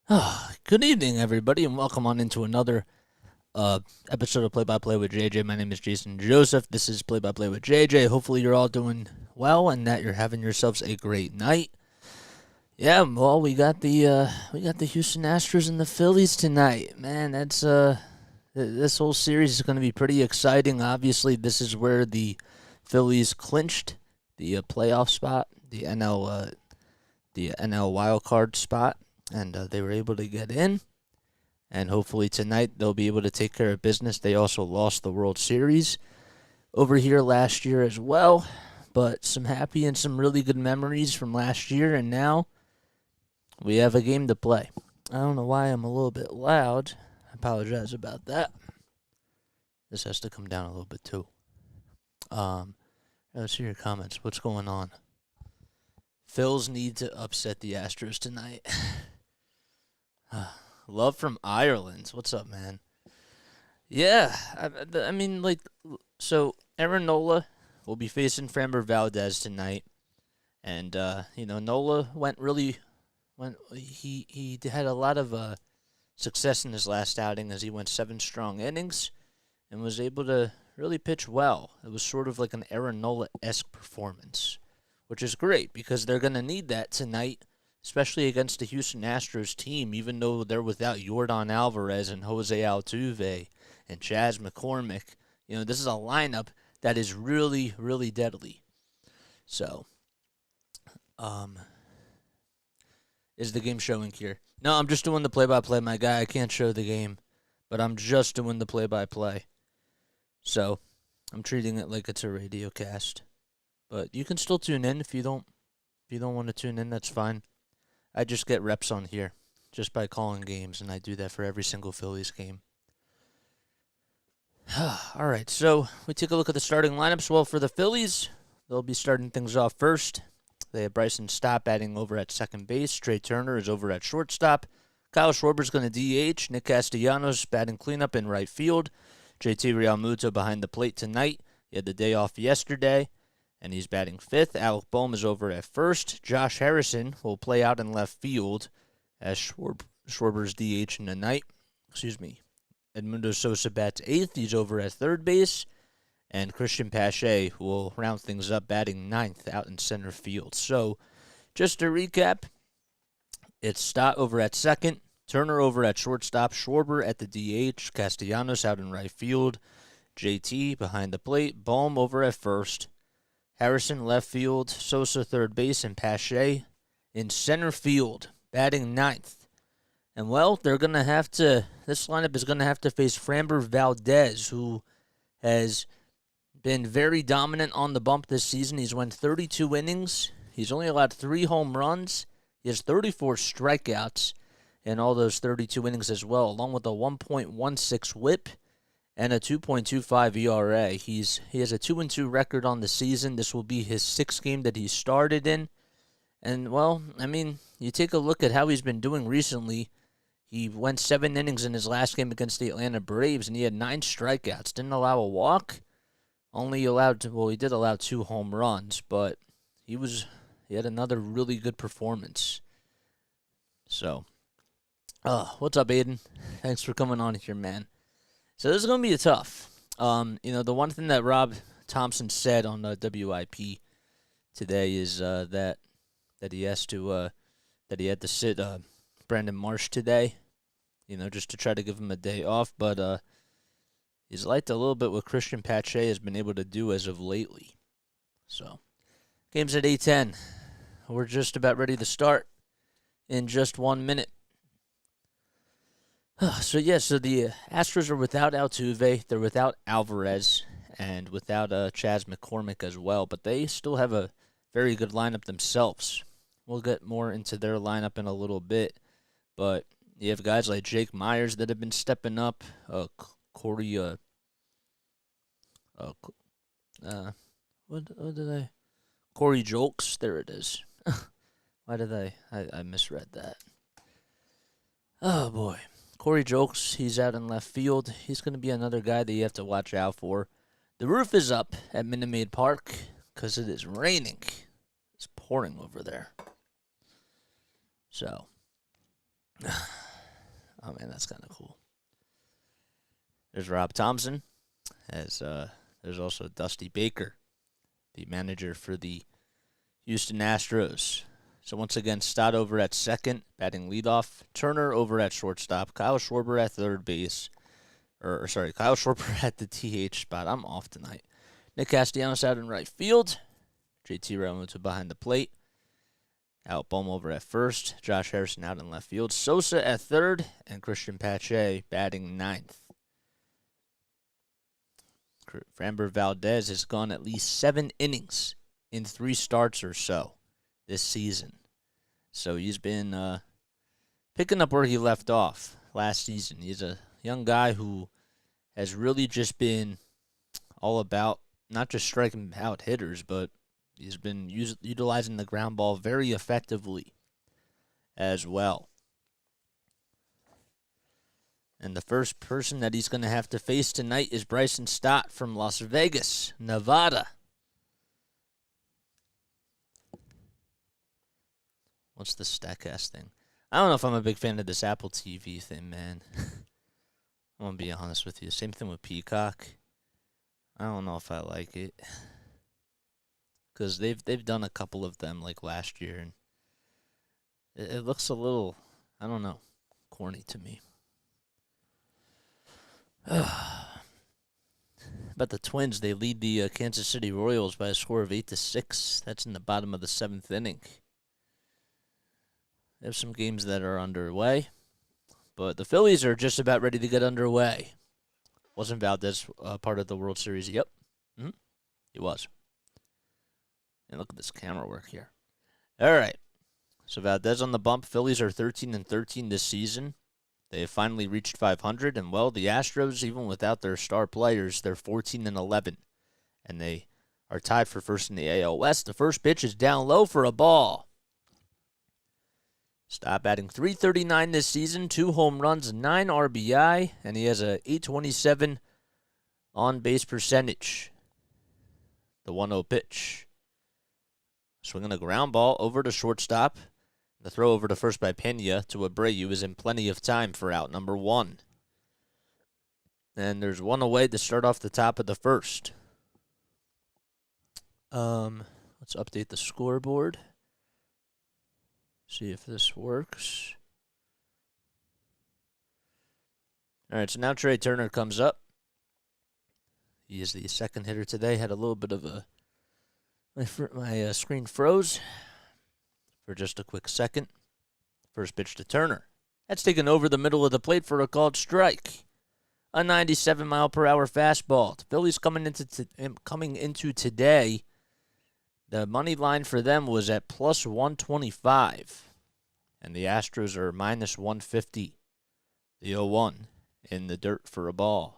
Good evening, everybody, and welcome on into another uh, episode of Play by Play with JJ. My name is Jason Joseph. This is Play by Play with JJ. Hopefully, you're all doing well and that you're having yourselves a great night. Yeah, well, we got the Houston Astros and the Phillies tonight. Man, this whole series is going to be pretty exciting. Obviously, this is where the Phillies clinched the playoff spot, the NL wild card spot, and they were able to get in. And hopefully tonight they'll be able to take care of business. They also lost the World Series over here last year as well, but some happy and some really good memories from last year, and now we have a game to play. I don't know why I'm a little bit loud. I apologize about that. This has to come down a little bit too. Let's hear your comments. What's going on? Phils need to upset the Astros tonight. Love from Ireland. What's up, man? Yeah, I mean, so Aaron Nola will be facing Framber Valdez tonight, and Nola he had a lot of success in his last outing as he went 7 strong innings and was able to really pitch well. It was sort of like an Aaron Nola-esque performance, which is great because they're gonna need that tonight, especially against the Houston Astros team, even though they're without Yordan Alvarez and Jose Altuve and Chas McCormick. This is a lineup that is really, really deadly. So, is the game showing here? No, I'm just doing the play-by-play, my guy. I can't show the game, but I'm just doing the play-by-play. So, I'm treating it like it's a radio cast. But you can still tune in if you don't want to tune in, that's fine. I just get reps on here just by calling games, and I do that for every single Phillies game. All right, so we take a look at the starting lineups. Well, for the Phillies, they'll be starting things off first. They have Bryson Stott batting over at second base. Trey Turner is over at shortstop. Kyle Schwarber's going to DH. Nick Castellanos batting cleanup in right field. JT Realmuto behind the plate tonight. He had the day off yesterday, and he's batting fifth. Alec Bohm is over at first. Josh Harrison will play out in left field as Schwarber's DH in the night. Edmundo Sosa bats eighth. He's over at third base. And Cristian Pache will round things up, batting ninth out in center field. So, just to recap, it's Stott over at second, Turner over at shortstop, Schwarber at the DH, Castellanos out in right field, JT behind the plate, Bohm over at first, Harrison left field, Sosa third base, and Pache in center field, batting ninth. And, well, this lineup is going to have to face Framber Valdez, who has been very dominant on the bump this season. He's won 32 innings. He's only allowed 3 home runs. He has 34 strikeouts in all those 32 innings as well, along with a 1.16 whip and a 2.25 ERA. He has a 2-2 record on the season. This will be his 6th game that he started in. And, well, I mean, you take a look at how he's been doing recently. He went 7 innings in his last game against the Atlanta Braves, and he had 9 strikeouts. Didn't allow a walk. He did allow 2 home runs, but he had another really good performance. So, what's up, Aiden? Thanks for coming on here, man. So this is going to be a tough. The one thing that Rob Thompson said on the WIP today is that he had to sit Brandon Marsh today, just to try to give him a day off, but he's liked a little bit what Cristian Pache has been able to do as of lately. So, game's at 8:10. We're just about ready to start in just 1 minute. So the Astros are without Altuve, they're without Alvarez, and without Chas McCormick as well, but they still have a very good lineup themselves. We'll get more into their lineup in a little bit, but you have guys like Jake Myers that have been stepping up, Corey Jolks, there it is. Why did I misread that? Oh boy. Corey Jolks, he's out in left field. He's going to be another guy that you have to watch out for. The roof is up at Minute Maid Park because it is raining. It's pouring over there. So, Oh, man, that's kind of cool. There's Rob Thompson. There's also Dusty Baker, the manager for the Houston Astros. So once again, Stott over at second, batting leadoff. Turner over at shortstop. Kyle Schwarber at third base. Kyle Schwarber at the DH spot. I'm off tonight. Nick Castellanos out in right field. JT Realmuto behind the plate. Alec Bohm over at first. Josh Harrison out in left field. Sosa at third. And Cristian Pache batting ninth. Framber Valdez has gone at least 7 innings in 3 starts or so this season. So he's been picking up where he left off last season. He's a young guy who has really just been all about not just striking out hitters, but he's been utilizing the ground ball very effectively as well. And the first person that he's going to have to face tonight is Bryson Stott from Las Vegas, Nevada. What's the StatCast thing? I don't know if I'm a big fan of this Apple TV thing, man. I'm going to be honest with you. Same thing with Peacock. I don't know if I like it. Because they've done a couple of them like last year, and it looks a little, I don't know, corny to me. But the Twins, they lead the Kansas City Royals by a score of 8-6. That's in the bottom of the 7th inning. There's some games that are underway, but the Phillies are just about ready to get underway. Wasn't Valdez part of the World Series? Yep. He was. And look at this camera work here. All right. So Valdez on the bump. Phillies are 13-13 this season. They have finally reached 500, and well, the Astros, even without their star players, they're 14-11, and they are tied for first in the AL West. The first pitch is down low for a ball. Stott batting .339 this season, 2 home runs, 9 RBI, and he has a .827 on-base percentage. The 1-0 pitch. Swinging a ground ball over to shortstop. The throw over to first by Pena to Abreu is in plenty of time for out number 1. And there's one away to start off the top of the first. Let's update the scoreboard. See if this works. All right, so now Trey Turner comes up. He is the second hitter today. Had a little bit of a... My screen froze for just a quick second. First pitch to Turner. That's taken over the middle of the plate for a called strike. A 97-mile-per-hour fastball. The Phillies coming into today, the money line for them was at plus 125. And the Astros are minus 150. The 0-1 in the dirt for a ball.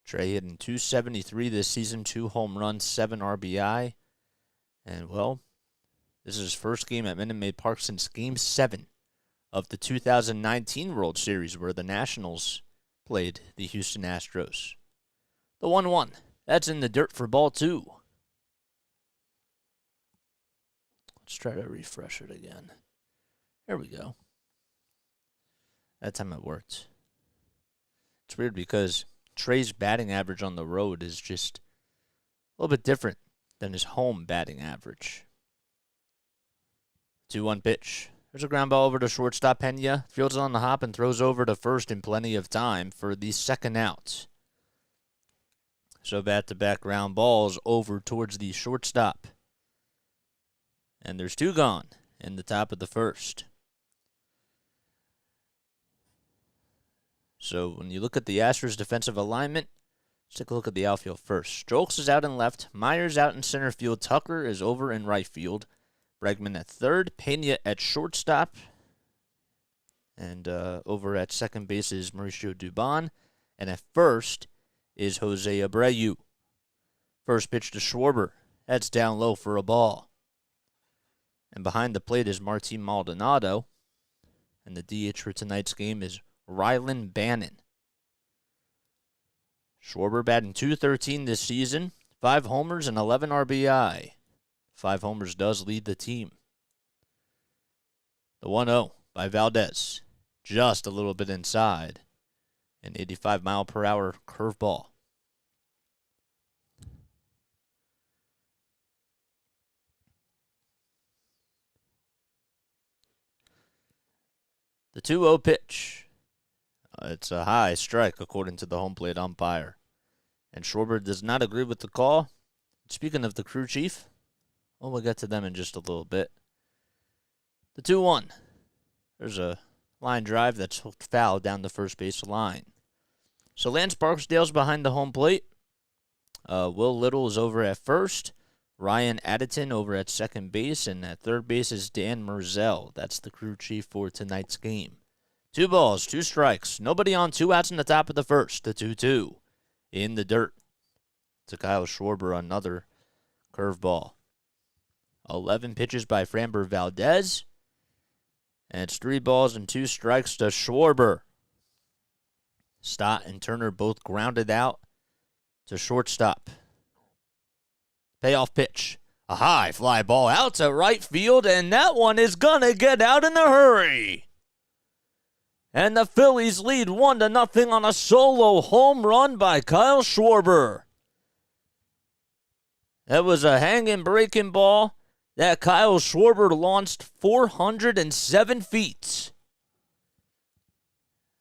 Trey hitting .273 this season, 2 home runs, 7 RBI. And, well, this is his first game at Minute Maid Park since Game 7 of the 2019 World Series, where the Nationals played the Houston Astros. The 1-1. That's in the dirt for ball 2. Let's try to refresh it again. There we go. That time it worked. It's weird because Trey's batting average on the road is just a little bit different than his home batting average. 2-1 pitch. There's a ground ball over to shortstop Pena. Fields on the hop and throws over to first in plenty of time for the second out. So back-to-back ground balls over towards the shortstop. And there's 2 gone in the top of the first. So when you look at the Astros' defensive alignment, let's take a look at the outfield first. Strokes is out in left. Myers out in center field. Tucker is over in right field. Bregman at third. Pena at shortstop. And over at second base is Mauricio Dubon. And at first is Jose Abreu. First pitch to Schwarber. That's down low for a ball. And behind the plate is Martin Maldonado. And the DH for tonight's game is Rylan Bannon. Schwarber batting .213 this season. 5 homers and 11 RBI. 5 homers does lead the team. The 1-0 by Valdez. Just a little bit inside. An 85-mile-per-hour curveball. The 2-0 pitch. It's a high strike, according to the home plate umpire. And Schwarber does not agree with the call. Speaking of the crew chief, we'll get to them in just a little bit. The 2-1. There's a line drive that's hooked foul down the first base line. So Lance Barksdale's behind the home plate. Will Little is over at first. Ryan Addington over at second base. And at third base is Dan Merzel. That's the crew chief for tonight's game. 2 balls, 2 strikes. Nobody on, 2 outs in the top of the first. The 2-2 in the dirt. To Kyle Schwarber, another curveball. 11 pitches by Framber Valdez. And it's 3 balls and 2 strikes to Schwarber. Stott and Turner both grounded out to shortstop. Payoff pitch. A high fly ball out to right field, and that one is going to get out in a hurry. And the Phillies lead 1-0 on a solo home run by Kyle Schwarber. That was a hanging breaking ball that Kyle Schwarber launched 407 feet.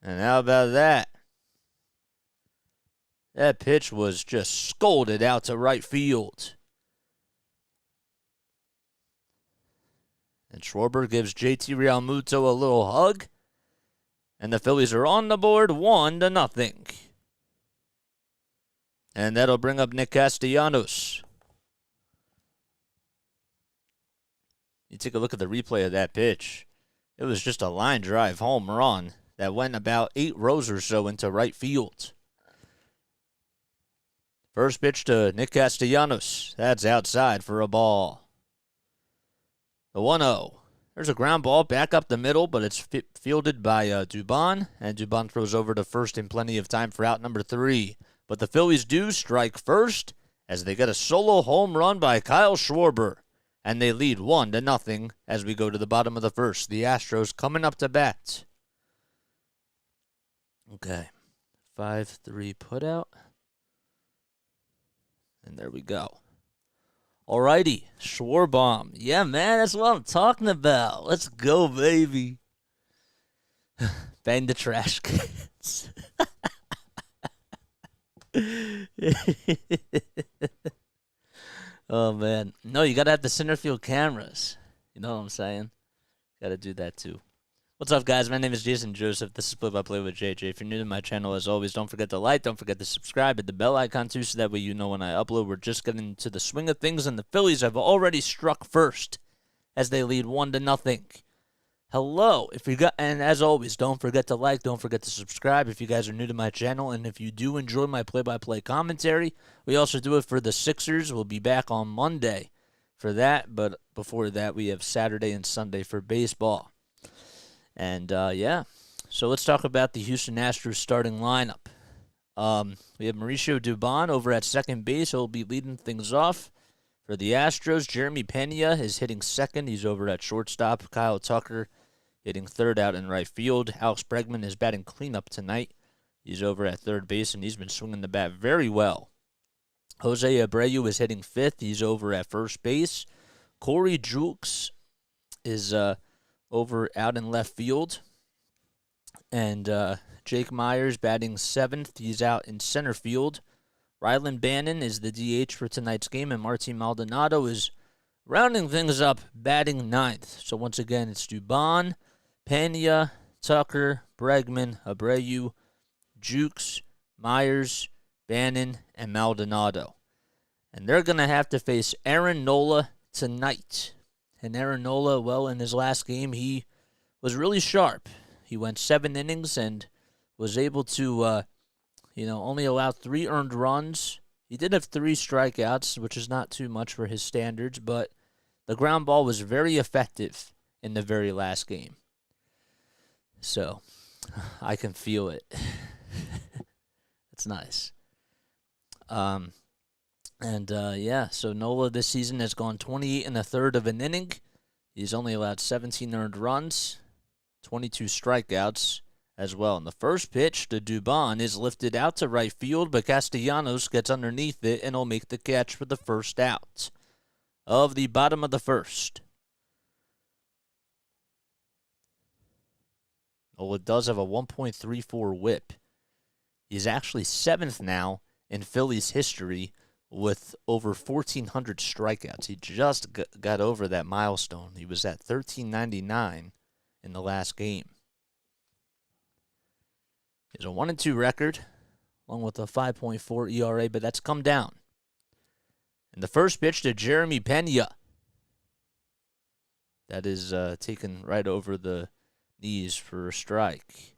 And how about that? That pitch was just scolded out to right field. And Schwarber gives JT Realmuto a little hug. And the Phillies are on the board 1-0. And that'll bring up Nick Castellanos. You take a look at the replay of that pitch. It was just a line drive home run that went about 8 rows or so into right field. First pitch to Nick Castellanos. That's outside for a ball. The 1-0. There's a ground ball back up the middle, but it's fielded by Dubon. And Dubon throws over to first in plenty of time for out number 3. But the Phillies do strike first as they get a solo home run by Kyle Schwarber. And they lead 1-0 as we go to the bottom of the first. The Astros coming up to bat. Okay. 5-3 put out. And there we go. Alrighty. Schwarbomb. Yeah, man, that's what I'm talking about. Let's go, baby. Bang the trash cans. Oh, man. No, you got to have the center field cameras. You know what I'm saying? Got to do that, too. What's up, guys? My name is Jason Joseph. This is Play by Play with JJ. If you're new to my channel, as always, don't forget to like, don't forget to subscribe, hit the bell icon, too, so that way you know when I upload. We're just getting into the swing of things, and the Phillies have already struck first as they lead 1-0. Hello. And as always, don't forget to like, don't forget to subscribe if you guys are new to my channel. And if you do enjoy my play-by-play commentary, we also do it for the Sixers. We'll be back on Monday for that. But before that, we have Saturday and Sunday for baseball. And, yeah. So let's talk about the Houston Astros starting lineup. We have Mauricio Dubon over at second base. He'll be leading things off. For the Astros, Jeremy Pena is hitting second. He's over at shortstop. Kyle Tucker hitting third out in right field. Alex Bregman is batting cleanup tonight. He's over at third base, and he's been swinging the bat very well. Jose Abreu is hitting fifth. He's over at first base. Corey Julks is over out in left field. And Jake Myers batting seventh. He's out in center field. Rylan Bannon is the DH for tonight's game, and Martin Maldonado is rounding things up, batting ninth. So once again, it's Dubon, Pena, Tucker, Bregman, Abreu, Jukes, Myers, Bannon, and Maldonado. And they're going to have to face Aaron Nola tonight. And Aaron Nola, well, in his last game, he was really sharp. He went 7 innings and was able to, only allow 3 earned runs. He did have 3 strikeouts, which is not too much for his standards, but the ground ball was very effective in the very last game. So, I can feel it. It's nice. So Nola this season has gone 28 1/3 of an inning, He's only allowed 17 earned runs, 22 strikeouts as well. And the first pitch to Dubon is lifted out to right field, but Castellanos gets underneath it and will make the catch for the first out of the bottom of the first. Nola does have a 1.34 whip. He's actually 7th now in Phillies history with over 1,400 strikeouts. He just got over that milestone. He was at 1,399 in the last game. He has a 1-2 record, along with a 5.4 ERA, but that's come down. And the first pitch to Jeremy Pena. That is taken right over the knees for a strike.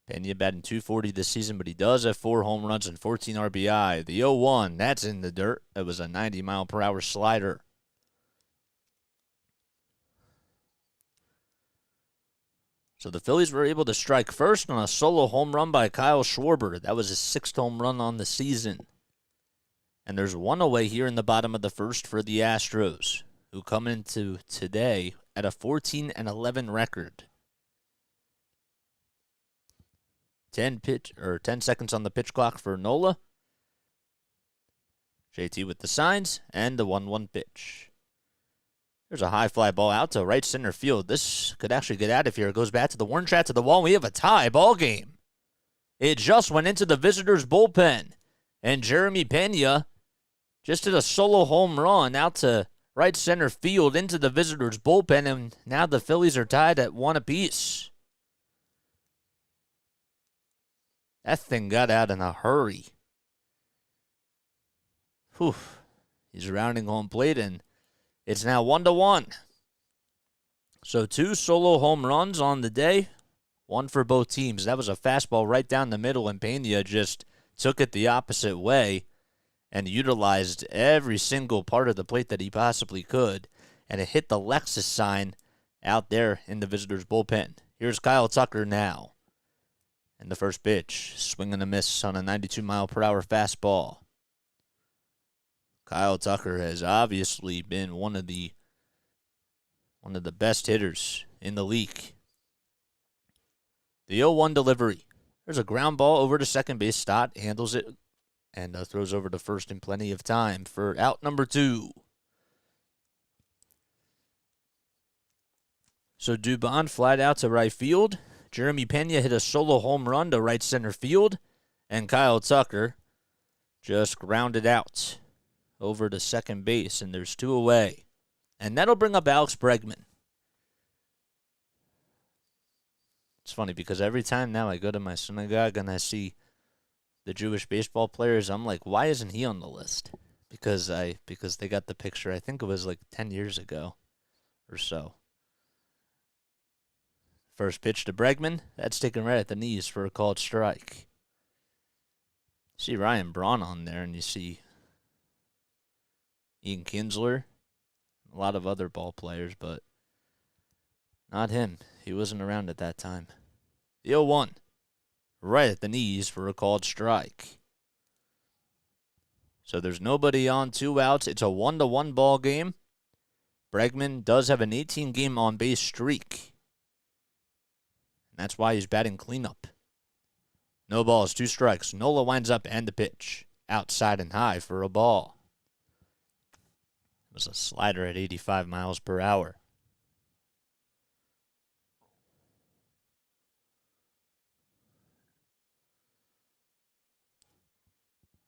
Pena batting .240 this season, but he does have 4 home runs and 14 RBI. The 0-1, that's in the dirt. That was a 90-mile-per-hour slider. So the Phillies were able to strike first on a solo home run by Kyle Schwarber. That was his 6th home run on the season. And there's one away here in the bottom of the first for the Astros, who come into today at a 14-11 record. 10 seconds on the pitch clock for Nola. JT with the signs and the 1-1 pitch. There's a high fly ball out to right center field. This could actually get out of here. It goes back to the warning track to the wall. We have a tie ball game. It just went into the visitors' bullpen. And Jeremy Pena just did a solo home run out to right center field into the visitors' bullpen. And now the Phillies are tied at 1 apiece. That thing got out in a hurry. Whew. He's rounding home plate, and it's now 1-1. So 2 solo home runs on the day, 1 for both teams. That was a fastball right down the middle, and Pena just took it the opposite way and utilized every single part of the plate that he possibly could, and it hit the Lexus sign out there in the visitors' bullpen. Here's Kyle Tucker now. And the first pitch, swing and a miss on a 92-mile-per-hour fastball. Kyle Tucker has obviously been one of the best hitters in the league. The 0-1 delivery. There's a ground ball over to second base. Stott handles it and throws over to first in plenty of time for out number 2. So Dubon flied out to right field. Jeremy Pena hit a solo home run to right center field, and Kyle Tucker just grounded out over to second base, and there's 2 away. And that'll bring up Alex Bregman. It's funny because every time now I go to my synagogue and I see the Jewish baseball players, I'm like, why isn't he on the list? Because they got the picture, I think it was like 10 years ago or so. First pitch to Bregman. That's taken right at the knees for a called strike. See Ryan Braun on there, and you see Ian Kinsler, a lot of other ball players, but not him. He wasn't around at that time. The 0-1. Right at the knees for a called strike. So there's nobody on, 2 outs. It's a 1-1 ball game. Bregman does have an 18-game on-base streak. And that's why he's batting cleanup. No balls, 2 strikes. Nola winds up and the pitch. Outside and high for a ball. It was a slider at 85 miles per hour.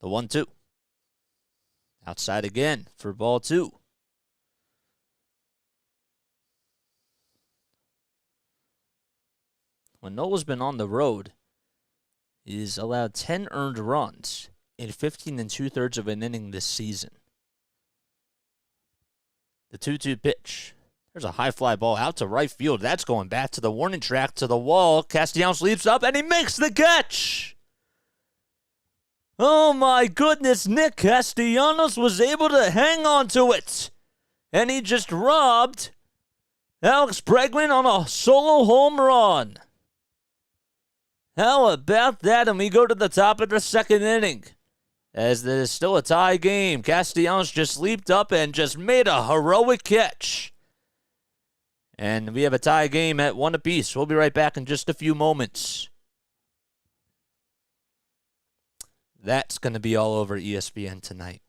The 1-2. Outside again for ball 2. When Nola's been on the road, he's allowed 10 earned runs in 15 2/3 of an inning this season. The 2-2 pitch. There's a high fly ball out to right field. That's going back to the warning track to the wall. Castellanos leaps up and he makes the catch. Oh my goodness, Nick Castellanos was able to hang on to it. And he just robbed Alex Bregman on a solo home run. How about that? And we go to the top of the second inning. As there's still a tie game. Castellanos just leaped up and just made a heroic catch. And we have a tie game at 1 apiece. We'll be right back in just a few moments. That's going to be all over ESPN tonight.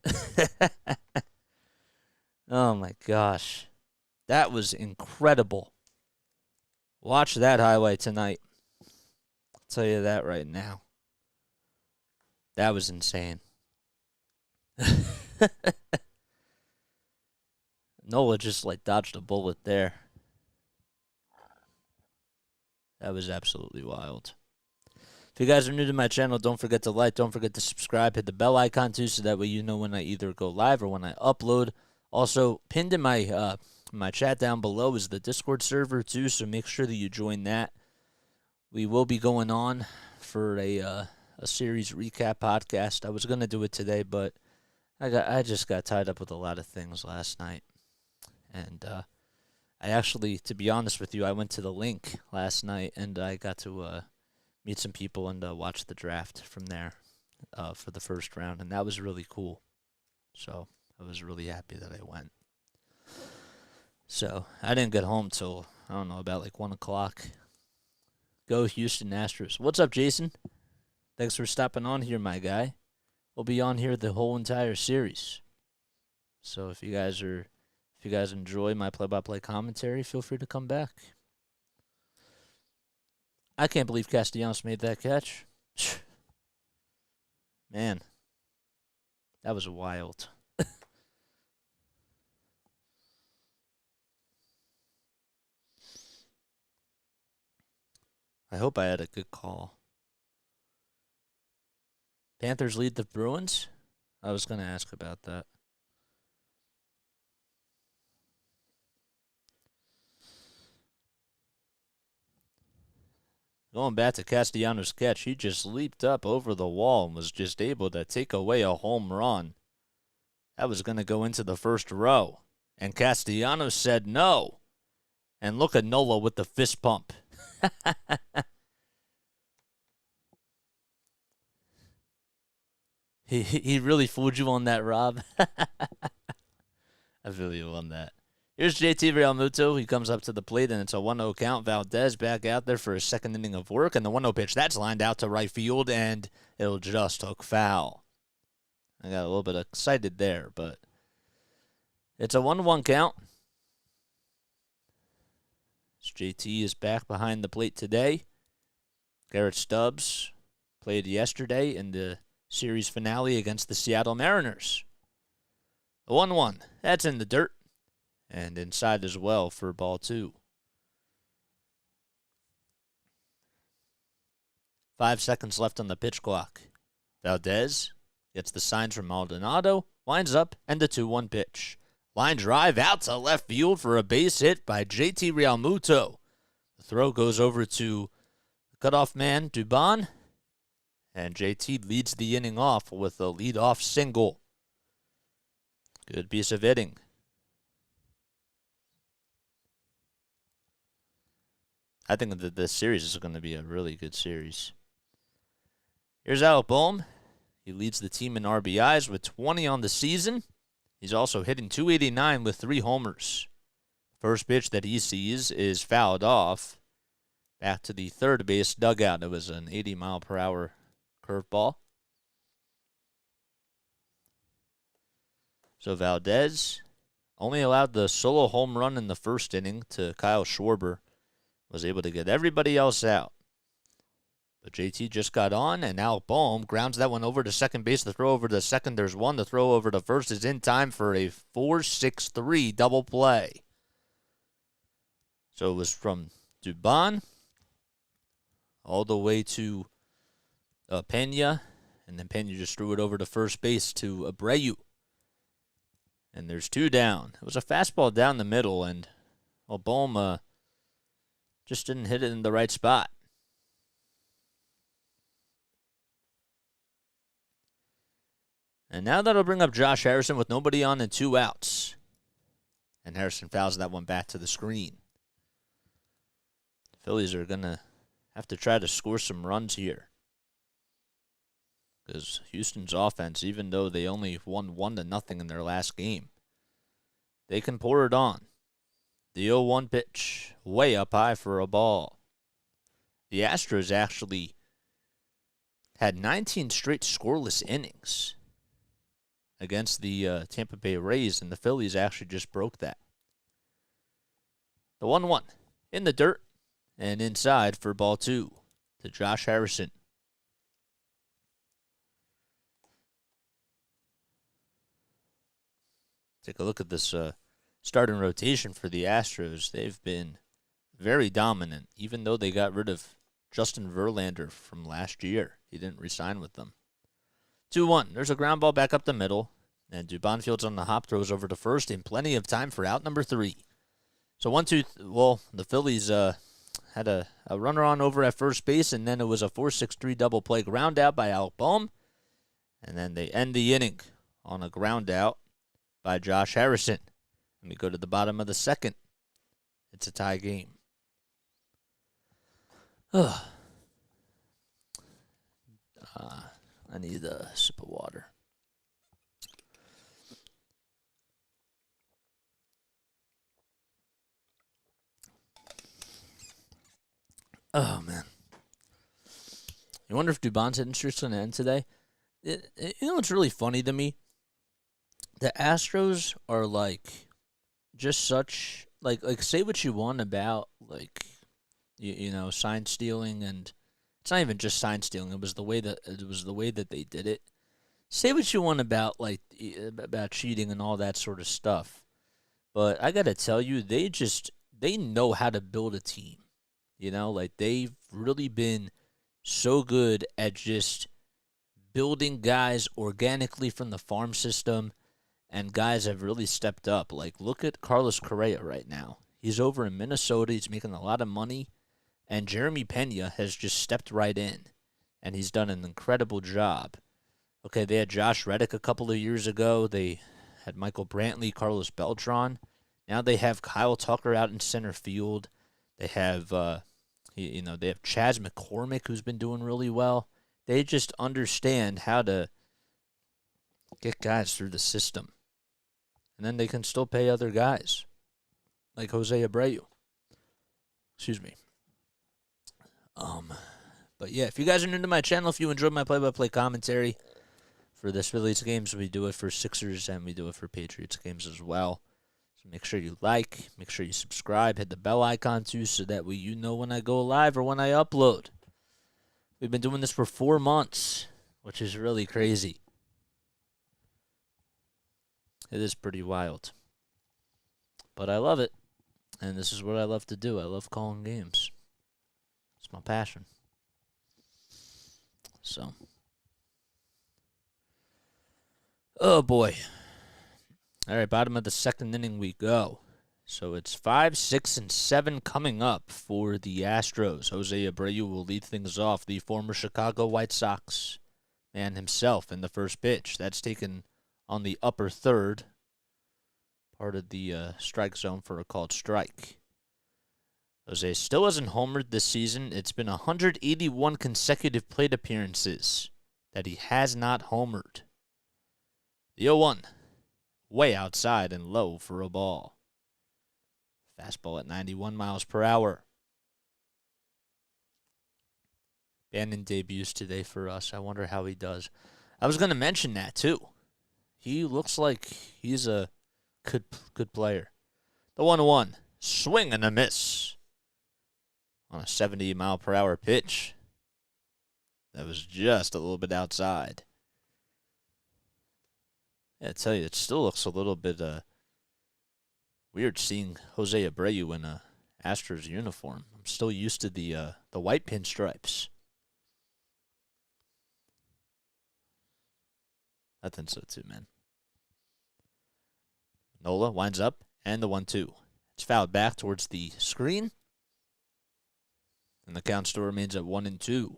Oh, my gosh. That was incredible. Watch that highlight tonight. I'll tell you that right now. That was insane. Nola just dodged a bullet there. That was absolutely wild. If you guys are new to my channel, don't forget to like, don't forget to subscribe, hit the bell icon too, so that way you know when I either go live or when I upload. Also, pinned in my chat down below is the Discord server too, so make sure that you join that. We will be going on for a series recap podcast. I was gonna do it today, but I just got tied up with a lot of things last night, and I actually, to be honest with you, I went to the link last night and I got to meet some people and watch the draft from there for the first round, and that was really cool. So I was really happy that I went. So I didn't get home till, I don't know, about 1 o'clock. Go Houston Astros. What's up, Jason? Thanks for stopping on here, my guy. We'll be on here the whole entire series. So if you guys enjoy my play-by-play commentary, feel free to come back. I can't believe Castellanos made that catch. Man, that was wild. I hope I had a good call. Panthers lead the Bruins? I was going to ask about that. Going back to Castellanos' catch, he just leaped up over the wall and was just able to take away a home run. That was going to go into the first row. And Castellanos said no. And look at Nola with the fist pump. He really fooled you on that, Rob. I feel you on that. Here's JT Realmuto. He comes up to the plate, and it's a 1-0 count. Valdez back out there for his second inning of work, and the 1-0 pitch, that's lined out to right field, and it'll just hook foul. I got a little bit excited there, but it's a 1-1 count. JT is back behind the plate today. Garrett Stubbs played yesterday in the series finale against the Seattle Mariners. The 1-1, that's in the dirt. And inside as well for ball 2. 5 seconds left on the pitch clock. Valdez gets the signs from Maldonado, winds up, and the 2-1 pitch. Line drive out to left field for a base hit by JT Realmuto. The throw goes over to the cutoff man, Dubon. And JT leads the inning off with a leadoff single. Good piece of hitting. I think that this series is going to be a really good series. Here's Alec Boehm. He leads the team in RBIs with 20 on the season. He's also hitting .289 with 3 homers. First pitch that he sees is fouled off. Back to the third base dugout. It was an 80-mile-per-hour curveball. So Valdez only allowed the solo home run in the first inning to Kyle Schwarber. Was able to get everybody else out. But JT just got on, and now Boehm grounds that one over to second base. The throw over to second, there's one. The throw over to first is in time for a 4-6-3 double play. So it was from Dubon all the way to Pena, and then Pena just threw it over to first base to Abreu. And there's 2 down. It was a fastball down the middle, and Boehm just didn't hit it in the right spot. And now that'll bring up Josh Harrison with nobody on and 2 outs. And Harrison fouls that one back to the screen. The Phillies are going to have to try to score some runs here. because Houston's offense, even though they only won 1-0 in their last game, they can pour it on. The 0-1 pitch, way up high for a ball. The Astros actually had 19 straight scoreless innings against the Tampa Bay Rays, and the Phillies actually just broke that. The 1-1 in the dirt and inside for ball 2 to Josh Harrison. Take a look at this starting rotation for the Astros. They've been very dominant, even though they got rid of Justin Verlander from last year. He didn't re-sign with them. 2-1. There's a ground ball back up the middle, and Bonfield's on the hop, throws over to first, and plenty of time for out number 3. So 1-2. Well, the Phillies had a runner on over at first base, and then it was a 4-6-3 double play ground out by Alec Bohm, and then they end the inning on a ground out by Josh Harrison. And we go to the bottom of the second. It's a tie game. I need a sip of water. Oh, man. You wonder if Dubon's hitting streak's going to end today? You know what's really funny to me? The Astros are just such say what you want about sign stealing, and it's not even just sign stealing. It was the way that they did it. Say what you want about about cheating and all that sort of stuff, but I gotta tell you, they know how to build a team. They've really been so good at just building guys organically from the farm system. And guys have really stepped up. Look at Carlos Correa right now. He's over in Minnesota. He's making a lot of money. And Jeremy Pena has just stepped right in. And he's done an incredible job. Okay, they had Josh Reddick a couple of years ago. They had Michael Brantley, Carlos Beltran. Now they have Kyle Tucker out in center field. They have, they have Chaz McCormick, who's been doing really well. They just understand how to get guys through the system. And then they can still pay other guys, like Jose Abreu. Excuse me. But yeah, if you guys are new to my channel, if you enjoyed my play-by-play commentary for this Phillies games, we do it for Sixers and we do it for Patriots games as well. So make sure you like, make sure you subscribe, hit the bell icon too, so that way you know when I go live or when I upload. We've been doing this for 4 months, which is really crazy. It is pretty wild. But I love it. And this is what I love to do. I love calling games. It's my passion. So. Oh, boy. All right, bottom of the second inning we go. So it's 5, 6, and 7 coming up for the Astros. Jose Abreu will lead things off. The former Chicago White Sox man himself in the first pitch. That's taken on the upper third, part of the strike zone for a called strike. Jose still hasn't homered this season. It's been 181 consecutive plate appearances that he has not homered. The 0-1, way outside and low for a ball. Fastball at 91 miles per hour. Bannon debuts today for us. I wonder how he does. I was going to mention that too. He looks like he's a good player. The 1-1, swing and a miss on a 70-mile-per-hour pitch. That was just a little bit outside. Yeah, I tell you, it still looks a little bit weird seeing Jose Abreu in a Astros uniform. I'm still used to the white pinstripes. I think so too, man. Nola winds up, and the 1-2. It's fouled back towards the screen, and the count still remains at 1-2.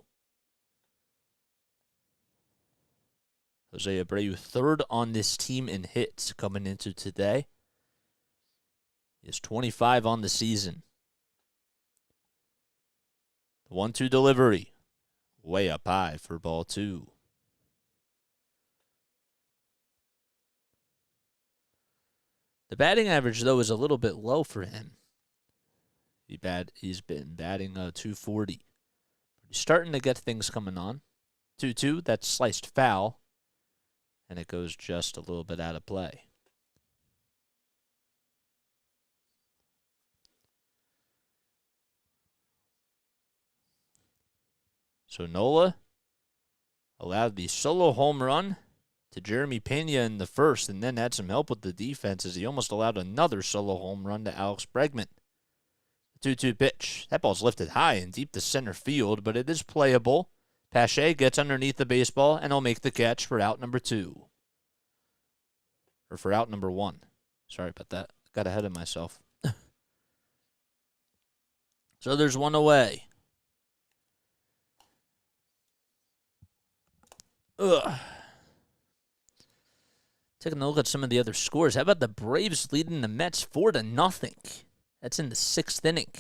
Jose Abreu, third on this team in hits coming into today. He has 25 on the season. The 1-2 delivery, way up high for ball 2. The batting average, though, is a little bit low for him. He's been batting 240. He's starting to get things coming on. 2-2, that's sliced foul, and it goes just a little bit out of play. So Nola allowed the solo home run to Jeremy Pena in the first, and then had some help with the defense as he almost allowed another solo home run to Alex Bregman. 2-2 pitch. That ball's lifted high and deep to center field, but it is playable. Pache gets underneath the baseball, and he'll make the catch for out number 2. Or for out number 1. Sorry about that. Got ahead of myself. So there's one away. Taking a look at some of the other scores. How about the Braves leading the Mets 4-0? That's in the 6th inning.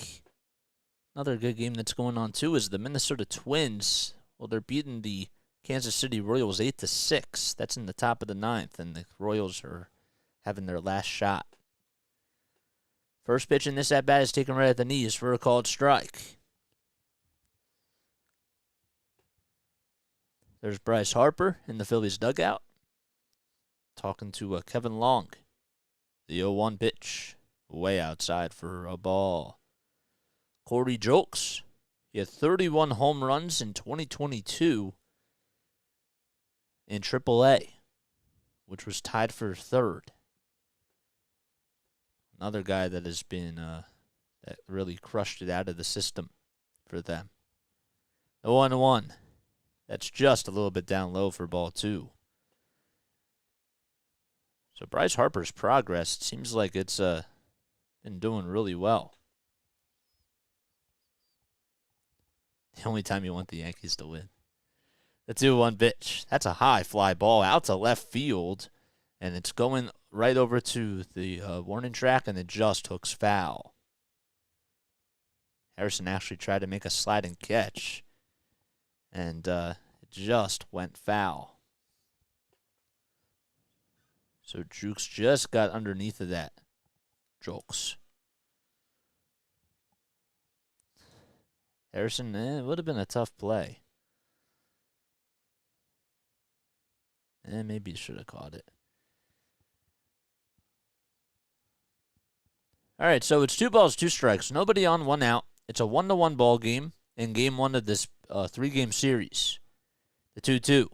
Another good game that's going on, too, is the Minnesota Twins. Well, they're beating the Kansas City Royals 8-6. That's in the top of the 9th, and the Royals are having their last shot. First pitch in this at-bat is taken right at the knees for a called strike. There's Bryce Harper in the Phillies dugout talking to Kevin Long. The 0-1 pitch. Way outside for a ball. Corey Julks. He had 31 home runs in 2022 in AAA, which was tied for 3rd. Another guy that has been that really crushed it out of the system for them. The 1-1. That's just a little bit down low for ball 2. So Bryce Harper's progress, it seems like it's been doing really well. The only time you want the Yankees to win. The 2-1 pitch. That's a high fly ball out to left field, and it's going right over to the warning track, and it just hooks foul. Harrison actually tried to make a sliding catch, and it just went foul. So Jukes just got underneath of that. Jokes. Harrison, it would have been a tough play. Maybe you should have caught it. All right, so it's 2 balls, 2 strikes. Nobody on, 1 out. It's a 1-1 ball game in game 1 of this 3-game series. The 2-2.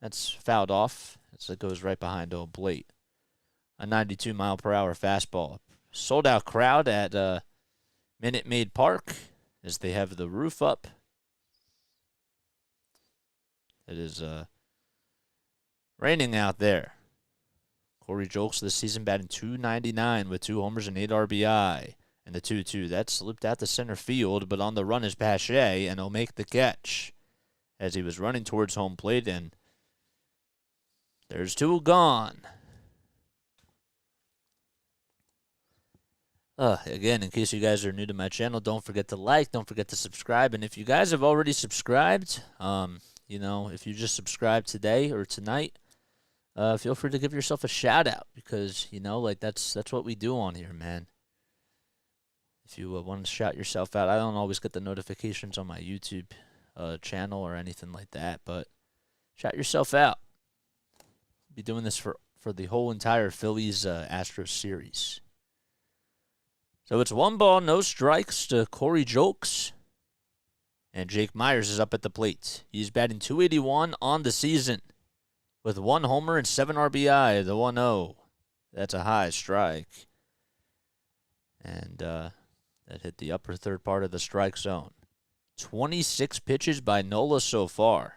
That's fouled off as it goes right behind old Blate. A 92-mile-per-hour fastball. Sold-out crowd at Minute Maid Park as they have the roof up. It is raining out there. Corey Julks this season batting .299 with 2 homers and 8 RBI. And the 2-2, that's looped out to center field, but on the run is Pache, and he'll make the catch as he was running towards home plate, and there's 2 gone. Again, in case you guys are new to my channel, don't forget to like, don't forget to subscribe, and if you guys have already subscribed, if you just subscribed today or tonight, feel free to give yourself a shout out because, that's what we do on here, man. If you want to shout yourself out, I don't always get the notifications on my YouTube channel or anything like that, but shout yourself out. I'll be doing this for the whole entire Phillies Astros series. So it's 1 ball, no strikes to Corey Julks. And Jake Myers is up at the plate. He's batting .281 on the season with 1 homer and 7 RBI, the 1-0. That's a high strike. And that hit the upper third part of the strike zone. 26 pitches by Nola so far.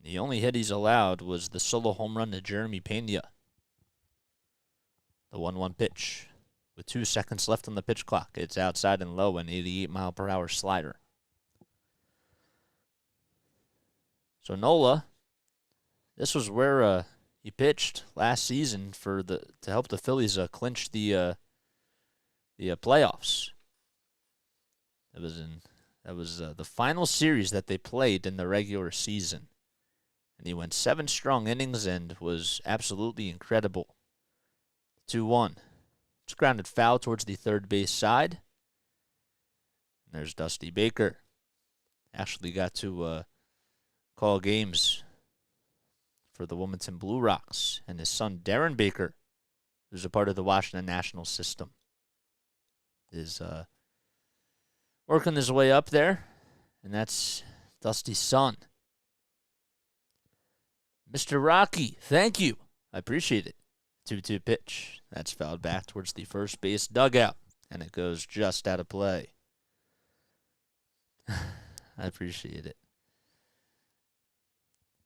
The only hit he's allowed was the solo home run to Jeremy Pena. The 1-1 pitch. With 2 seconds left on the pitch clock, it's outside and low, an 88-mile-per-hour slider. So Nola, this was where he pitched last season to help the Phillies clinch the playoffs. That was the final series that they played in the regular season, and he went 7 strong innings and was absolutely incredible. 2-1. It's grounded foul towards the third base side. And there's Dusty Baker. Actually got to call games for the Wilmington Blue Rocks. And his son, Darren Baker, who's a part of the Washington Nationals system, is working his way up there. And that's Dusty's son. Mr. Rocky, thank you. I appreciate it. 2-2 pitch. That's fouled back towards the first base dugout. And it goes just out of play. I appreciate it.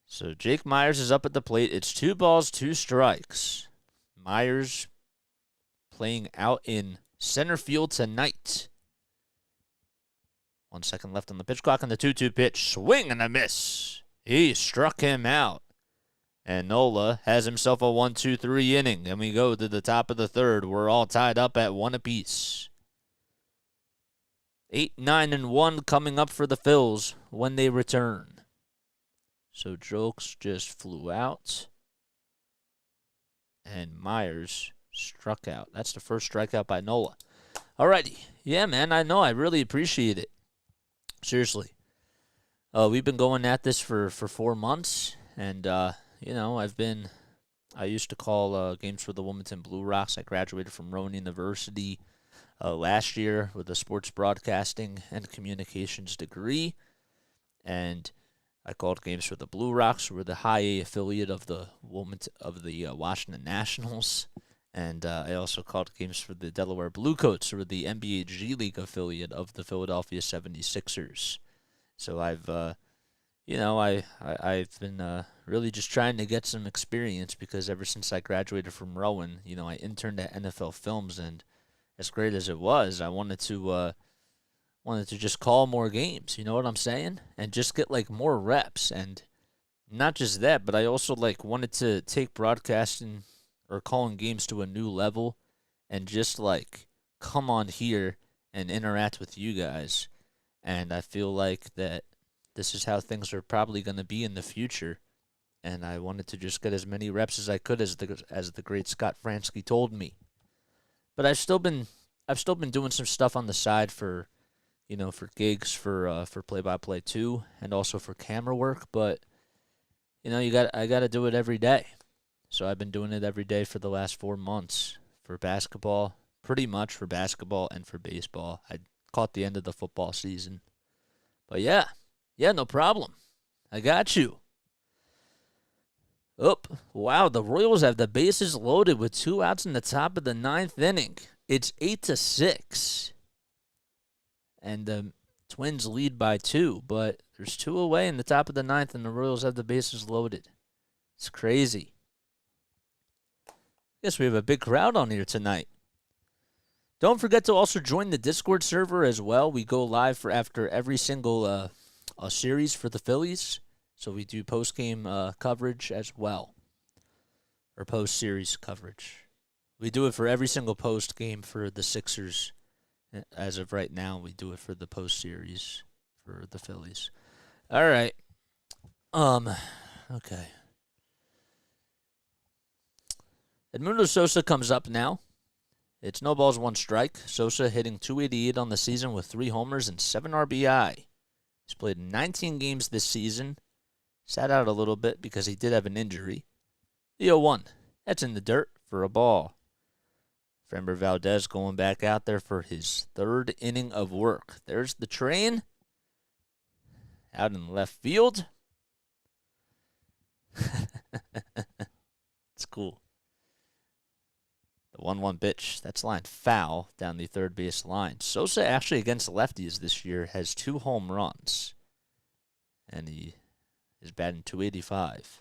So Jake Myers is up at the plate. It's 2 balls, 2 strikes. Myers playing out in center field tonight. 1 second left on the pitch clock, and the 2-2 pitch. Swing and a miss. He struck him out. And Nola has himself a 1-2-3 inning. And we go to the top of the third. We're all tied up at 1 apiece. 8, 9, and 1 coming up for the Phils when they return. So Jokes just flew out. And Myers struck out. That's the first strikeout by Nola. Alrighty. Yeah, man, I know. I really appreciate it. Seriously. We've been going at this for 4 months. And, you know, I used to call games for the Wilmington Blue Rocks. I graduated from Rowan University last year with a sports broadcasting and communications degree. And I called games for the Blue Rocks, who were the high A affiliate of the Washington Nationals. And I also called games for the Delaware Bluecoats, who were the NBA G League affiliate of the Philadelphia 76ers. So I've been really just trying to get some experience, because ever since I graduated from Rowan, you know, I interned at NFL Films, and as great as it was, I wanted to just call more games, you know what I'm saying? And just get, like, more reps. And not just that, but I also, like, wanted to take broadcasting or calling games to a new level and just, like, come on here and interact with you guys. And I feel like that this is how things are probably going to be in the future. And I wanted to just get as many reps as I could, as the great Scott Fransky told me. But I've still been doing some stuff on the side for gigs, for play-by-play too, and also for camera work. But you know, I got to do it every day. So I've been doing it every day for the last 4 months for basketball, pretty much for basketball and for baseball. I caught the end of the football season. But yeah, no problem. I got you. Wow, the Royals have the bases loaded with 2 outs in the top of the 9th inning. It's 8-6. And the Twins lead by 2, but there's 2 away in the top of the 9th, and the Royals have the bases loaded. It's crazy. Guess we have a big crowd on here tonight. Don't forget to also join the Discord server as well. We go live for after every single series for the Phillies. So we do post-game coverage as well. Or post-series coverage. We do it for every single post-game for the Sixers. As of right now, we do it for the post-series for the Phillies. All right. Okay. Edmundo Sosa comes up now. It's no balls, 1 strike. Sosa hitting .288 on the season with 3 homers and 7 RBI. He's played 19 games this season. Sat out a little bit because he did have an injury. The 0-1. That's in the dirt for a ball. Framber Valdez going back out there for his 3rd inning of work. There's the train. Out in left field. It's cool. The 1-1 pitch. That's lined foul down the third base line. Sosa actually against lefties this year has 2 home runs. And he is batting .285.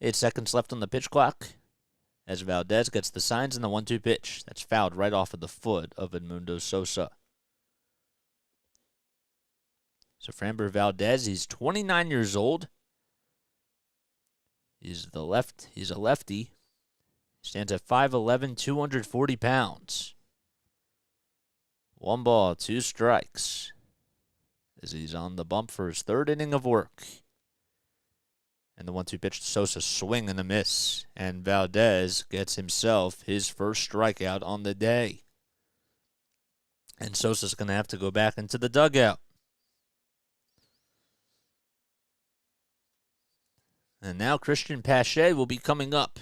8 seconds left on the pitch clock as Valdez gets the signs in the 1-2 pitch. That's fouled right off of the foot of Edmundo Sosa. So Framber Valdez, he's 29 years old. He's a lefty. Stands at 5'11", 240 pounds. 1 ball, 2 strikes. As he's on the bump for his 3rd inning of work. And the 1-2 pitch to Sosa, swing and a miss. And Valdez gets himself his first strikeout on the day. And Sosa's going to have to go back into the dugout. And now Cristian Pache will be coming up.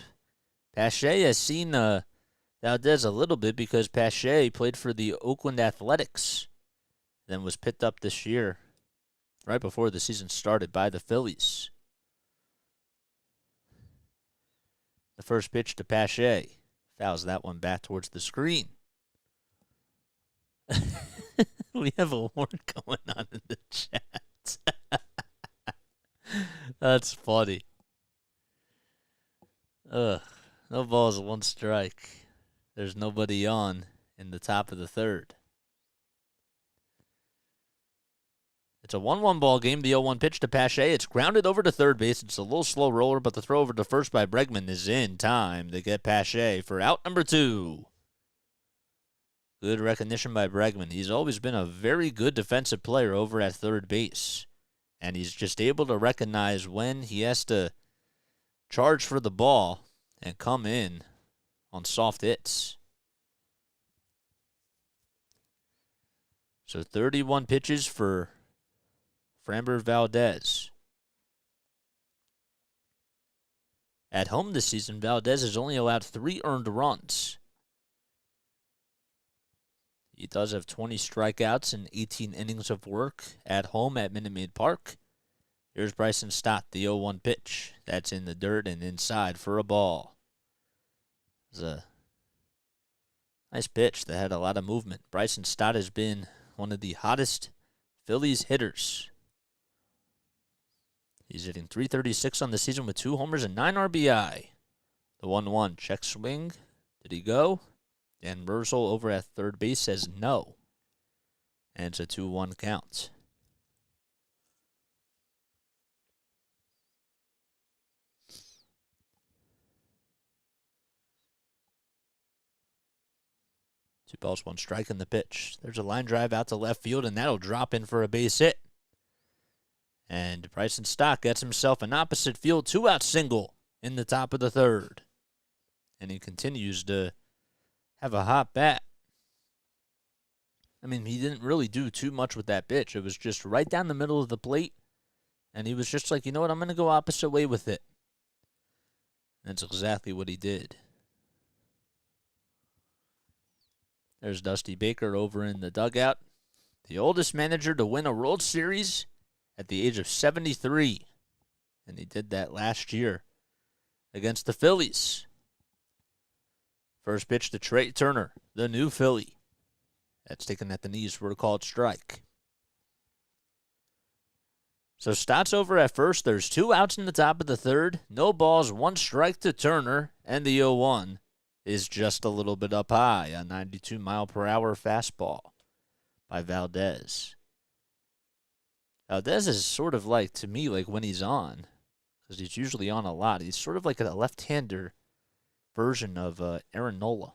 Pache has seen Valdez a little bit because Pache played for the Oakland Athletics, then was picked up this year, right before the season started, by the Phillies. The first pitch to Pache. Fouls that one back towards the screen. We have a war going on in the chat. That's funny. No balls, 1 strike. There's nobody on in the top of the third. It's a 1-1 ball game. The 0-1 pitch to Pache. It's grounded over to third base. It's a little slow roller, but the throw over to first by Bregman is in time to get Pache for out number 2. Good recognition by Bregman. He's always been a very good defensive player over at third base. And he's just able to recognize when he has to charge for the ball and come in on soft hits. So 31 pitches for Framber Valdez. At home this season, Valdez has only allowed 3 earned runs. He does have 20 strikeouts and 18 innings of work at home at Minute Maid Park. Here's Bryson Stott, the 0-1 pitch. That's in the dirt and inside for a ball. It was a nice pitch that had a lot of movement. Bryson Stott has been one of the hottest Phillies hitters. He's hitting .336 on the season with 2 homers and 9 RBI. The 1-1 check swing. Did he go? Dan Merzel over at third base says no. And it's a 2-1 count. Two balls, 1 strike in the pitch. There's a line drive out to left field, and that'll drop in for a base hit. And Bryson Stott gets himself an opposite field 2-out single in the top of the third. And he continues to have a hot bat. I mean, he didn't really do too much with that pitch. It was just right down the middle of the plate. And he was just like, you know what, I'm going to go opposite way with it. And that's exactly what he did. There's Dusty Baker over in the dugout. The oldest manager to win a World Series at the age of 73. And he did that last year against the Phillies. First pitch to Trey Turner, the new Philly. That's taken at the knees for a called strike. So Stott's over at first. There's 2 outs in the top of the third. No balls, 1 strike to Turner. And the 0-1 is just a little bit up high. A 92-mile-per-hour fastball by Valdez. Valdez is sort of like, to me, like when he's on, because he's usually on a lot, he's sort of like a left-hander version of Aaron Nola.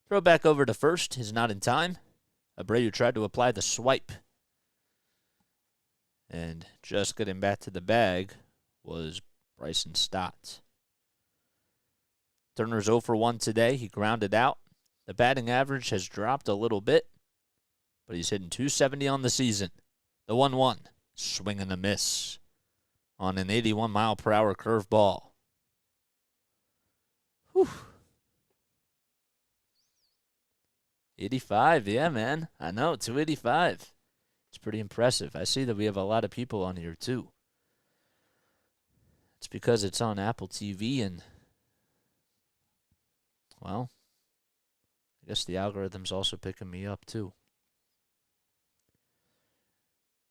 Throw back over to first is not in time. Abreu tried to apply the swipe. And just getting back to the bag was Bryson Stott. Turner's 0 for 1 today. He grounded out. The batting average has dropped a little bit, but he's hitting .270 on the season. The 1-1, swing and a miss on an 81-mile-per-hour curveball. Whew. 85, yeah, man. I know, 285. It's pretty impressive. I see that we have a lot of people on here, too. It's because it's on Apple TV, and, well, I guess the algorithm's also picking me up, too.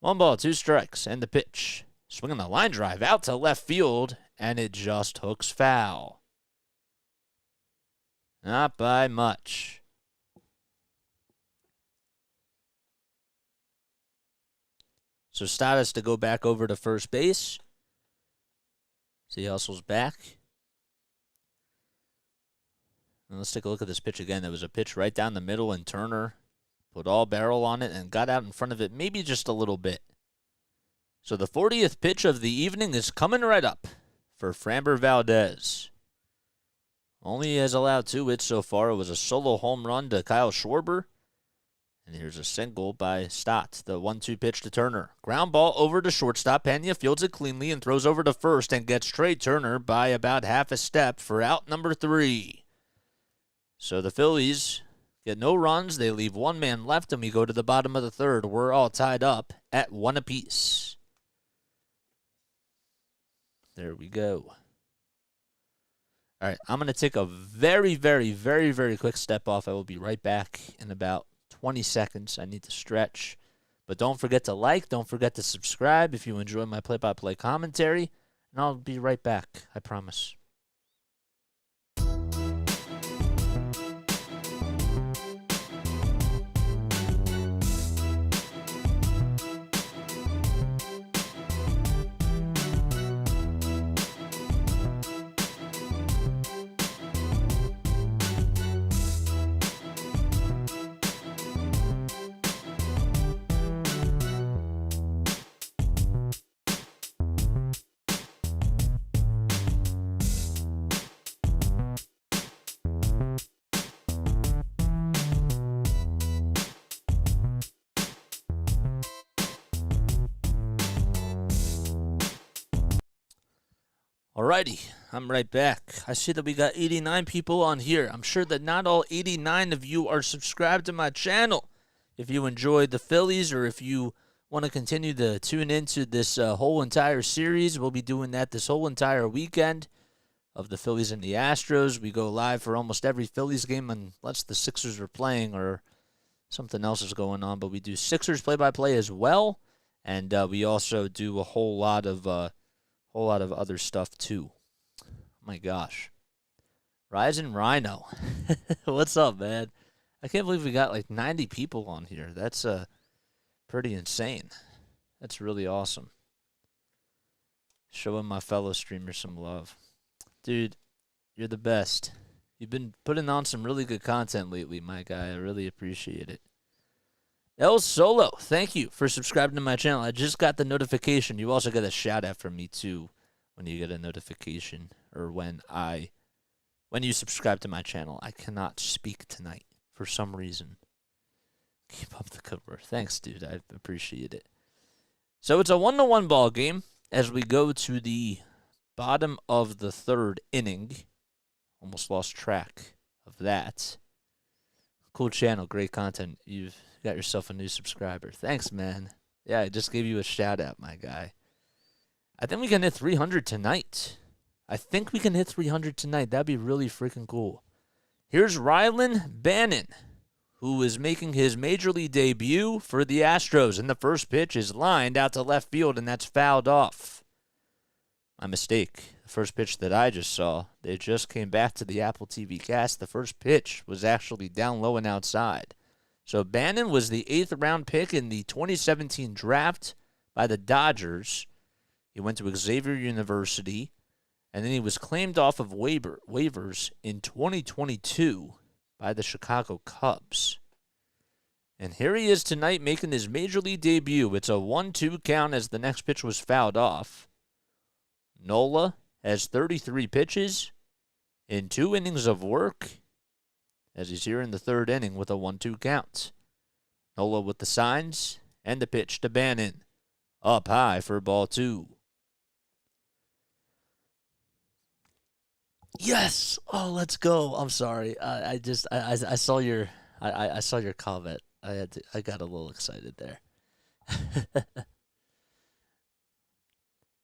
1 ball, 2 strikes, and the pitch. Swinging the line drive out to left field, and it just hooks foul. Not by much. So Stott has to go back over to first base. So he hustles back. And let's take a look at this pitch again. There was a pitch right down the middle, and Turner put all barrel on it and got out in front of it maybe just a little bit. So the 40th pitch of the evening is coming right up for Framber Valdez. Only has allowed 2 hits so far. It was a solo home run to Kyle Schwarber. And here's a single by Stott. The 1-2 pitch to Turner. Ground ball over to shortstop. Pena fields it cleanly and throws over to first and gets Trey Turner by about half a step for out number 3. So the Phillies get no runs. They leave 1 man left, and we go to the bottom of the 3rd. We're all tied up at 1 apiece. There we go. All right, I'm going to take a very, very, very, very quick step off. I will be right back in about 20 seconds. I need to stretch. But don't forget to like. Don't forget to subscribe if you enjoy my play-by-play commentary. And I'll be right back, I promise. Alrighty, I'm right back. I see that we got 89 people on here. I'm sure that not all 89 of you are subscribed to my channel. If you enjoyed the Phillies or if you want to continue to tune into this whole entire series, we'll be doing that this whole entire weekend of the Phillies and the Astros. We go live for almost every Phillies game unless the Sixers are playing or something else is going on. But we do Sixers play-by-play as well, and we also do a whole lot of other stuff too. My gosh. Rising Rhino. What's up, man? I can't believe we got like 90 people on here. That's pretty insane. That's really awesome. Showing my fellow streamers some love. Dude, you're the best. You've been putting on some really good content lately, my guy. I really appreciate it. El Solo, thank you for subscribing to my channel. I just got the notification. You also get a shout out from me too when you get a notification or when you subscribe to my channel. I cannot speak tonight for some reason. Keep up the good work. Thanks, dude. I appreciate it. So it's a 1-1 ball game as we go to the bottom of the 3rd inning. Almost lost track of that. Cool channel, great content. You've got yourself a new subscriber. Thanks, man. Yeah, I just gave you a shout out, my guy. I think we can hit 300 tonight. That'd be really freaking cool. Here's Rylan Bannon, who is making his major league debut for the Astros, and the first pitch is lined out to left field, and that's fouled off. My mistake. The first pitch that I just saw, they just came back to the Apple TV cast. The first pitch was actually down low and outside. So Bannon was the 8th round pick in the 2017 draft by the Dodgers. He went to Xavier University, and then he was claimed off of waivers in 2022 by the Chicago Cubs. And here he is tonight making his major league debut. It's a 1-2 count as the next pitch was fouled off. Nola has 33 pitches in 2 innings of work as he's here in the 3rd inning with a 1-2 count. Nola with the signs and the pitch to Bannon. Up high for ball 2. Yes! Oh, let's go. I'm sorry. I saw your comment. I got a little excited there.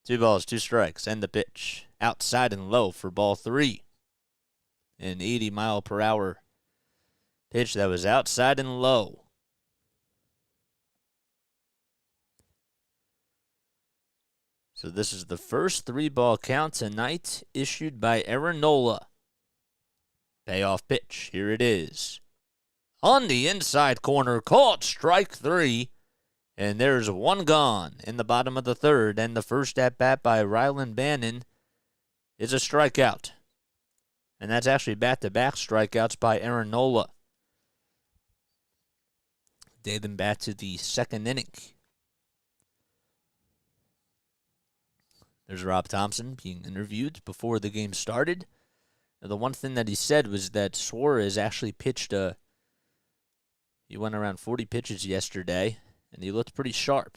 2 balls, 2 strikes, and the pitch. Outside and low for ball 3. An 80-mile-per-hour pitch that was outside and low. So this is the first 3-ball count tonight issued by Aaron Nola. Payoff pitch. Here it is. On the inside corner, caught strike 3. And there's 1 gone in the bottom of the 3rd. And the first at-bat by Rylan Bannon is a strikeout. And that's actually back-to-back strikeouts by Aaron Nola. Dating back to the 2nd inning. There's Rob Thompson being interviewed before the game started. The one thing that he said was that Suarez actually he went around 40 pitches yesterday, and he looked pretty sharp.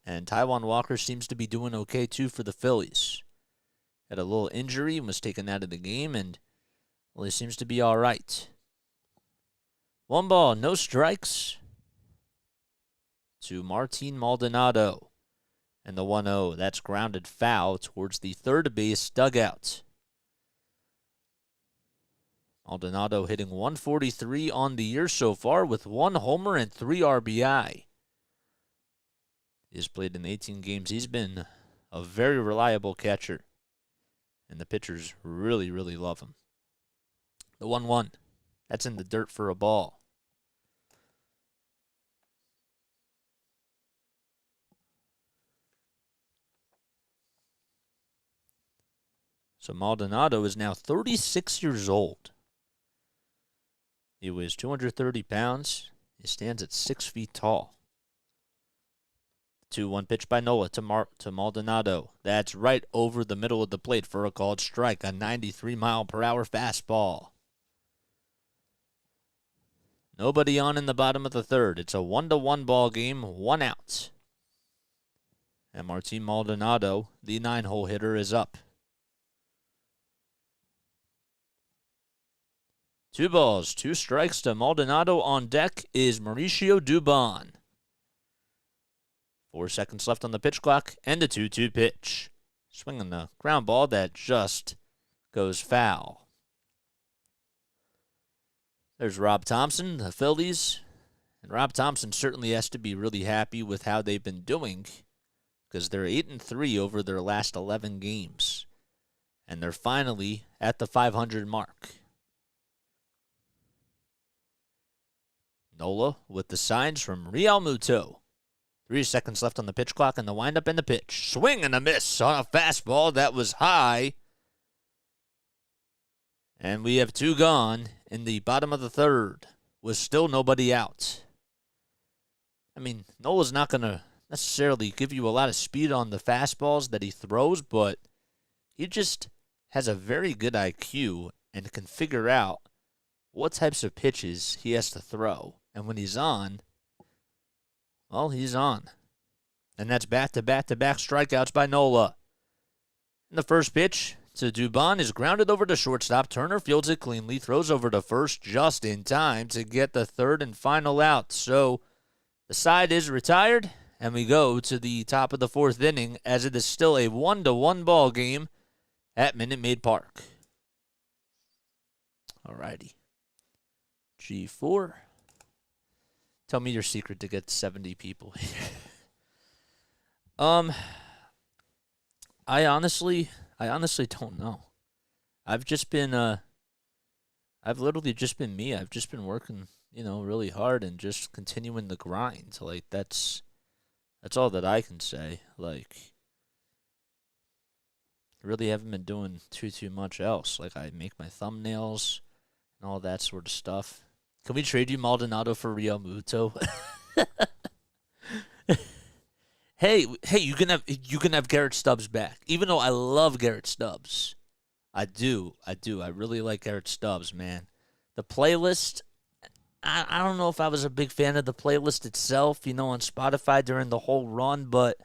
And Taijuan Walker seems to be doing okay, too, for the Phillies. Had a little injury and was taken out of the game, and, well, he seems to be all right. 1 ball, no strikes to Martin Maldonado. And the 1-0, that's grounded foul towards the third base dugout. Maldonado hitting 143 on the year so far with 1 homer and 3 RBI. He's played in 18 games. He's been a very reliable catcher. And the pitchers really, really love him. The 1-1, that's in the dirt for a ball. So Maldonado is now 36 years old. He weighs 230 pounds. He stands at 6 feet tall. 2-1 pitch by Nola to Maldonado. That's right over the middle of the plate for a called strike, a 93-mile-per-hour fastball. Nobody on in the bottom of the third. It's a 1-1 ball game, 1 out. And Martin Maldonado, the 9-hole hitter, is up. 2 balls, 2 strikes to Maldonado. On deck is Mauricio Dubon. 4 seconds left on the pitch clock, and a 2-2 pitch. Swinging the ground ball that just goes foul. There's Rob Thompson, the Phillies. And Rob Thompson certainly has to be really happy with how they've been doing, because they're 8-3 over their last 11 games. And they're finally at the 500 mark. Nola with the signs from Real Muto. 3 seconds left on the pitch clock, and the windup and the pitch. Swing and a miss on a fastball that was high. And we have 2 gone in the bottom of the third with still nobody out. I mean, Nola's not going to necessarily give you a lot of speed on the fastballs that he throws, but he just has a very good IQ and can figure out what types of pitches he has to throw. And when he's on, well, he's on. And that's back-to-back-to-back strikeouts by Nola. And the first pitch to Dubon is grounded over to shortstop. Turner fields it cleanly, throws over to first just in time to get the third and final out. So the side is retired, and we go to the top of the 4th inning as it is still a 1-1 ball game at Minute Maid Park. All righty. G4. Tell me your secret to get 70 people here. I honestly don't know. I've literally just been me. I've just been working, really hard and just continuing the grind. Like, that's all that I can say. Like, really haven't been doing too much else. Like, I make my thumbnails and all that sort of stuff. Can we trade you Maldonado for Real Muto? Hey, you can have Garrett Stubbs back. Even though I love Garrett Stubbs. I do. I really like Garrett Stubbs, man. The playlist, I don't know if I was a big fan of the playlist itself, on Spotify during the whole run, but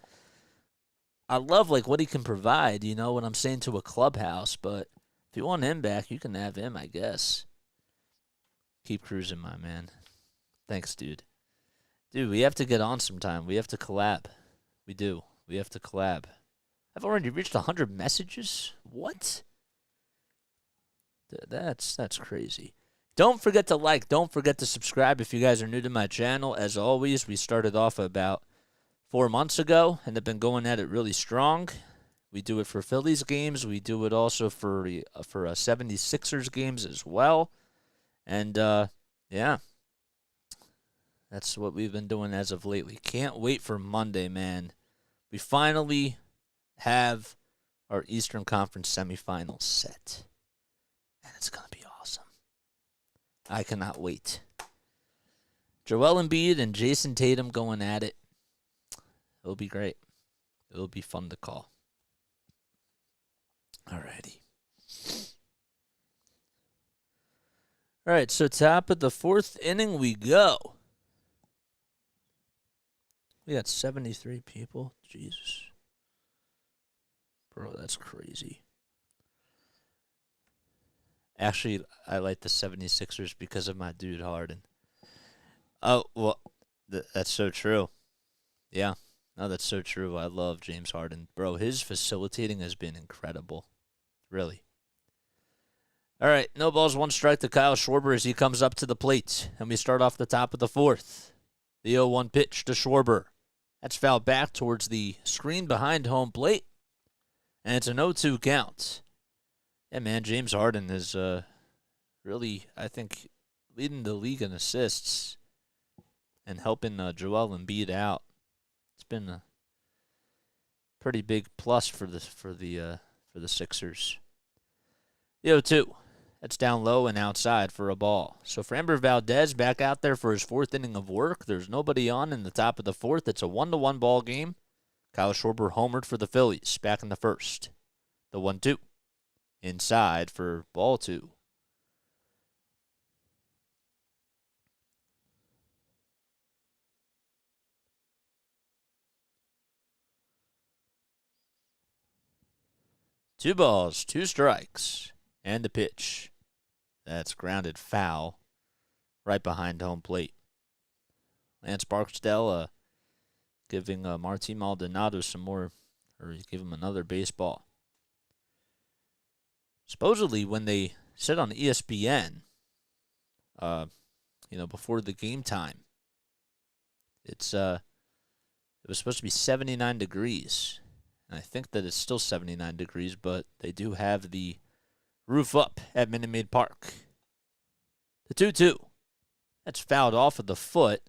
I love what he can provide, when I'm saying to a clubhouse, but if you want him back, you can have him, I guess. Keep cruising, my man. Thanks, dude. Dude, we have to get on sometime. We have to collab. We do. We have to collab. I've already reached 100 messages? What? That's crazy. Don't forget to like. Don't forget to subscribe if you guys are new to my channel. As always, we started off about 4 months ago and have been going at it really strong. We do it for Phillies games. We do it also for 76ers games as well. And, yeah, that's what we've been doing as of lately. Can't wait for Monday, man. We finally have our Eastern Conference semifinals set. And it's going to be awesome. I cannot wait. Joel Embiid and Jason Tatum going at it. It'll be great. It'll be fun to call. Alrighty. All right, so top of the fourth inning we go. We got 73 people. Jesus. Bro, that's crazy. Actually, I like the 76ers because of my dude Harden. Oh, well, that's so true. Yeah. No, that's so true. I love James Harden. Bro, his facilitating has been incredible. Really. All right, no balls, one strike to Kyle Schwarber as he comes up to the plate. And we start off the top of the fourth. The 0-1 pitch to Schwarber. That's fouled back towards the screen behind home plate. And it's an 0-2 count. Yeah, man, James Harden is really, I think, leading the league in assists and helping Joel Embiid out. It's been a pretty big plus for the Sixers. The 0-2. That's down low and outside for a ball. So Framber Valdez back out there for his fourth inning of work. There's nobody on in the top of the fourth. It's a 1-1 ball game. Kyle Schwarber homered for the Phillies back in the first. The 1-2. Inside for ball 2. Two balls, two strikes, and the pitch. That's grounded foul right behind home plate. Lance Barksdale giving Martin Maldonado some more, or give him another baseball. Supposedly, when they said on ESPN, before the game time, it was supposed to be 79 degrees. And I think that it's still 79 degrees, but they do have the roof up at Minute Maid Park. The 2-2. That's fouled off of the foot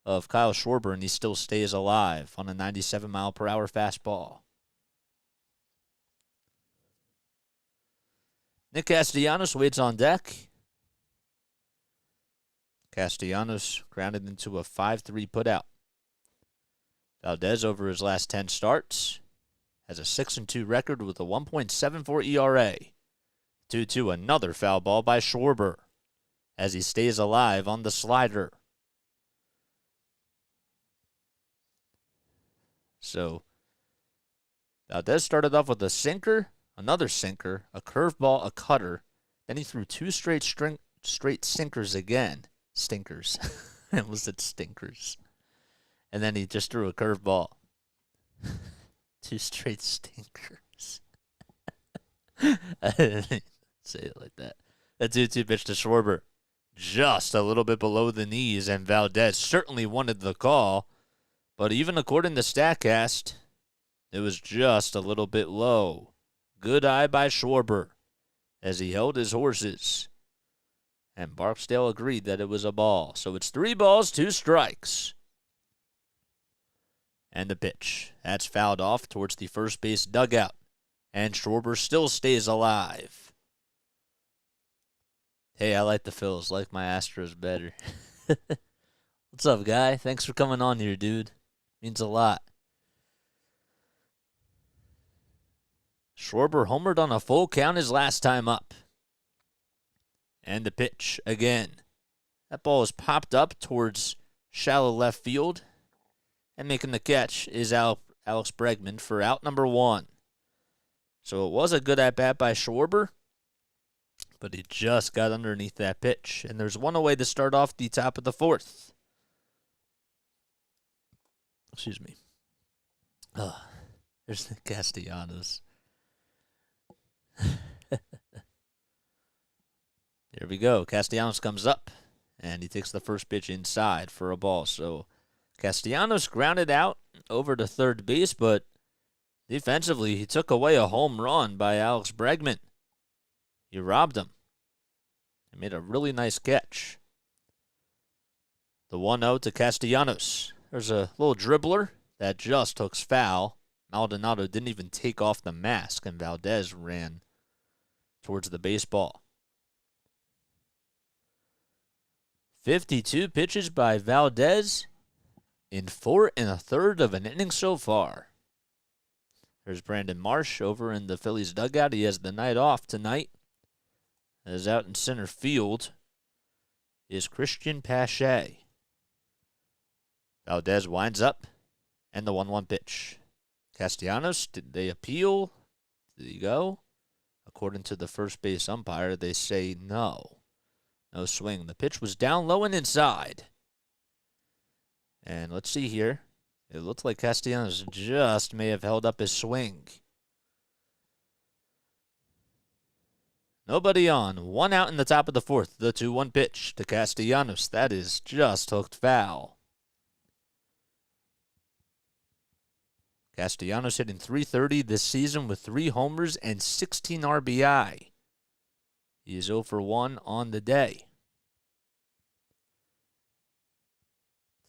of Kyle Schwarber, and he still stays alive on a 97-mile-per-hour fastball. Nick Castellanos waits on deck. Castellanos grounded into a 5-3 putout. Valdez, over his last 10 starts, has a 6-2 record with a 1.74 ERA. 2-2, another foul ball by Schwarber as he stays alive on the slider. So, Valdez started off with a sinker, another sinker, a curveball, a cutter. Then he threw two straight sinkers again. Stinkers. I almost said stinkers. And then he just threw a curveball. Two straight stinkers. I didn't say it like that. That 2-2 pitch to Schwarber. Just a little bit below the knees, and Valdez certainly wanted the call. But even according to StatCast, it was just a little bit low. Good eye by Schwarber as he held his horses. And Barksdale agreed that it was a ball. So it's 3 balls, 2 strikes. And the pitch. That's fouled off towards the first base dugout. And Schwarber still stays alive. Hey, I like the Phils. Like my Astros better. What's up, guy? Thanks for coming on here, dude. Means a lot. Schwarber homered on a full count his last time up. And the pitch again. That ball is popped up towards shallow left field. And making the catch is Alex Bregman for out number 1. So it was a good at-bat by Schwarber, but he just got underneath that pitch. And there's one away to start off the top of the fourth. Excuse me. There's the Castellanos. Here we go. Castellanos comes up, and he takes the first pitch inside for a ball. So Castellanos grounded out over to third base, but defensively, he took away a home run by Alex Bregman. He robbed him. He made a really nice catch. The 1-0 to Castellanos. There's a little dribbler that just hooks foul. Maldonado didn't even take off the mask, and Valdez ran towards the baseball. 52 pitches by Valdez in 4 1/3 of an inning so far. There's Brandon Marsh over in the Phillies dugout. He has the night off tonight. As out in center field is Cristian Pache. Valdez winds up, and the 1-1 pitch. Castellanos, did they appeal? Did he go? According to the first base umpire, they say no. No swing. The pitch was down low and inside. And let's see here. It looked like Castellanos just may have held up his swing. Nobody on. 1 out in the top of the 4th. The 2-1 pitch to Castellanos. That is just hooked foul. Castellanos hitting .330 this season with 3 homers and 16 RBI. He is 0 for 1 on the day.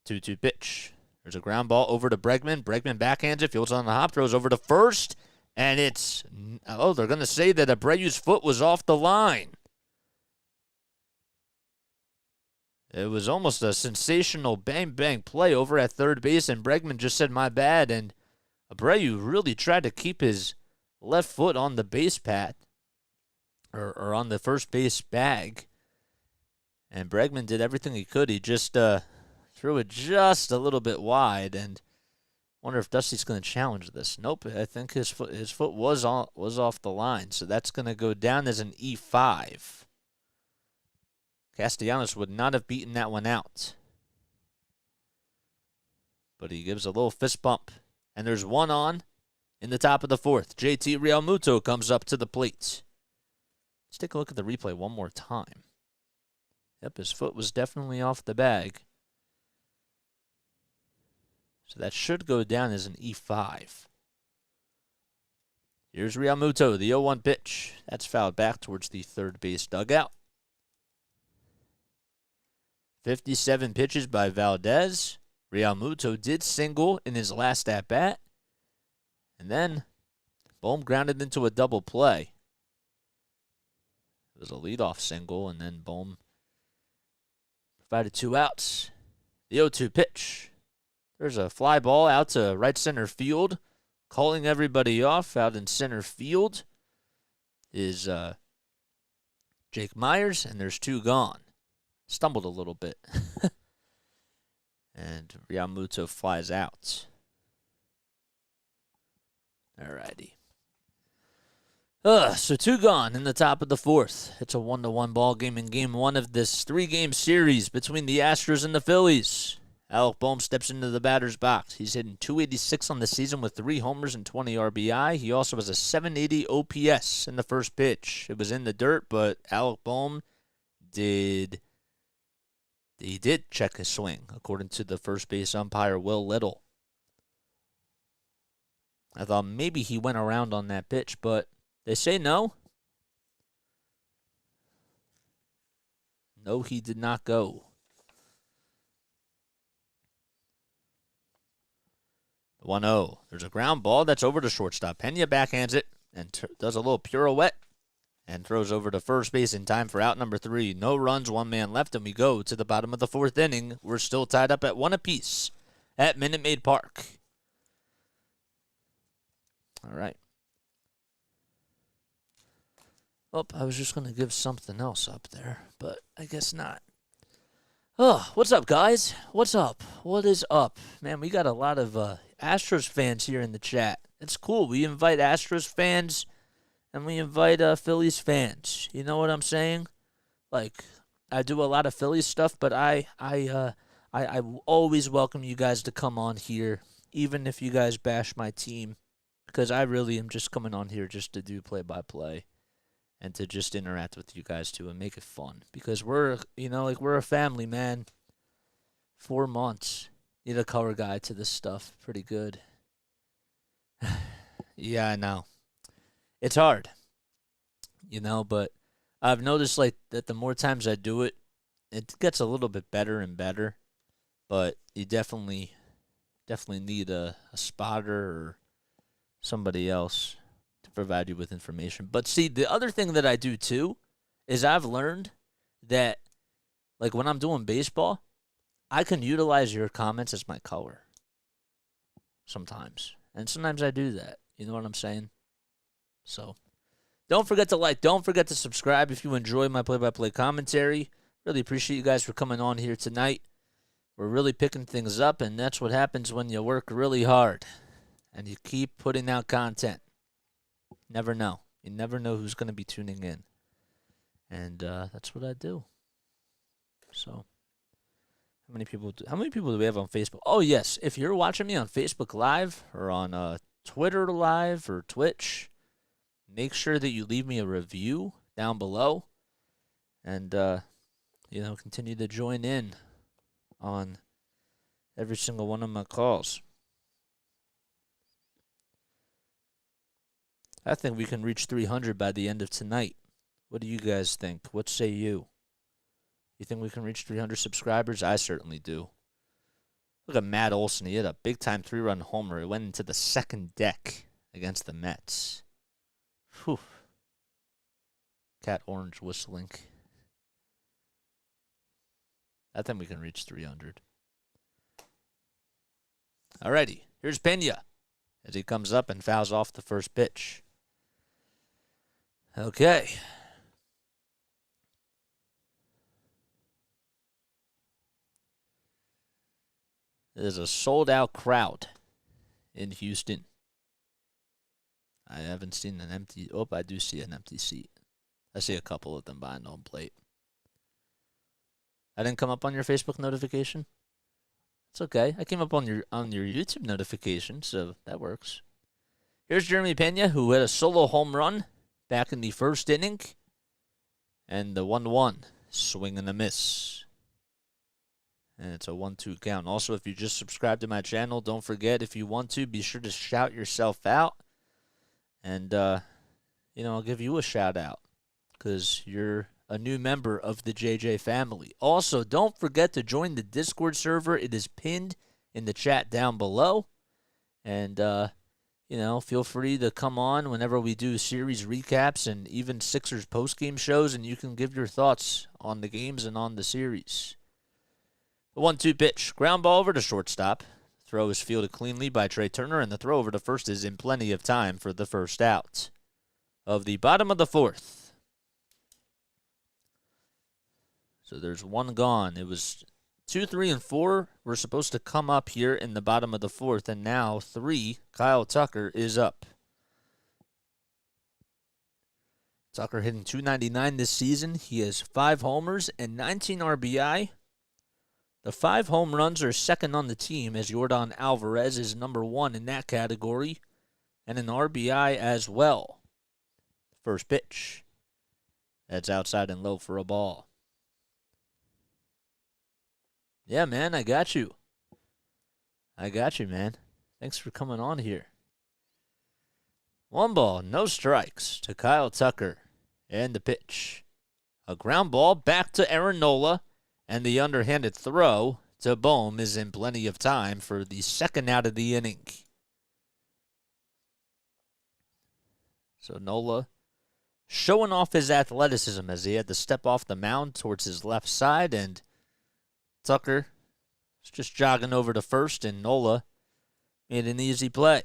2-2 pitch. There's a ground ball over to Bregman. Bregman backhands it, fields on the hop, throws over to first, and it's, they're going to say that Abreu's foot was off the line. It was almost a sensational bang-bang play over at third base, and Bregman just said, my bad, and Abreu really tried to keep his left foot on the base pad, or on the first base bag, and Bregman did everything he could. He just threw it just a little bit wide, and wonder if Dusty's going to challenge this. Nope, I think his foot was off the line, so that's going to go down as an E5. Castellanos would not have beaten that one out, but he gives a little fist bump, and there's 1 on in the top of the 4th. JT Realmuto comes up to the plate. Let's take a look at the replay one more time. Yep, his foot was definitely off the bag. So that should go down as an E5. Here's Realmuto, the 0-1 pitch. That's fouled back towards the third base dugout. 57 pitches by Valdez. Realmuto did single in his last at-bat. And then Bohm grounded into a double play. It was a leadoff single, and then Bohm provided 2 outs. The 0-2 pitch. There's a fly ball out to right center field. Calling everybody off out in center field is Jake Myers, and there's 2 gone. Stumbled a little bit. And Realmuto flies out. Alrighty. So 2 gone in the top of the 4th. It's a 1-1 ball game in game 1 of this 3-game series between the Astros and the Phillies. Alec Bohm steps into the batter's box. He's hitting .286 on the season with 3 homers and 20 RBI. He also has a .780 OPS in the first pitch. It was in the dirt, but Alec Bohm did check his swing, according to the first base umpire, Will Little. I thought maybe he went around on that pitch, but they say no. No, he did not go. 1-0. There's a ground ball that's over to shortstop. Pena backhands it and does a little pirouette and throws over to first base in time for out number 3. No runs, 1 man left, and we go to the bottom of the 4th inning. We're still tied up at 1 apiece at Minute Maid Park. All right. Oh, I was just going to give something else up there, but I guess not. Oh, what's up, guys? What's up? What is up? Man, we got a lot of Astros fans here in the chat. It's cool. We invite Astros fans and we invite Phillies fans. You know what I'm saying? Like, I do a lot of Phillies stuff, but I always welcome you guys to come on here, even if you guys bash my team, because I really am just coming on here just to do play-by-play and to just interact with you guys too and make it fun, because we're a family, man. 4 months. Need a color guide to this stuff. Pretty good. Yeah, I know. It's hard, but I've noticed that the more times I do it, it gets a little bit better and better. But you definitely need a spotter or somebody else to provide you with information. But see, the other thing that I do too is I've learned that, like, when I'm doing baseball, I can utilize your comments as my color sometimes. And sometimes I do that. You know what I'm saying? So don't forget to like. Don't forget to subscribe if you enjoy my play-by-play commentary. Really appreciate you guys for coming on here tonight. We're really picking things up, and that's what happens when you work really hard and you keep putting out content. Never know. You never know who's going to be tuning in. And that's what I do. So how many people do we have on Facebook? Oh, yes. If you're watching me on Facebook Live or on Twitter Live or Twitch, make sure that you leave me a review down below and, continue to join in on every single one of my calls. I think we can reach 300 by the end of tonight. What do you guys think? What say you? You think we can reach 300 subscribers? I certainly do. Look at Matt Olson. He had a big-time 3-run homer. He went into the second deck against the Mets. Whew. Cat orange whistling. I think we can reach 300. Alrighty, here's Pena as he comes up and fouls off the first pitch. Okay. There's a sold-out crowd in Houston. I haven't seen an empty... Oh, I do see an empty seat. I see a couple of them behind home plate. I didn't come up on your Facebook notification? It's okay. I came up on your YouTube notification, so that works. Here's Jeremy Pena, who had a solo home run back in the first inning. And the 1-1. Swing and a miss. And it's a 1-2 count. Also, if you just subscribe to my channel, don't forget, if you want to, be sure to shout yourself out. And, I'll give you a shout out because you're a new member of the JJ family. Also, don't forget to join the Discord server. It is pinned in the chat down below. And, feel free to come on whenever we do series recaps and even Sixers postgame shows, and you can give your thoughts on the games and on the series. The 1-2 pitch. Ground ball over to shortstop. Throw is fielded cleanly by Trey Turner, and the throw over to first is in plenty of time for the first out of the bottom of the fourth. So there's one gone. It was 2, 3, and 4 were supposed to come up here in the bottom of the fourth, and now 3, Kyle Tucker, is up. Tucker hitting .299 this season. He has 5 homers and 19 RBI. The 5 home runs are second on the team, as Yordan Alvarez is number 1 in that category, and an RBI as well. First pitch. That's outside and low for a ball. Yeah, man, I got you. I got you, man. Thanks for coming on here. 1 ball, no strikes to Kyle Tucker. And the pitch. A ground ball back to Aaron Nola. And the underhanded throw to Bohm is in plenty of time for the second out of the inning. So Nola showing off his athleticism as he had to step off the mound towards his left side, and Tucker was just jogging over to first, and Nola made an easy play.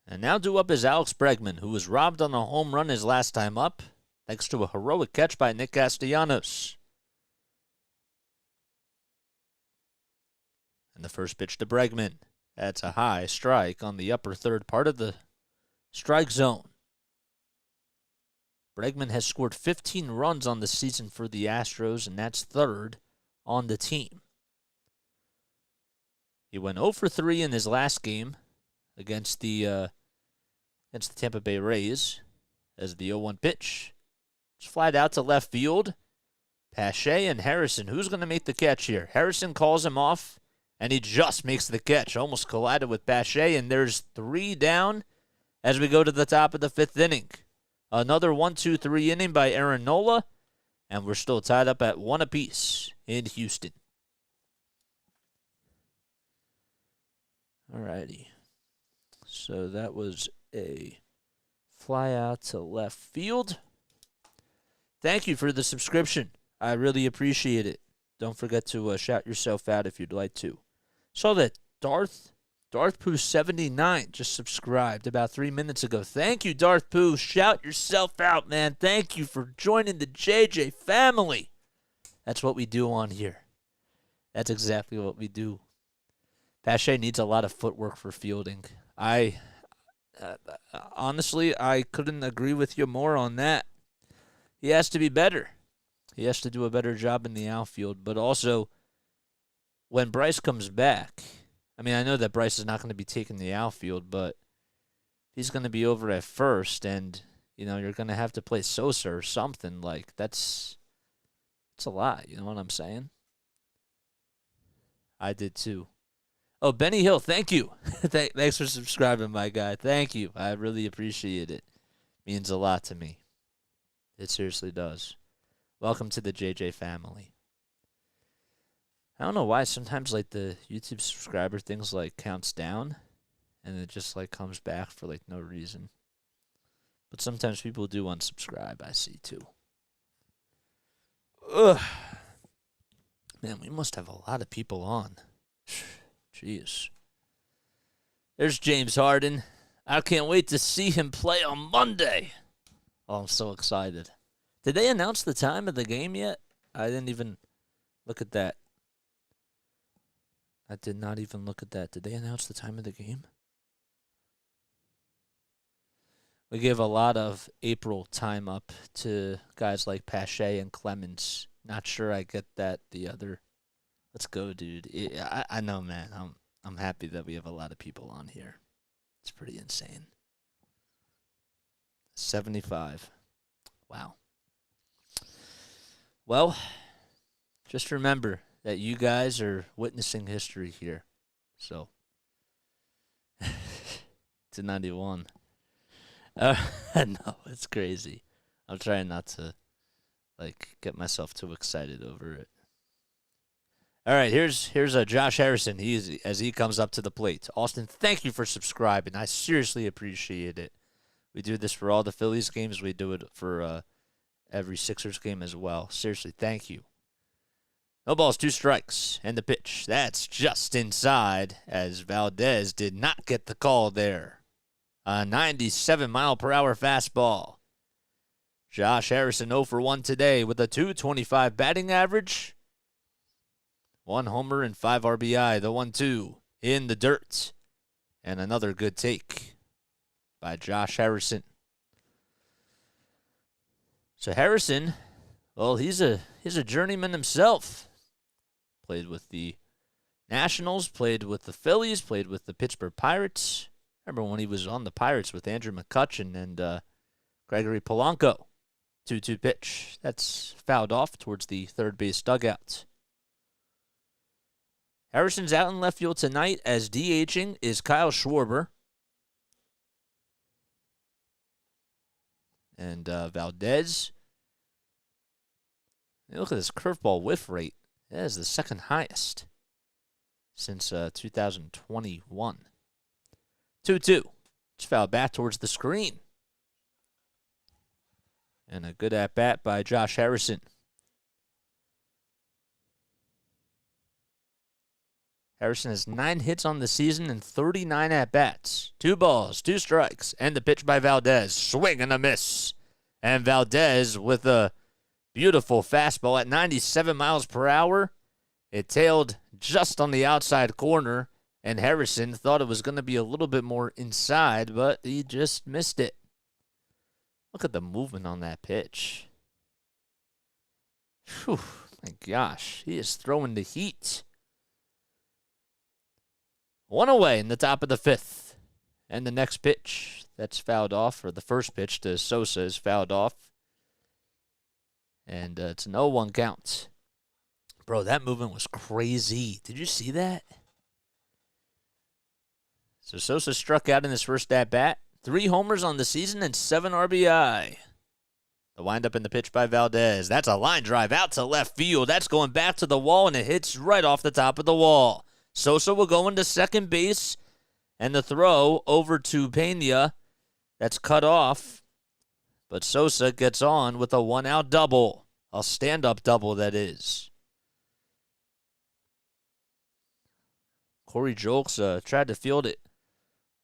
And now due up is Alex Bregman, who was robbed on a home run his last time up, thanks to a heroic catch by Nick Castellanos. And the first pitch to Bregman. That's a high strike on the upper third part of the strike zone. Bregman has scored 15 runs on the season for the Astros, and that's third on the team. He went 0 for 3 in his last game against the Tampa Bay Rays as the 0-1 pitch. It's flied out to left field. Pache and Harrison. Who's going to make the catch here? Harrison calls him off, and he just makes the catch. Almost collided with Pache, and there's 3 down as we go to the top of the 5th inning. Another 1-2-3 inning by Aaron Nola, and we're still tied up at 1 apiece in Houston. Alrighty. So that was a fly out to left field. Thank you for the subscription. I really appreciate it. Don't forget to shout yourself out if you'd like to. Saw that Darth Pooh 79 just subscribed about 3 minutes ago. Thank you, Darth Pooh. Shout yourself out, man. Thank you for joining the JJ family. That's what we do on here. That's exactly what we do. Pache needs a lot of footwork for fielding. Honestly, I couldn't agree with you more on that. He has to be better. He has to do a better job in the outfield. But also, when Bryce comes back, I mean, I know that Bryce is not going to be taking the outfield, but he's going to be over at first, and, you're going to have to play Sosa or something. Like, that's a lot. You know what I'm saying? I did too. Oh, Benny Hill, thank you. Thanks for subscribing, my guy. Thank you. I really appreciate it. Means a lot to me. It seriously does. Welcome to the JJ family. I don't know why sometimes like the YouTube subscriber things like counts down and it just like comes back for like no reason. But sometimes people do unsubscribe, I see too. Ugh. Man, we must have a lot of people on. Jeez. There's James Harden. I can't wait to see him play on Monday. Oh, I'm so excited. Did they announce the time of the game yet? I didn't even look at that. I did not even look at that. Did they announce the time of the game? We give a lot of April time up to guys like Pache and Clemens. Not sure I get that the other. Let's go, dude. I know, man. I'm happy that we have a lot of people on here. It's pretty insane. 75. Wow. Well, just remember that you guys are witnessing history here. So, to 91. No, it's crazy. I'm trying not to get myself too excited over it. All right, here's Josh Harrison. As he comes up to the plate. Austin, thank you for subscribing. I seriously appreciate it. We do this for all the Phillies games. We do it for every Sixers game as well. Seriously, thank you. No balls, 2 strikes, and the pitch. That's just inside, as Valdez did not get the call there. A 97-mile-per-hour fastball. Josh Harrison 0 for 1 today with a .225 batting average. 1 homer and 5 RBI. The 1-2 in the dirt. And another good take by Josh Harrison. So Harrison, well, he's a journeyman himself. Played with the Nationals, played with the Phillies, played with the Pittsburgh Pirates. Remember when he was on the Pirates with Andrew McCutchen and Gregory Polanco. 2-2 pitch. That's fouled off towards the third base dugout. Harrison's out in left field tonight as DHing is Kyle Schwarber. And Valdez. Look at this curveball whiff rate. That is the second highest since 2021. 2-2. It's fouled back towards the screen. And a good at-bat by Josh Harrison. Harrison has 9 hits on the season and 39 at-bats. 2 balls, 2 strikes, and the pitch by Valdez. Swing and a miss. And Valdez with a beautiful fastball at 97 miles per hour. It tailed just on the outside corner, and Harrison thought it was going to be a little bit more inside, but he just missed it. Look at the movement on that pitch. Whew, my gosh, he is throwing the heat. 1 away in the top of the 5th. And the next pitch, that's fouled off, or the first pitch to Sosa is fouled off. And it's an 0-1 count. Bro, that movement was crazy. Did you see that? So Sosa struck out in his first at-bat. 3 homers on the season and 7 RBI. The windup in the pitch by Valdez. That's a line drive out to left field. That's going back to the wall, and it hits right off the top of the wall. Sosa will go into second base, and the throw over to Pena. That's cut off, but Sosa gets on with a 1-out double. A stand-up double, that is. Corey Julks tried to field it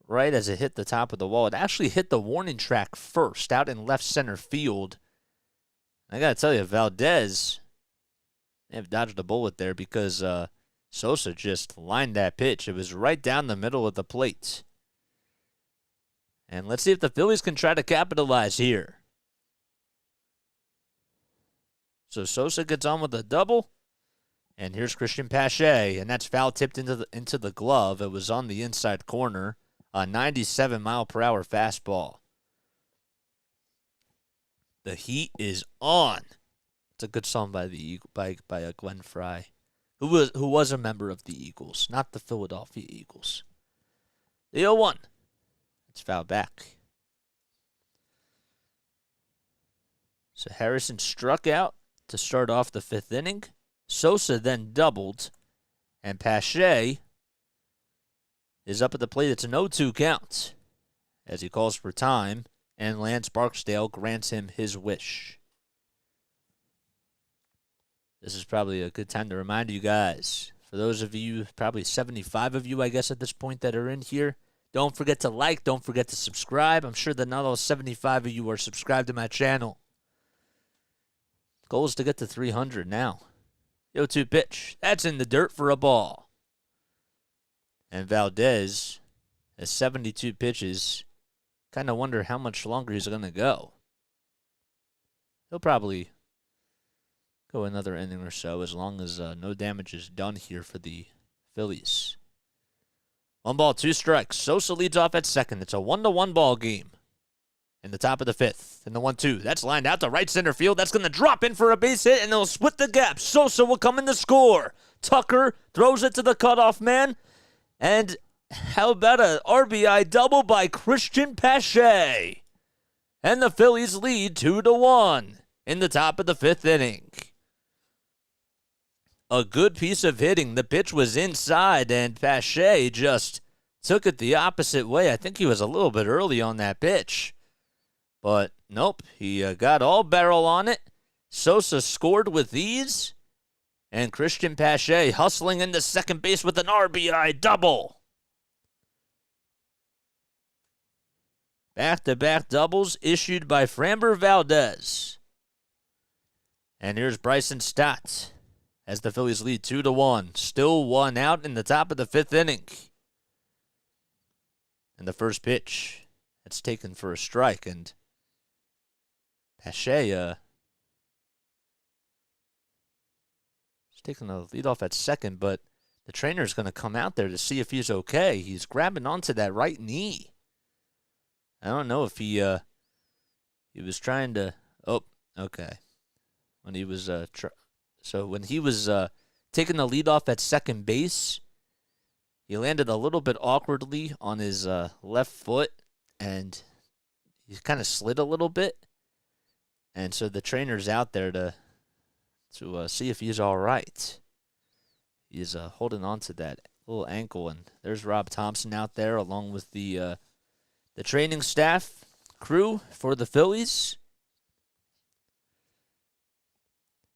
right as it hit the top of the wall. It actually hit the warning track first, out in left center field. I got to tell you, Valdez may have dodged a bullet there because Sosa just lined that pitch. It was right down the middle of the plate. And let's see if the Phillies can try to capitalize here. So Sosa gets on with a double. And here's Cristian Pache, and that's foul tipped into the glove. It was on the inside corner, a 97-mile-per-hour fastball. The heat is on. It's a good song by Glenn Frey, who was a member of the Eagles, not the Philadelphia Eagles. The 0-1. It's fouled back. So Harrison struck out to start off the fifth inning. Sosa then doubled, and Pache is up at the plate. It's an 0-2 count as he calls for time, and Lance Barksdale grants him his wish. This is probably a good time to remind you guys, for those of you, probably 75 of you, I guess, at this point that are in here, don't forget to like, don't forget to subscribe. I'm sure that not all 75 of you are subscribed to my channel. Goal is to get to 300 now. 0-2 pitch. That's in the dirt for a ball. And Valdez has 72 pitches. Kind of wonder how much longer he's going to go. He'll probably go another inning or so as long as no damage is done here for the Phillies. 1 ball, 2 strikes. Sosa leads off at second. It's a 1-1 ball game. In the top of the fifth, and the 1-2. That's lined out to right center field. That's going to drop in for a base hit, and they'll split the gap. Sosa will come in to score. Tucker throws it to the cutoff man. And how about an RBI double by Cristian Pache? And the Phillies lead 2-1 in the top of the fifth inning. A good piece of hitting. The pitch was inside, and Pache just took it the opposite way. I think he was a little bit early on that pitch. But nope, he got all barrel on it. Sosa scored with ease. And Cristian Pache hustling into second base with an RBI double. Back-to-back doubles issued by Framber Valdez. And here's Bryson Stott as the Phillies lead 2-1. Still 1 out in the top of the fifth inning. And the first pitch, that's taken for a strike, and Pache is taking the lead off at second, but the trainer's going to come out there to see if he's okay. He's grabbing onto that right knee. I don't know if he was trying to. Oh, okay. When he was when he was taking the lead off at second base, he landed a little bit awkwardly on his left foot, and he kind of slid a little bit. And so the trainer's out there to see if he's all right. He's holding on to that little ankle, and there's Rob Thompson out there along with the training staff crew for the Phillies.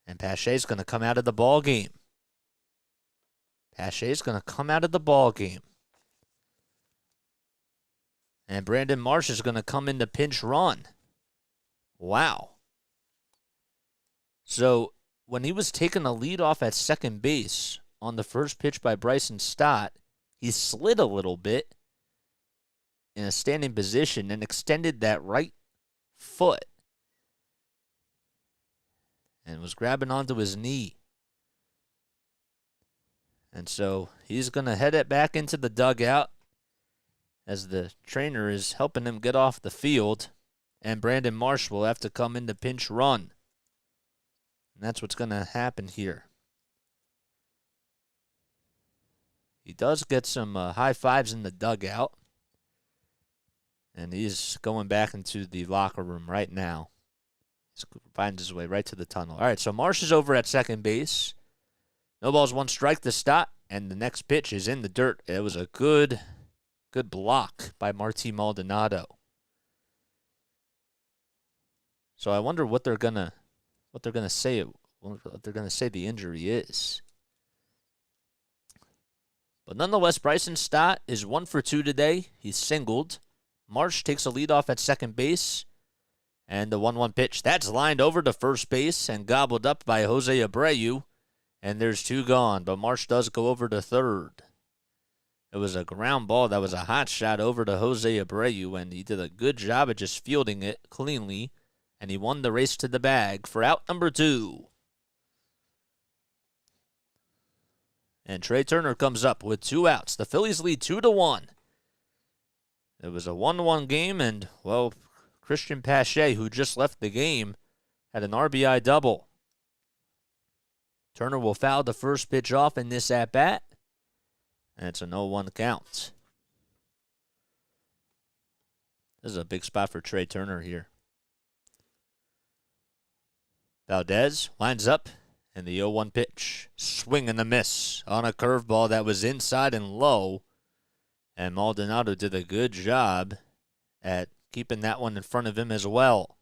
And Pache's going to come out of the ball game. Pache's going to come out of the ball game. And Brandon Marsh is going to come in to pinch run. Wow. So when he was taking the lead off at second base on the first pitch by Bryson Stott, he slid a little bit in a standing position and extended that right foot and was grabbing onto his knee. And so he's going to head it back into the dugout as the trainer is helping him get off the field, and Brandon Marsh will have to come in to pinch run. And that's what's going to happen here. He does get some high fives in the dugout. And he's going back into the locker room right now. He's finds his way right to the tunnel. All right, so Marsh is over at second base. No balls, 1 strike to Stott. And the next pitch is in the dirt. It was a good block by Marty Maldonado. So I wonder what they're gonna say. What they're gonna say the injury is. But nonetheless, Bryson Stott is 1 for 2 today. He's singled. Marsh takes a lead off at second base. And the 1-1 pitch. That's lined over to first base and gobbled up by Jose Abreu. And there's 2 gone. But Marsh does go over to third. It was a ground ball that was a hot shot over to Jose Abreu. And he did a good job of just fielding it cleanly. And he won the race to the bag for out number 2. And Trey Turner comes up with 2 outs. The Phillies lead 2-1. It was a 1-1 game, and, well, Cristian Pache, who just left the game, had an RBI double. Turner will foul the first pitch off in this at-bat, and it's an 0-1 count. This is a big spot for Trey Turner here. Valdez lines up. And the 0-1 pitch, swing and a miss on a curveball that was inside and low. And Maldonado did a good job at keeping that one in front of him as well.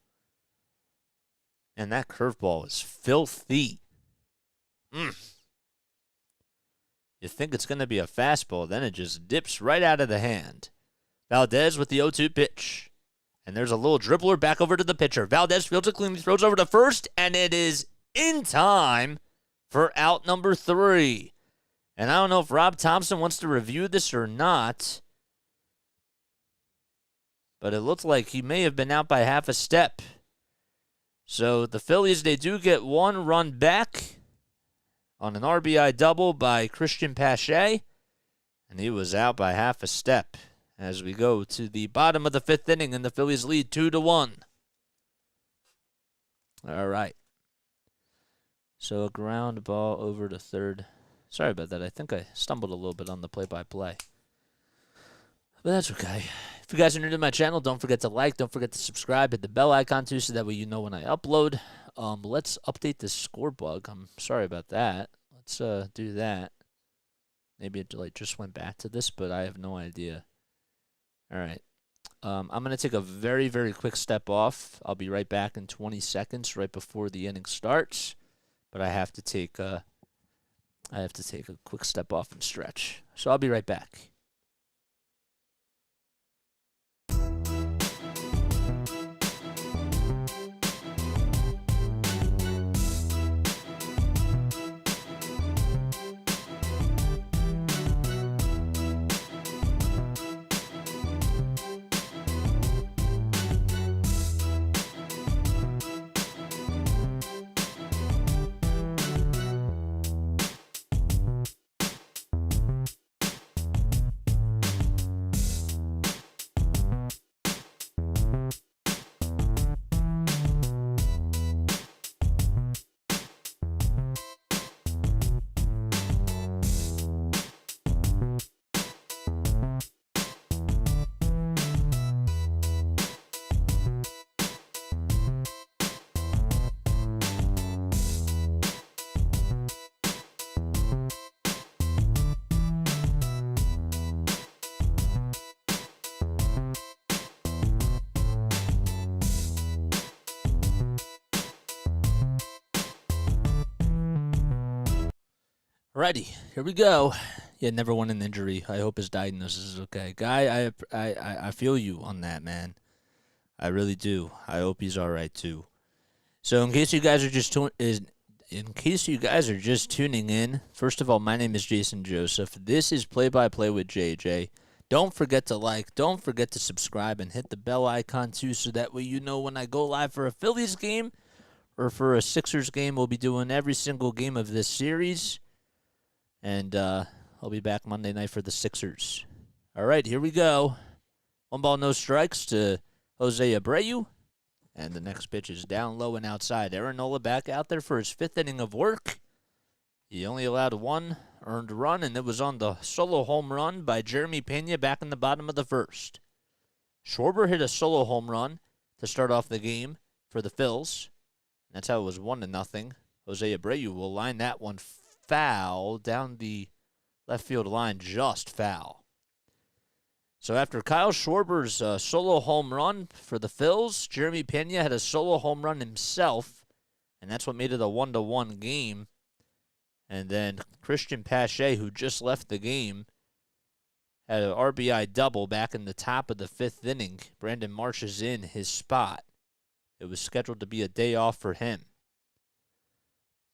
And that curveball is filthy. You think it's going to be a fastball, then it just dips right out of the hand. Valdez with the 0-2 pitch. And there's a little dribbler back over to the pitcher. Valdez fields it cleanly, throws over to first, and it is in time for out number 3. And I don't know if Rob Thompson wants to review this or not, but it looks like he may have been out by half a step. So the Phillies, they do get 1 run back on an RBI double by Cristian Pache, and he was out by half a step as we go to the bottom of the 5th inning, and the Phillies lead 2-1. All right. So a ground ball over to third. Sorry about that. I think I stumbled a little bit on the play-by-play. But that's okay. If you guys are new to my channel, don't forget to like. Don't forget to subscribe. Hit the bell icon too so that way you know when I upload. Let's update this score bug. I'm sorry about that. Let's do that. Maybe it just went back to this, but I have no idea. All right. I'm going to take a very, very quick step off. I'll be right back in 20 seconds right before the inning starts. But I have to take a quick step off and stretch. So I'll be right back. Alrighty, here we go. Yeah, never won an injury. I hope his diagnosis is okay. Guy, I feel you on that, man. I really do. I hope he's all right too. So, in case you guys are just tuning in, first of all, my name is Jason Joseph. This is Play by Play with JJ. Don't forget to like, don't forget to subscribe, and hit the bell icon too, so that way you know when I go live for a Phillies game or for a Sixers game. We'll be doing every single game of this series. And I'll be back Monday night for the Sixers. All right, here we go. 1 ball, no strikes to Jose Abreu. And the next pitch is down low and outside. Aaron Nola back out there for his 5th inning of work. He only allowed 1 earned run, and it was on the solo home run by Jeremy Pena back in the bottom of the 1st. Schwarber hit a solo home run to start off the game for the Phils. That's how it was 1-0. Jose Abreu will line that one foul down the left field line, just foul. So after Kyle Schwarber's solo home run for the Phils, Jeremy Pena had a solo home run himself, and that's what made it a 1-1 game And then Cristian Pache, who just left the game, had an RBI double back in the top of the 5th inning. Brandon Marsh is in his spot. It was scheduled to be a day off for him.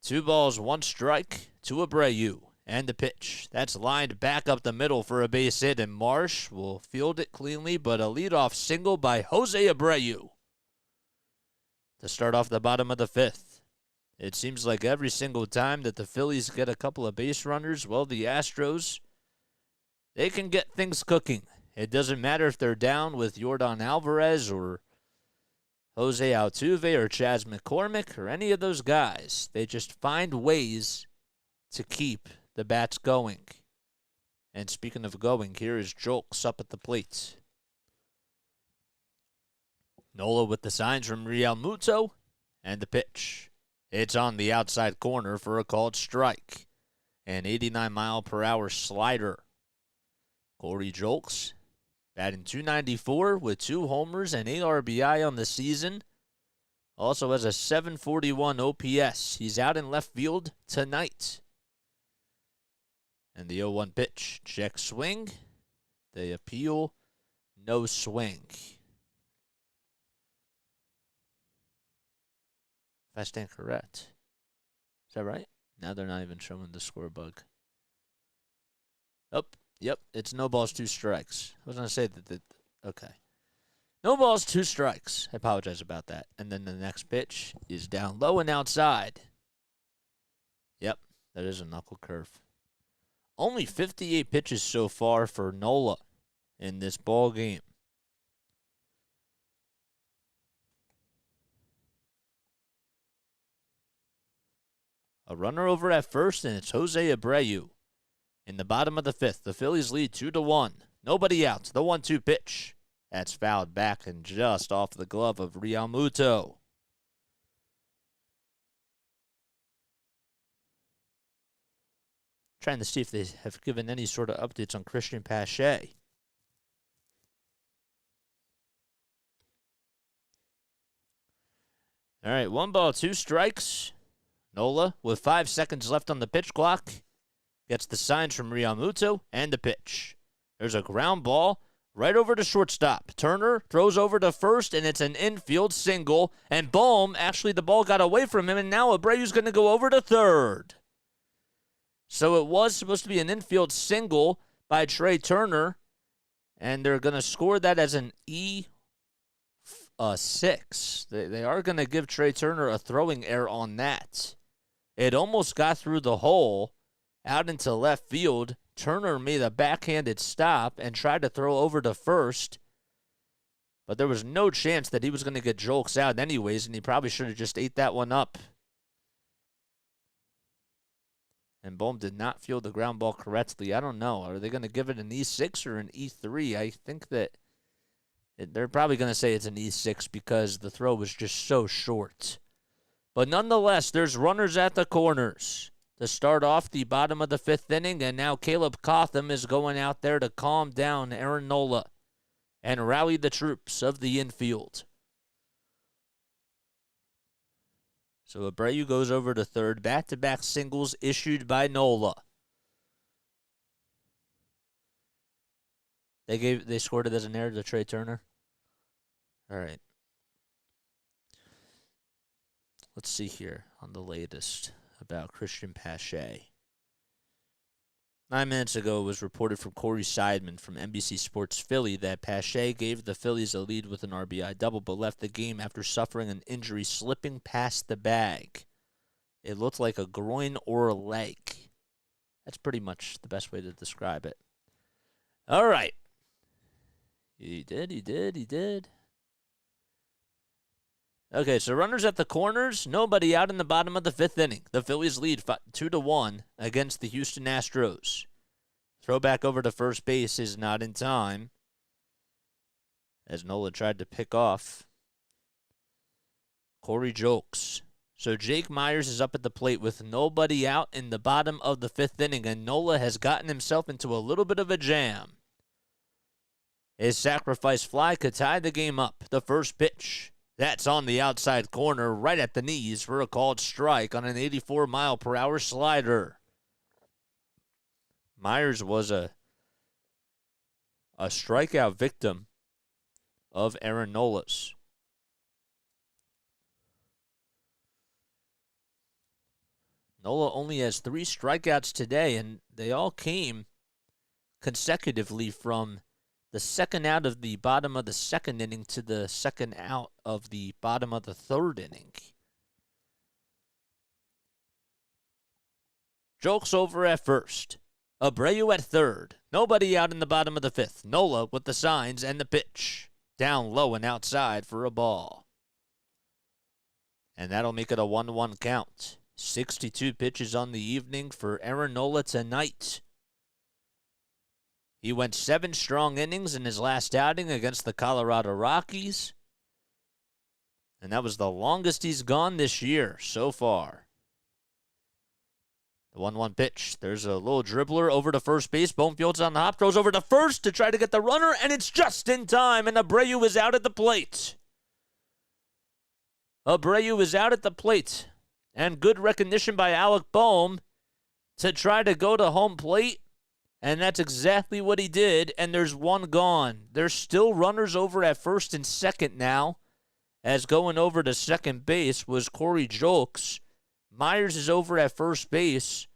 2 balls, 1 strike to Abreu. And the pitch. That's lined back up the middle for a base hit, and Marsh will field it cleanly, but a leadoff single by Jose Abreu to start off the bottom of the 5th. It seems like every single time that the Phillies get a couple of base runners, well, the Astros, they can get things cooking. It doesn't matter if they're down with Yordan Alvarez or Jose Altuve or Chas McCormick or any of those guys. They just find ways to keep the bats going. And speaking of going, here is Jolks up at the plate. Nola with the signs from Real Muto, and the pitch. It's on the outside corner for a called strike. An 89-mile-per-hour slider. Corey Jolks batting .294 with 2 homers and 8 RBI on the season. Also has a .741 OPS. He's out in left field tonight. And the 0-1 pitch. Check swing. The appeal. No swing. If I stand correct. Is that right? Now they're not even showing the score bug. Oh, yep. It's no balls, 2 strikes. I was going to say that. Okay. No balls, 2 strikes. I apologize about that. And then the next pitch is down low and outside. Yep. That is a knuckle curve. Only 58 pitches so far for Nola in this ball game. A runner over at first, and it's Jose Abreu. In the bottom of the 5th, the Phillies lead 2-1. Nobody out. The 1-2 pitch. That's fouled back and just off the glove of Real Muto. Trying to see if they have given any sort of updates on Cristian Pache. All right, 1 ball, 2 strikes. Nola, with 5 seconds left on the pitch clock, gets the signs from Real Muto and the pitch. There's a ground ball right over to shortstop. Turner throws over to first, and it's an infield single. And boom, actually the ball got away from him, and now Abreu's going to go over to third. So it was supposed to be an infield single by Trey Turner, and they're going to score that as an E6. They are going to give Trey Turner a throwing error on that. It almost got through the hole out into left field. Turner made a backhanded stop and tried to throw over to first, but there was no chance that he was going to get Jolks out anyways, and he probably should have just ate that one up. And Bohm did not field the ground ball correctly. I don't know. Are they going to give it an E6 or an E3? I think that they're probably going to say it's an E6 because the throw was just so short. But nonetheless, there's runners at the corners to start off the bottom of the 5th inning, and now Caleb Cotham is going out there to calm down Aaron Nola and rally the troops of the infield. So Abreu goes over to third. Back-to-back singles issued by Nola. They scored it as an error to Trey Turner. All right. Let's see here on the latest about Cristian Pache. 9 minutes ago, it was reported from Corey Seidman from NBC Sports Philly that Pache gave the Phillies a lead with an RBI double, but left the game after suffering an injury slipping past the bag. It looked like a groin or a leg. That's pretty much the best way to describe it. All right. He did. Okay, so runners at the corners, nobody out in the bottom of the 5th inning. The Phillies lead 2-1 against the Houston Astros. Throw back over to first base is not in time, as Nola tried to pick off Corey Jolks. So Jake Myers is up at the plate with nobody out in the bottom of the 5th inning, and Nola has gotten himself into a little bit of a jam. His sacrifice fly could tie the game up. The first pitch. That's on the outside corner, right at the knees for a called strike on an 84-mile-per-hour slider. Myers was a strikeout victim of Aaron Nola's. Nola only has 3 strikeouts today, and they all came consecutively from the second out of the bottom of the second inning to the second out of the bottom of the third inning. Jokes over at first. Abreu at third. Nobody out in the bottom of the fifth. Nola with the signs and the pitch. Down low and outside for a ball. And that'll make it a 1-1 count. 62 pitches on the evening for Aaron Nola tonight. He went 7 strong innings in his last outing against the Colorado Rockies. And that was the longest he's gone this year so far. The 1-1 pitch. There's a little dribbler over to first base. Bonefield's on the hop. Throws over to first to try to get the runner. And it's just in time. And Abreu is out at the plate. Abreu is out at the plate. And good recognition by Alec Bohm to try to go to home plate. And that's exactly what he did. And there's one gone. There's still runners over at first and second now. As going over to second base was Corey Julks. Myers is over at first base.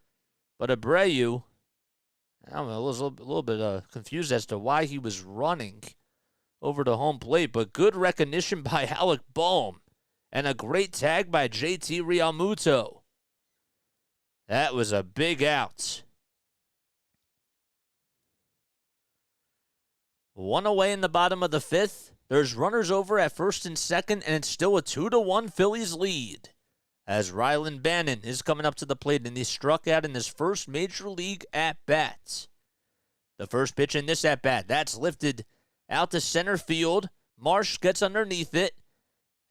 But Abreu, I'm a little bit confused as to why he was running over to home plate. But good recognition by Alec Bohm. And a great tag by JT Realmuto. That was a big out. 1 away in the bottom of the fifth. There's runners over at first and second, and it's still a 2-1 Phillies lead. As Rylan Bannon is coming up to the plate, and he struck out in his first major league at-bat. The first pitch in this at-bat, that's lifted out to center field. Marsh gets underneath it.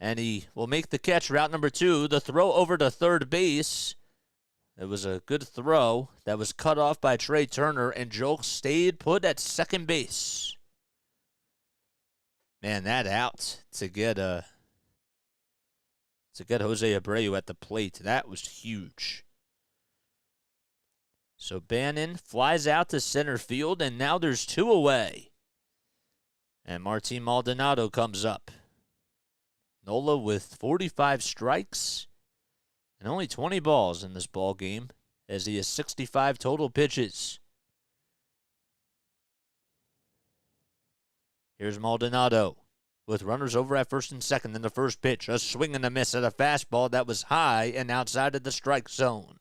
And he will make the catch, route number 2. The throw over to third base. It was a good throw that was cut off by Trey Turner, and Julks stayed put at second base. Man, that out to get Jose Abreu at the plate. That was huge. So Bannon flies out to center field, and now there's 2 away. And Martin Maldonado comes up. Nola with 45 strikes and only 20 balls in this ball game, as he has 65 total pitches. Here's Maldonado with runners over at first and second in the first pitch. A swing and a miss at a fastball that was high and outside of the strike zone.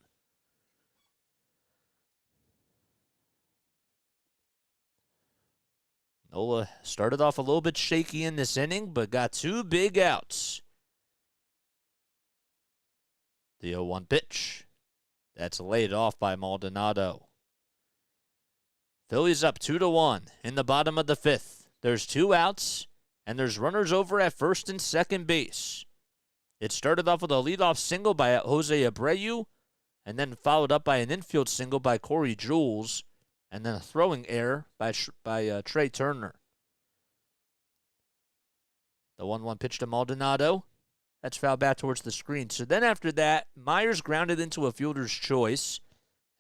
Nola started off a little bit shaky in this inning, but got 2 big outs. The 0-1 pitch. That's laid off by Maldonado. Phillies up 2-1 in the bottom of the fifth. There's 2 outs, and there's runners over at first and second base. It started off with a leadoff single by Jose Abreu, and then followed up by an infield single by Corey Julks, and then a throwing error by Trey Turner. The 1-1 pitch to Maldonado. That's fouled back towards the screen. So then after that, Myers grounded into a fielder's choice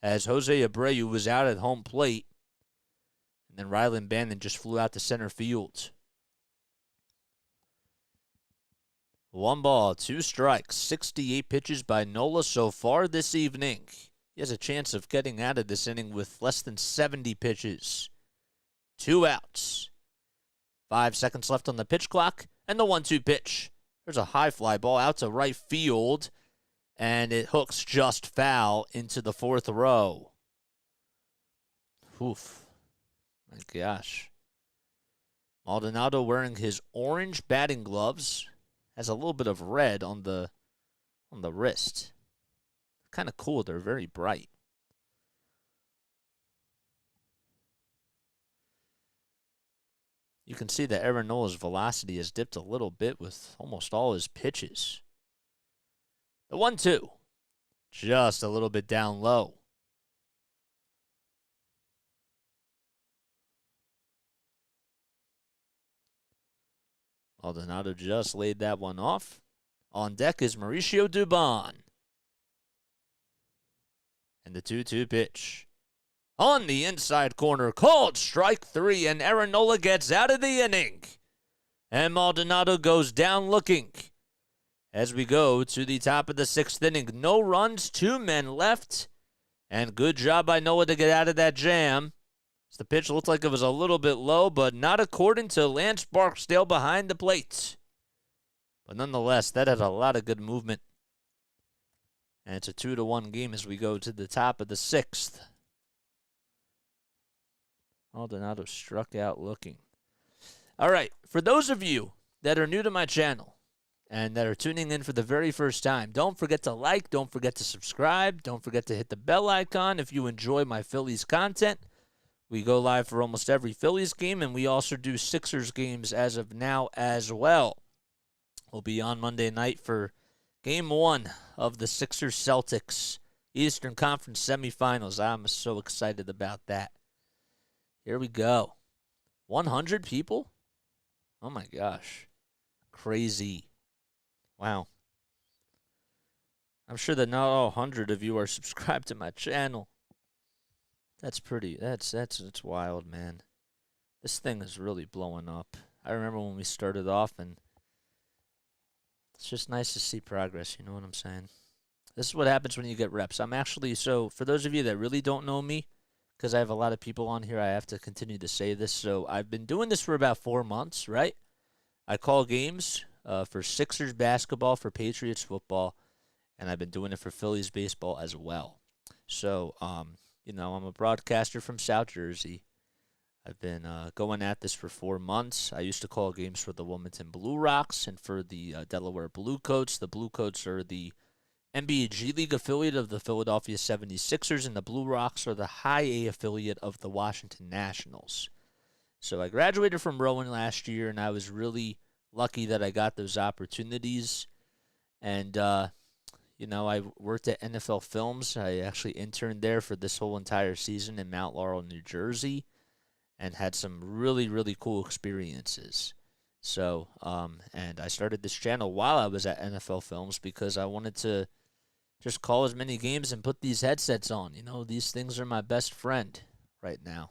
as Jose Abreu was out at home plate. And then Rylan Bannon just flew out to center field. 1 ball, 2 strikes, 68 pitches by Nola so far this evening. He has a chance of getting out of this inning with less than 70 pitches. 2 outs. 5 seconds left on the pitch clock, and the 1-2 pitch. There's a high fly ball out to right field, and it hooks just foul into the 4th row. Oof. My gosh. Maldonado wearing his orange batting gloves. Has a little bit of red on the wrist. Kind of cool. They're very bright. You can see that Aaron Nola's velocity has dipped a little bit with almost all his pitches. The 1-2. Just a little bit down low. Maldonado just laid that one off. On deck is Mauricio Dubon. And the 2-2 pitch. on the inside corner. Called strike 3, and Aaron Nola gets out of the inning. And Maldonado goes down looking. As we go to the top of the 6th inning, no runs, 2 men left. And good job by Nola to get out of that jam. The pitch looked like it was a little bit low, but not according to Lance Barksdale behind the plate. But nonetheless, that had a lot of good movement. And it's a 2-1 game as we go to the top of the 6th. Maldonado struck out looking. All right, for those of you that are new to my channel and that are tuning in for the very first time, don't forget to like, don't forget to subscribe, don't forget to hit the bell icon if you enjoy my Phillies content. We go live for almost every Phillies game, and we also do Sixers games as of now as well. We'll be on Monday night for Game 1 of the Sixers-Celtics Eastern Conference semifinals. I'm so excited about that. Here we go. 100 people? Oh, my gosh. Crazy. Wow. I'm sure that not all 100 of you are subscribed to my channel. That's wild, man. This thing is really blowing up. I remember when we started off, and it's just nice to see progress, you know what I'm saying? This is what happens when you get reps. So for those of you that really don't know me, because I have a lot of people on here, I have to continue to say this. So I've been doing this for about 4 months, right? I call games for Sixers basketball, for Patriots football, and I've been doing it for Phillies baseball as well. So, I'm a broadcaster from South Jersey. I've been going at this for 4 months. I used to call games for the Wilmington Blue Rocks and for the Delaware Blue Coats. The Blue Coats are the NBA G League affiliate of the Philadelphia 76ers, and the Blue Rocks are the High A affiliate of the Washington Nationals. So I graduated from Rowan last year, and I was really lucky that I got those opportunities. And I worked at NFL Films. I actually interned there for this whole entire season in Mount Laurel, New Jersey, and had some really, really cool experiences. So, and I started this channel while I was at NFL Films because I wanted to just call as many games and put these headsets on. These things are my best friend right now.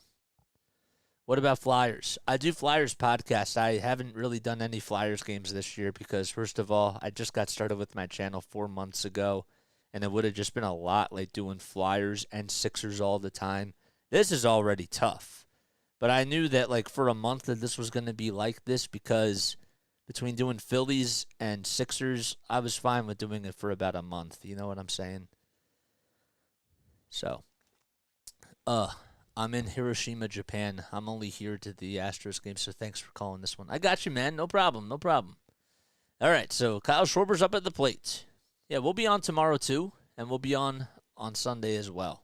What about Flyers? I do Flyers podcasts. I haven't really done any Flyers games this year because, first of all, I just got started with my channel 4 months ago, and it would have just been a lot like doing Flyers and Sixers all the time. This is already tough. But I knew that, for a month that this was going to be like this because between doing Phillies and Sixers, I was fine with doing it for about a month. You know what I'm saying? So, I'm in Hiroshima, Japan. I'm only here to the Astros game, so thanks for calling this one. I got you, man. No problem. All right, so Kyle Schwarber's up at the plate. Yeah, we'll be on tomorrow, too, and we'll be on Sunday as well.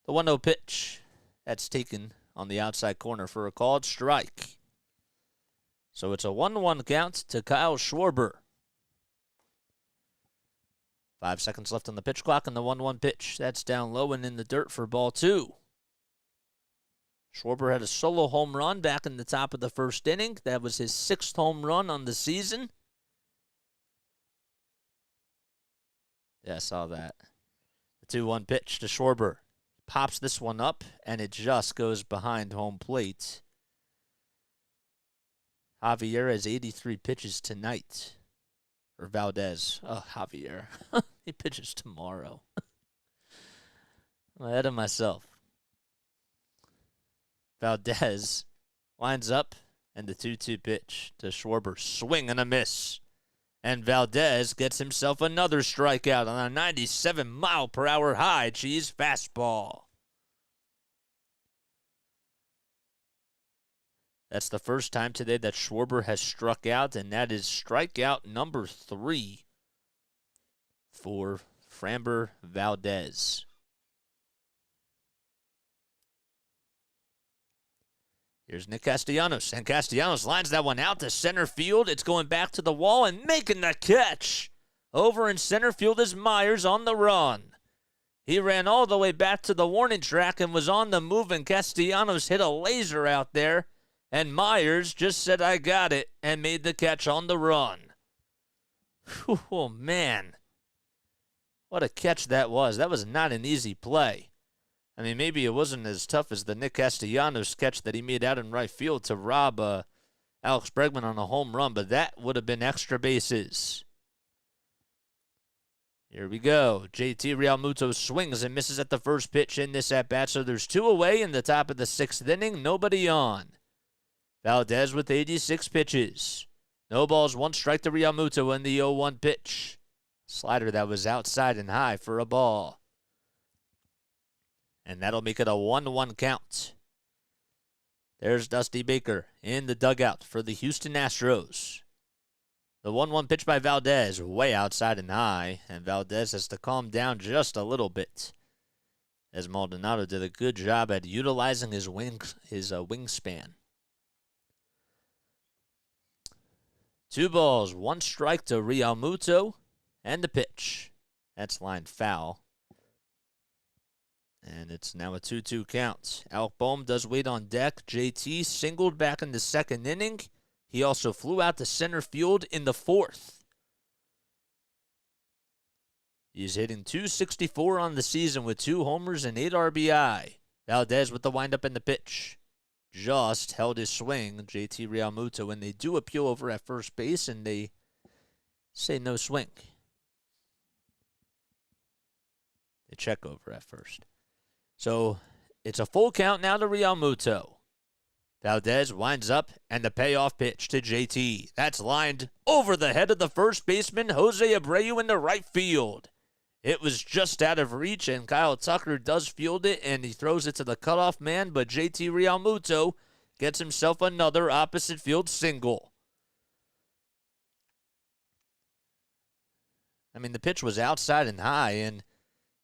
The 1-0 pitch, that's taken on the outside corner for a called strike. So it's a 1-1 count to Kyle Schwarber. 5 seconds left on the pitch clock, and the 1-1 pitch. That's down low and in the dirt for ball 2. Schwarber had a solo home run back in the top of the first inning. That was his 6th home run on the season. Yeah, I saw that. The 2-1 pitch to Schwarber. Pops this one up, and it just goes behind home plate. Javier has 83 pitches tonight. Or Valdez. Oh, Javier. He pitches tomorrow. I'm ahead of myself. Valdez lines up, and the 2-2 pitch to Schwarber. Swing and a miss. And Valdez gets himself another strikeout on a 97-mile-per-hour high cheese fastball. That's the first time today that Schwarber has struck out, and that is strikeout number 3 for Framber Valdez. Here's Nick Castellanos, and Castellanos lines that one out to center field. It's going back to the wall and making the catch. Over in center field is Myers on the run. He ran all the way back to the warning track and was on the move, and Castellanos hit a laser out there, and Myers just said, "I got it," and made the catch on the run. Oh, man. What a catch that was. That was not an easy play. I mean, maybe it wasn't as tough as the Nick Castellanos catch that he made out in right field to rob Alex Bregman on a home run, but that would have been extra bases. Here we go. JT Realmuto swings and misses at the first pitch in this at-bat, so there's 2 away in the top of the 6th inning. Nobody on. Valdez with 86 pitches. No balls, 1 strike to Realmuto in the 0-1 pitch. Slider that was outside and high for a ball. And that'll make it a 1-1 count. There's Dusty Baker in the dugout for the Houston Astros. The 1-1 pitch by Valdez, way outside and high, and Valdez has to calm down just a little bit, as Maldonado did a good job at utilizing his wingspan. 2 balls, 1 strike to Realmuto, and the pitch. That's lined foul. And it's now a 2-2 count. Alec Boehm does wait on deck. JT singled back in the 2nd inning. He also flew out to center field in the 4th. He's hitting .264 on the season with 2 homers and 8 RBI. Valdez with the windup and the pitch. Just held his swing, JT Realmuto, and they do appeal over at first base, and they say no swing. They check over at first. So it's a full count now to Realmuto. Valdez winds up, and the payoff pitch to JT. That's lined over the head of the first baseman, Jose Abreu, in the right field. It was just out of reach, and Kyle Tucker does field it, and he throws it to the cutoff man, but JT Realmuto gets himself another opposite field single. I mean, the pitch was outside and high, and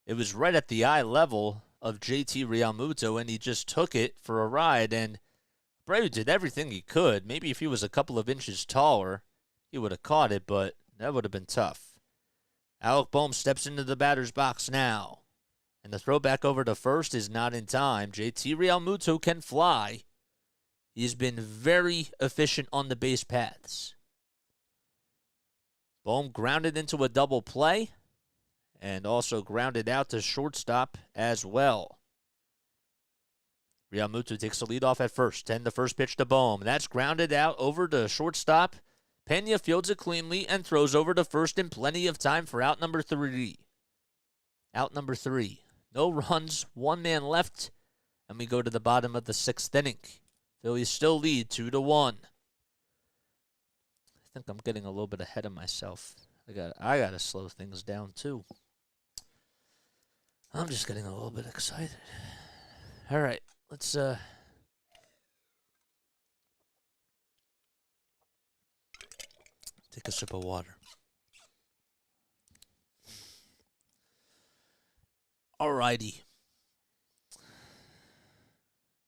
it was right at the eye level of JT Realmuto, and he just took it for a ride, and Abreu did everything he could. Maybe if he was a couple of inches taller, he would have caught it, but that would have been tough. Alec Boehm steps into the batter's box now. And the throw back over to first is not in time. JT Realmuto can fly. He's been very efficient on the base paths. Boehm grounded into a double play and also grounded out to shortstop as well. Realmuto takes the lead off at first. And the first pitch to Boehm. That's grounded out over to shortstop. Pena fields it cleanly and throws over to first in plenty of time for out number 3. Out number 3. No runs, 1 man left, and we go to the bottom of the 6th inning. Phillies still lead 2-1. I think I'm getting a little bit ahead of myself. I gotta slow things down too. I'm just getting a little bit excited. All right, let's take a sip of water. Alrighty.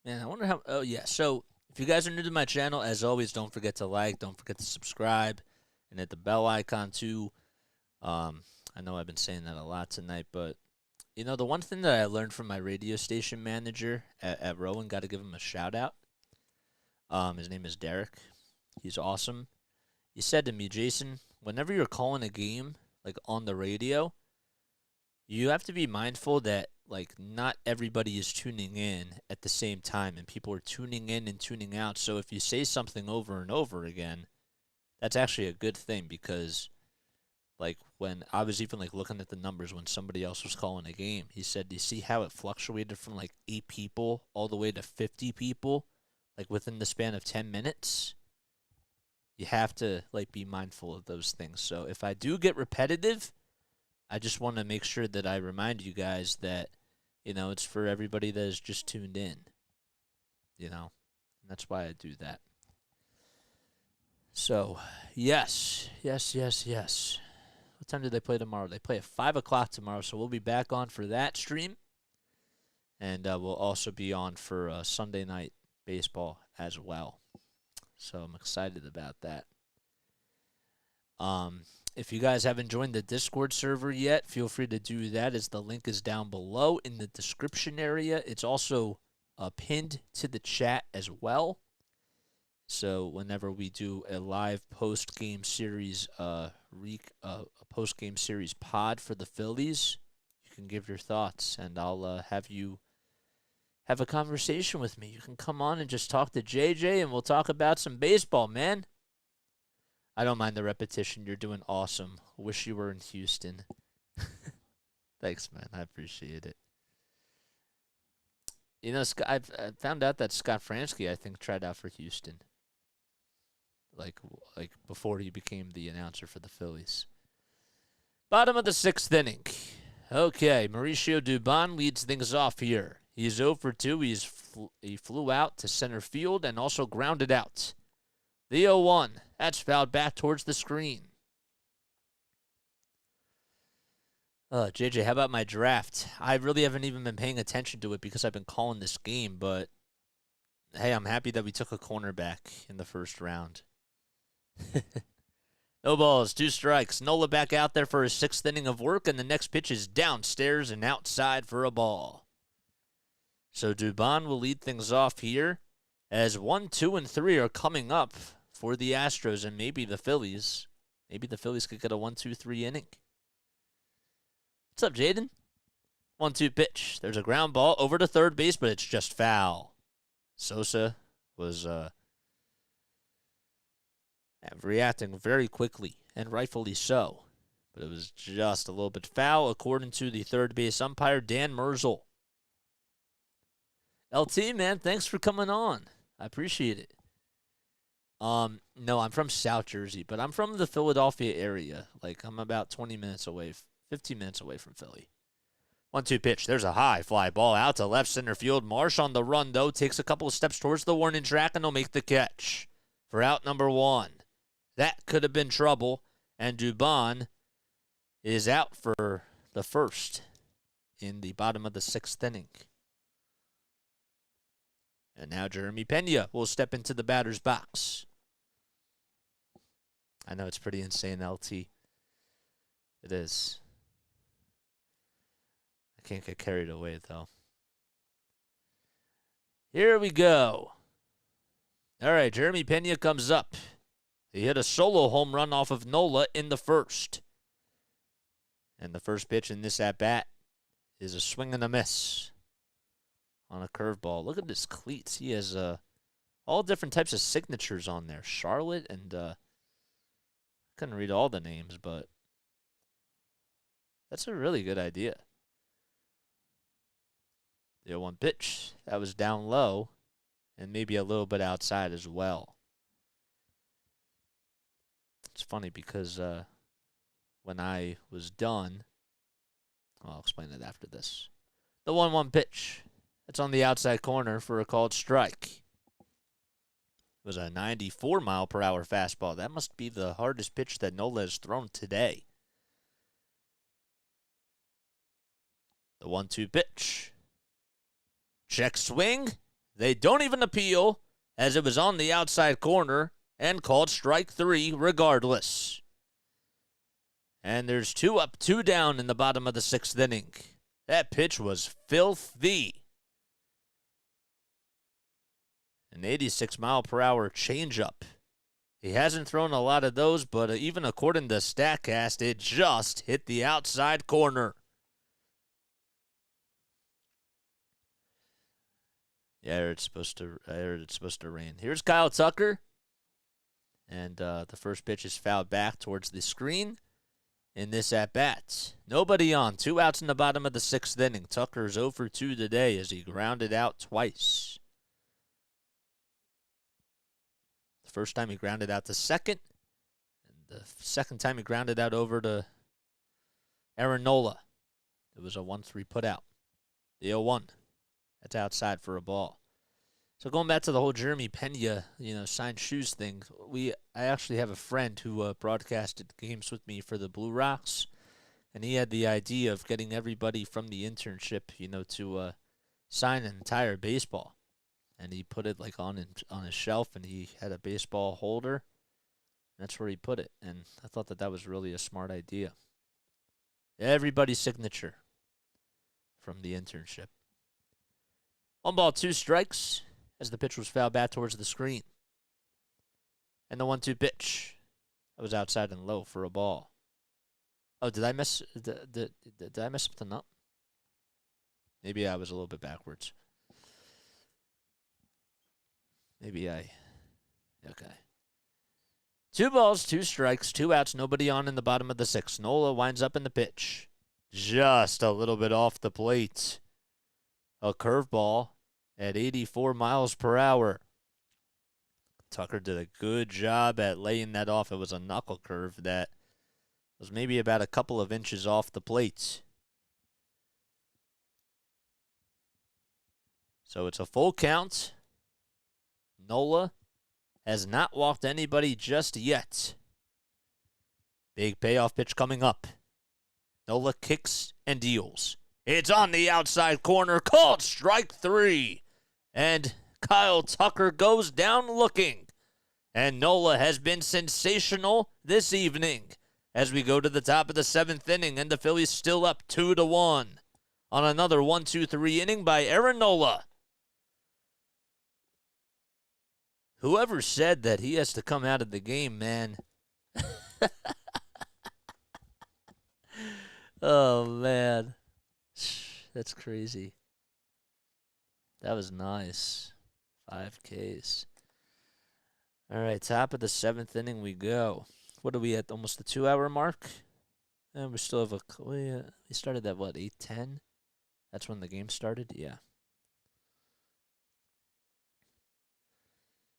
Man, I wonder how... Oh, yeah. So, if you guys are new to my channel, as always, don't forget to like. Don't forget to subscribe. And hit the bell icon, too. I know I've been saying that a lot tonight, but... You know, the one thing that I learned from my radio station manager at Rowan, got to give him a shout-out. His name is Derek. He's awesome. He said to me, Jason, whenever you're calling a game, like, on the radio, you have to be mindful that, like, not everybody is tuning in at the same time, and people are tuning in and tuning out. So if you say something over and over again, that's actually a good thing because, like, when I was even, like, looking at the numbers when somebody else was calling a game, he said, do you see how it fluctuated from, like, 8 people all the way to 50 people, like, within the span of 10 minutes? You have to, like, be mindful of those things. So if I do get repetitive, I just want to make sure that I remind you guys that, you know, it's for everybody that is just tuned in, you know, and that's why I do that. So, yes. What time do they play tomorrow? They play at 5 o'clock tomorrow, so we'll be back on for that stream, and we'll also be on for Sunday night baseball as well. So I'm excited about that. If you guys haven't joined the Discord server yet, feel free to do that as the link is down below in the description area. It's also pinned to the chat as well. So whenever we do a live post-game series post-game series pod for the Phillies, you can give your thoughts, and I'll have you have a conversation with me. You can come on and just talk to JJ, and we'll talk about some baseball, man. I don't mind the repetition. You're doing awesome. Wish you were in Houston. Thanks, man. I appreciate it. You know, I found out that Scott Fransky, I think, tried out for Houston. Like before he became the announcer for the Phillies. Bottom of the 6th inning. Okay, Mauricio Dubon leads things off here. He's 0 for 2. He flew out to center field and also grounded out. The 0-1. That's fouled back towards the screen. JJ, how about my draft? I really haven't even been paying attention to it because I've been calling this game, but hey, I'm happy that we took a cornerback in the first round. No balls, 2 strikes. Nola back out there for his 6th inning of work, and the next pitch is downstairs and outside for a ball. So Dubon will lead things off here as 1, 2, and 3 are coming up for the Astros and maybe the Phillies. Maybe the Phillies could get a 1, 2, 3 inning. What's up, Jaden? 1-2 pitch. There's a ground ball over to third base, but it's just foul. Sosa was reacting very quickly, and rightfully so. But it was just a little bit foul, according to the third base umpire, Dan Merzel. LT, man, thanks for coming on. I appreciate it. No, I'm from South Jersey, but I'm from the Philadelphia area. Like, I'm about 20 minutes away, 15 minutes away from Philly. 1-2 pitch. There's a high fly ball out to left center field. Marsh on the run, though, takes a couple of steps towards the warning track, and he'll make the catch for out number 1. That could have been trouble, and Dubon is out for the first in the bottom of the 6th inning. And now Jeremy Pena will step into the batter's box. I know it's pretty insane, LT. It is. I can't get carried away, though. Here we go. All right, Jeremy Pena comes up. He hit a solo home run off of Nola in the first. And the first pitch in this at-bat is a swing and a miss on a curveball. Look at his cleats. He has all different types of signatures on there. Charlotte and I couldn't read all the names, but that's a really good idea. The 0-1 pitch. That was down low and maybe a little bit outside as well. It's funny because when I was done, I'll explain it after this. The 1-1 pitch. It's on the outside corner for a called strike. It was a 94-mile-per-hour fastball. That must be the hardest pitch that Nola has thrown today. The 1-2 pitch. Check swing. They don't even appeal as it was on the outside corner and called strike 3 regardless. And there's 2 up, 2 down in the bottom of the 6th inning. That pitch was filthy. An 86-mile-per-hour changeup. He hasn't thrown a lot of those, but even according to StatCast, it just hit the outside corner. Yeah, I heard it's supposed to rain. Here's Kyle Tucker. And the first pitch is fouled back towards the screen in this at-bat. Nobody on. 2 outs in the bottom of the 6th inning. Tucker's 0 for 2 today as he grounded out twice. The first time he grounded out to second. And the second time he grounded out over to Aaron Nola. It was a 1-3 putout. The 0-1. That's outside for a ball. So going back to the whole Jeremy Pena, signed shoes thing, I actually have a friend who broadcasted games with me for the Blue Rocks, and he had the idea of getting everybody from the internship, to sign an entire baseball, and he put it on his shelf, and he had a baseball holder. That's where he put it, and I thought that was really a smart idea. Everybody's signature from the internship. 1 ball, 2 strikes as the pitch was fouled back towards the screen. And the 1-2 pitch. That was outside and low for a ball. Oh, did I mess something up? Maybe I was a little bit backwards. Okay. 2 balls, 2 strikes, 2 outs, nobody on in the bottom of the 6th. Nola winds up in the pitch. Just a little bit off the plate. A curveball at 84 miles per hour. Tucker did a good job at laying that off. It was a knuckle curve that was maybe about a couple of inches off the plate. So it's a full count. Nola has not walked anybody just yet. Big payoff pitch coming up. Nola kicks and deals. It's on the outside corner. Called strike 3. And Kyle Tucker goes down looking. And Nola has been sensational this evening as we go to the top of the 7th inning. And the Phillies still up 2-1 on another 1-2-3 inning by Aaron Nola. Whoever said that he has to come out of the game, man. Oh, man. That's crazy. That was nice. 5 Ks. All right, top of the 7th inning we go. What are we at? Almost the 2-hour mark? And we still have we started at, 8:10? That's when the game started? Yeah.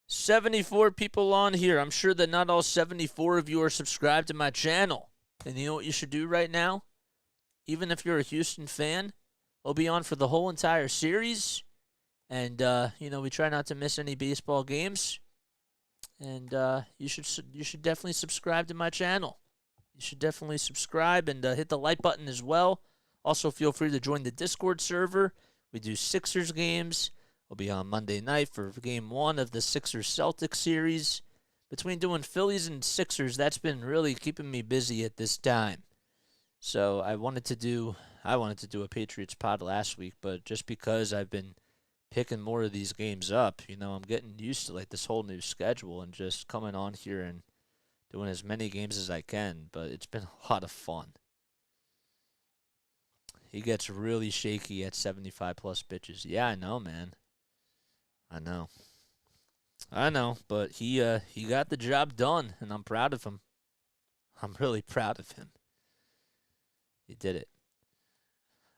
74 people on here. I'm sure that not all 74 of you are subscribed to my channel. And you know what you should do right now? Even if you're a Houston fan, we'll be on for the whole entire series. And, we try not to miss any baseball games. And you should definitely subscribe to my channel. You should definitely subscribe and hit the like button as well. Also, feel free to join the Discord server. We do Sixers games. We'll be on Monday night for Game 1 of the Sixers-Celtics series. Between doing Phillies and Sixers, that's been really keeping me busy at this time. So I wanted to do a Patriots pod last week, but just because I've been picking more of these games up, I'm getting used to this whole new schedule and just coming on here and doing as many games as I can. But it's been a lot of fun. He gets really shaky at 75+ pitches. Yeah, I know, man. I know, but he got the job done, and I'm proud of him. I'm really proud of him. He did it.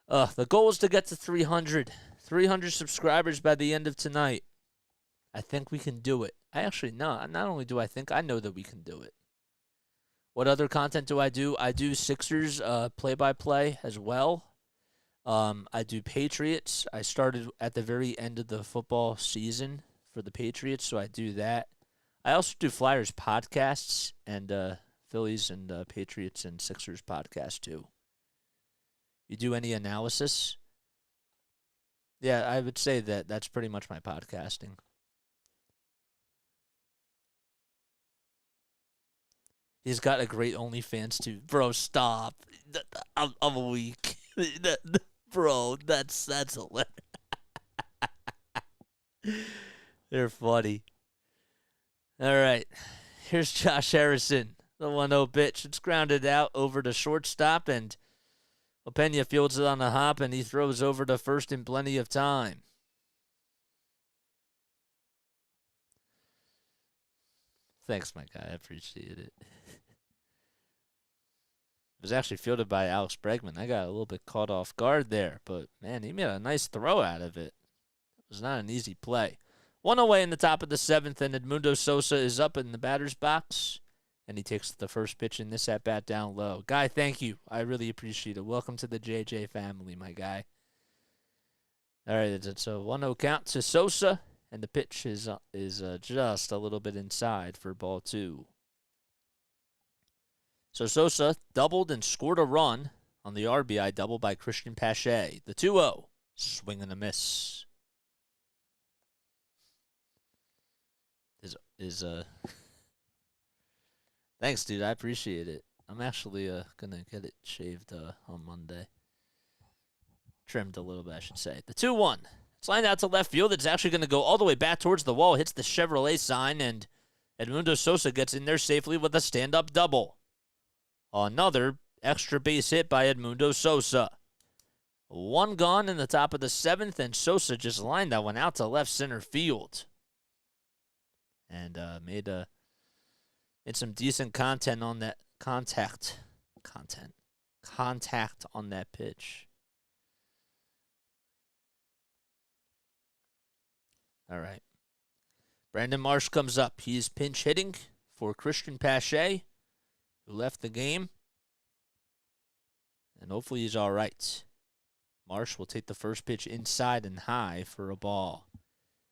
The goal is to get to 300 subscribers by the end of tonight. I think we can do it. Not only do I think, I know that we can do it. What other content do? I do Sixers play-by-play as well. I do Patriots. I started at the very end of the football season for the Patriots, so I do that. I also do Flyers podcasts and Phillies and Patriots and Sixers podcast too. You do any analysis? Yeah, I would say that's pretty much my podcasting. He's got a great OnlyFans too. Bro, stop. I'm weak. Bro, that's hilarious. They're funny. All right. Here's Josh Harrison. The 1-0 pitch. It's grounded out over to shortstop, and Opeña fields it on the hop, and he throws over to first in plenty of time. Thanks, my guy. I appreciate it. It was actually fielded by Alex Bregman. I got a little bit caught off guard there, but, man, he made a nice throw out of it. It was not an easy play. 1 away in the top of the 7th, and Edmundo Sosa is up in the batter's box, and he takes the first pitch in this at-bat down low. Guy, thank you. I really appreciate it. Welcome to the JJ family, my guy. All right, it's a 1-0 count to Sosa, and the pitch is just a little bit inside for ball 2. So Sosa doubled and scored a run on the RBI double by Cristian Pache. The 2-0, swing and a miss. Thanks, dude. I appreciate it. I'm actually gonna get it shaved on Monday. Trimmed a little bit, I should say. The 2-1. It's lined out to left field. It's actually gonna go all the way back towards the wall. Hits the Chevrolet sign, and Edmundo Sosa gets in there safely with a stand-up double. Another extra base hit by Edmundo Sosa. 1 gone in the top of the 7th, and Sosa just lined that one out to left center field. and made some decent content on that contact on that pitch. All right. Brandon Marsh comes up. He's pinch hitting for Cristian Pache, who left the game. And hopefully he's all right. Marsh will take the first pitch inside and high for a ball.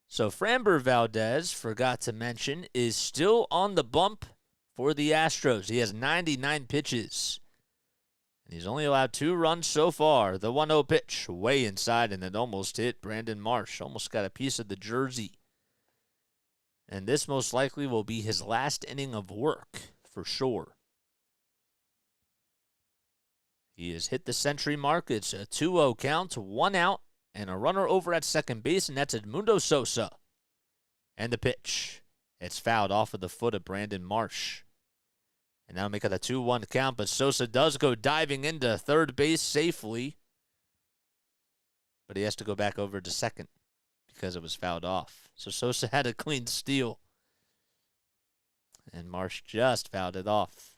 So Framber Valdez, forgot to mention, is still on the bump for the Astros. He has 99 pitches. And he's only allowed 2 runs so far. The 1-0 pitch way inside, and it almost hit Brandon Marsh. Almost got a piece of the jersey. And this most likely will be his last inning of work for sure. He has hit the century mark. It's a 2-0 count, 1 out, and a runner over at second base, and that's Edmundo Sosa. And the pitch. It's fouled off of the foot of Brandon Marsh. And that'll make it a 2-1 count, but Sosa does go diving into third base safely. But he has to go back over to second because it was fouled off. So Sosa had a clean steal. And Marsh just fouled it off.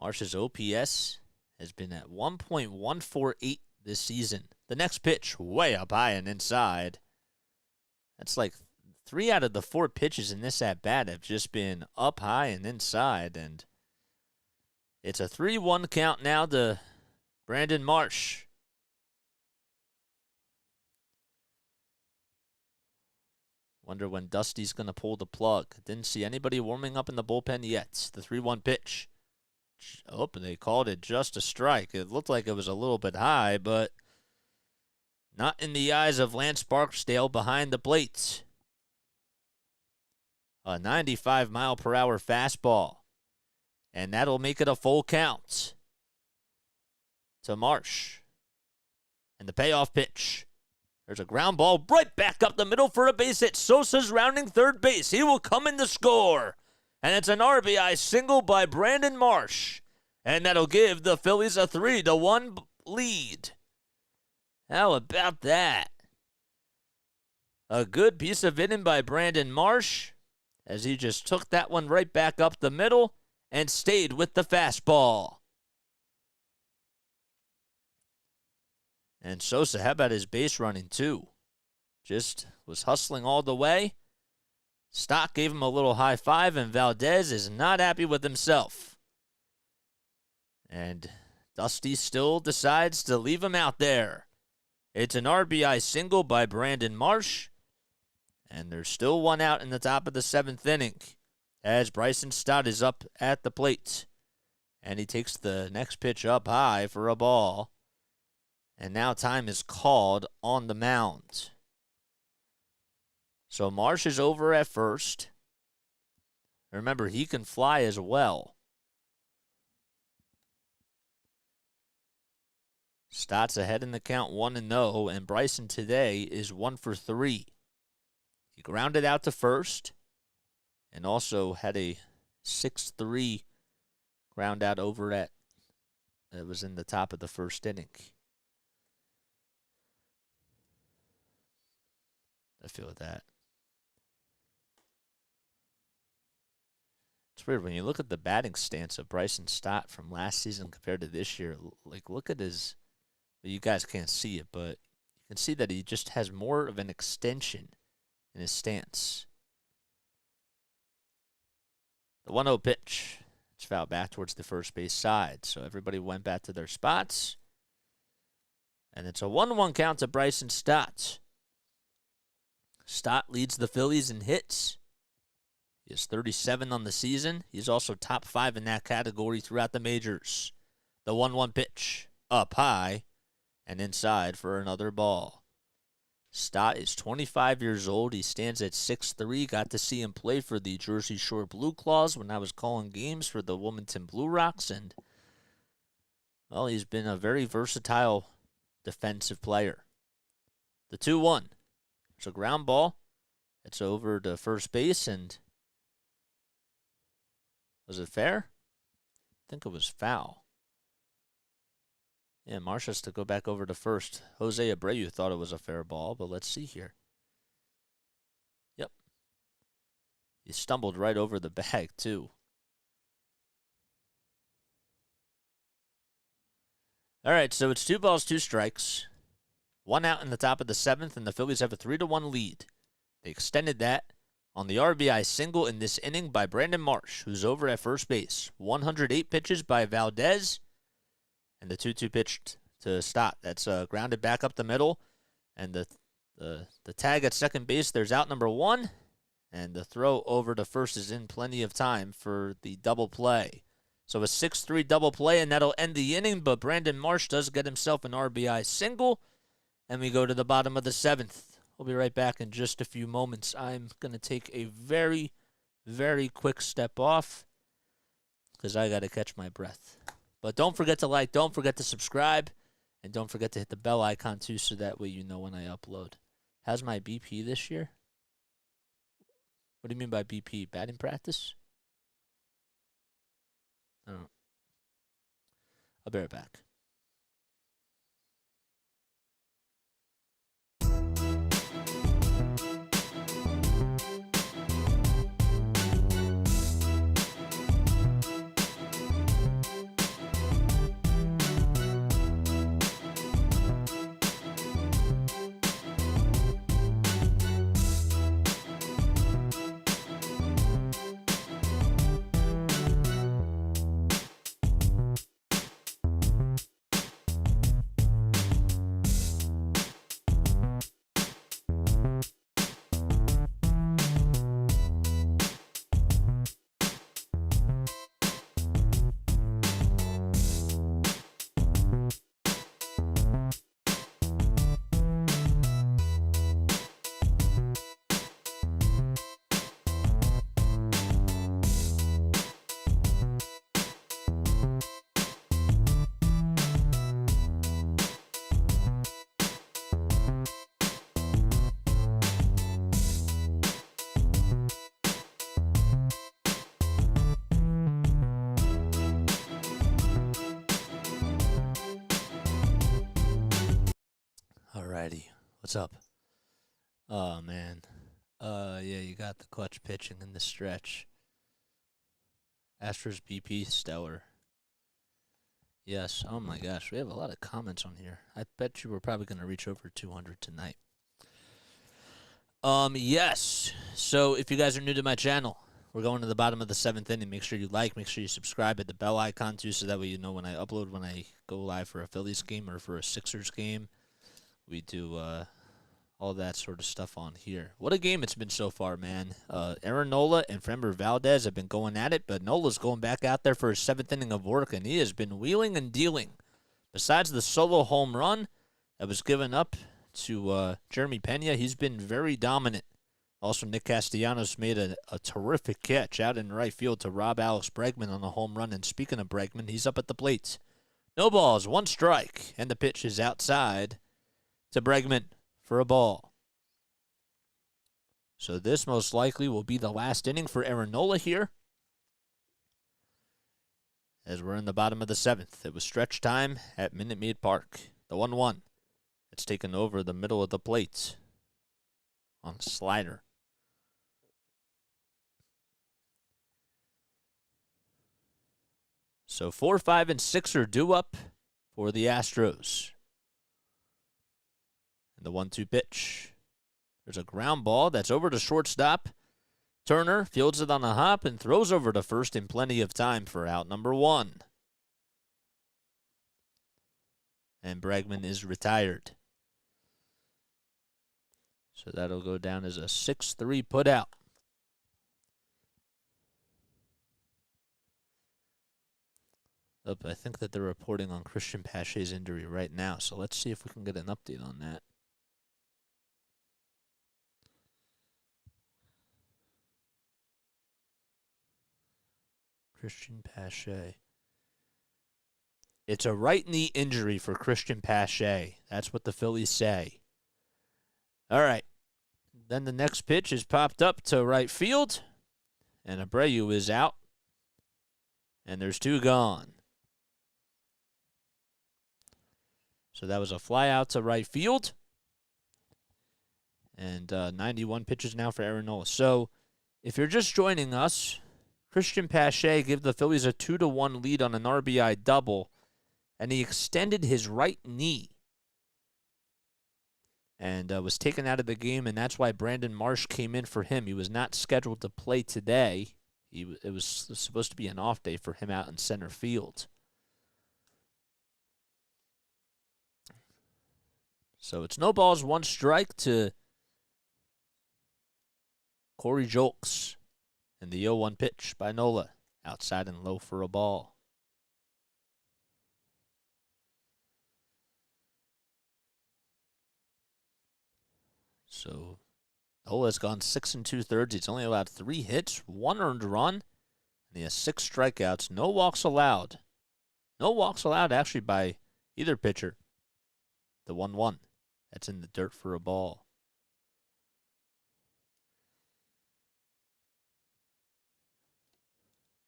Marsh's OPS has been at 1.148 this season. The next pitch, way up high and inside. That's like 3 out of the 4 pitches in this at-bat have just been up high and inside. And it's a 3-1 count now to Brandon Marsh. Wonder when Dusty's going to pull the plug. Didn't see anybody warming up in the bullpen yet. The 3-1 pitch. Oh, they called it just a strike. It looked like it was a little bit high, but not in the eyes of Lance Barksdale behind the plate. A 95-mile-per-hour fastball. And that'll make it a full count to Marsh. And the payoff pitch. There's a ground ball right back up the middle for a base hit. Sosa's rounding third base. He will come in to score. And it's an RBI single by Brandon Marsh. And that'll give the Phillies a 3-1 lead. How about that? A good piece of hitting by Brandon Marsh, as he just took that one right back up the middle and stayed with the fastball. And Sosa, how about his base running too? Just was hustling all the way. Stock gave him a little high five, and Valdez is not happy with himself. And Dusty still decides to leave him out there. It's an RBI single by Brandon Marsh, and there's still 1 out in the top of the 7th inning as Bryson Stott is up at the plate. And he takes the next pitch up high for a ball. And now time is called on the mound. So Marsh is over at first. Remember, he can fly as well. Stott's ahead in the count 1-0, and Bryson today is 1 for 3. He grounded out to first and also had a 6-3 ground out over at, it was in the top of the first inning. I feel that. It's weird when you look at the batting stance of Bryson Stott from last season compared to this year. Like, look at his, well, you guys can't see it, but you can see that he just has more of an extension in his stance. The 1-0 pitch. It's fouled back towards the first base side. So everybody went back to their spots. And it's a 1-1 count to Bryson Stott. Stott leads the Phillies in hits. He has 37 on the season. He's also top 5 in that category throughout the majors. The 1-1 pitch, up high and inside for another ball. Stott is 25 years old. He stands at 6'3". Got to see him play for the Jersey Shore Blue Claws when I was calling games for the Wilmington Blue Rocks. And, well, he's been a very versatile defensive player. The 2-1. It's a ground ball. It's over to first base, and was it fair? I think it was foul. Yeah, Marsh has to go back over to first. Jose Abreu thought it was a fair ball, but let's see here. Yep. He stumbled right over the bag, too. All right, so it's 2 balls, 2 strikes. 1 out in the top of the 7th, and the Phillies have a 3-1 lead. They extended that on the RBI single in this inning by Brandon Marsh, who's over at first base. 108 pitches by Valdez, and the 2-2 pitch to Stott. That's grounded back up the middle, and the tag at second base, there's out number 1, and the throw over to first is in plenty of time for the double play. So a 6-3 double play, and that'll end the inning, but Brandon Marsh does get himself an RBI single, and we go to the bottom of the 7th. We'll be right back in just a few moments. I'm going to take a very, very quick step off because I got to catch my breath. But don't forget to like, don't forget to subscribe, and don't forget to hit the bell icon too so that way you know when I upload. How's my BP this year? What do you mean by BP? Batting practice? I don't know. I'll be right back. Alrighty, what's up? Oh, man. Yeah, you got the clutch pitching in the stretch. Astros BP, stellar. Yes, oh my gosh, we have a lot of comments on here. I bet you we're probably going to reach over 200 tonight. Yes, so if you guys are new to my channel, we're going to the bottom of the 7th inning. Make sure you like, make sure you subscribe, hit the bell icon too, so that way you know when I upload, when I go live for a Phillies game or for a Sixers game. We do all that sort of stuff on here. What a game it's been so far, man. Aaron Nola and Framber Valdez have been going at it, but Nola's going back out there for his 7th inning of work, and he has been wheeling and dealing. Besides the solo home run that was given up to Jeremy Pena, he's been very dominant. Also, Nick Castellanos made a terrific catch out in right field to rob Alex Bregman on a home run, and speaking of Bregman, he's up at the plate. No balls, 1 strike, and the pitch is outside to Bregman for a ball. So this most likely will be the last inning for Aaron Nola here, as we're in the bottom of the 7th. It was stretch time at Minute Maid Park. The 1-1. It's taken over the middle of the plate on a slider. So 4, 5, and 6 are due up for the Astros. And the 1-2 pitch. There's a ground ball that's over to shortstop. Turner fields it on a hop and throws over to first in plenty of time for out number 1. And Bregman is retired. So that'll go down as a 6-3 putout. I think that they're reporting on Cristian Pache's injury right now, so let's see if we can get an update on that. Cristian Pache. It's a right knee injury for Cristian Pache. That's what the Phillies say. All right. Then the next pitch is popped up to right field, and Abreu is out, and there's 2 gone. So that was a fly out to right field. And 91 pitches now for Aaron Nola. So if you're just joining us, Cristian Pache gave the Phillies a 2-1 lead on an RBI double, and he extended his right knee and was taken out of the game, and that's why Brandon Marsh came in for him. He was not scheduled to play today. It was supposed to be an off day for him out in center field. So it's no balls, one strike to Corey Julks. And the 0-1 pitch by Nola. Outside and low for a ball. So Nola's gone 6 2/3. He's only allowed 3 hits, 1 earned run, and he has 6 strikeouts. No walks allowed. No walks allowed actually by either pitcher. The 1-1. That's in the dirt for a ball.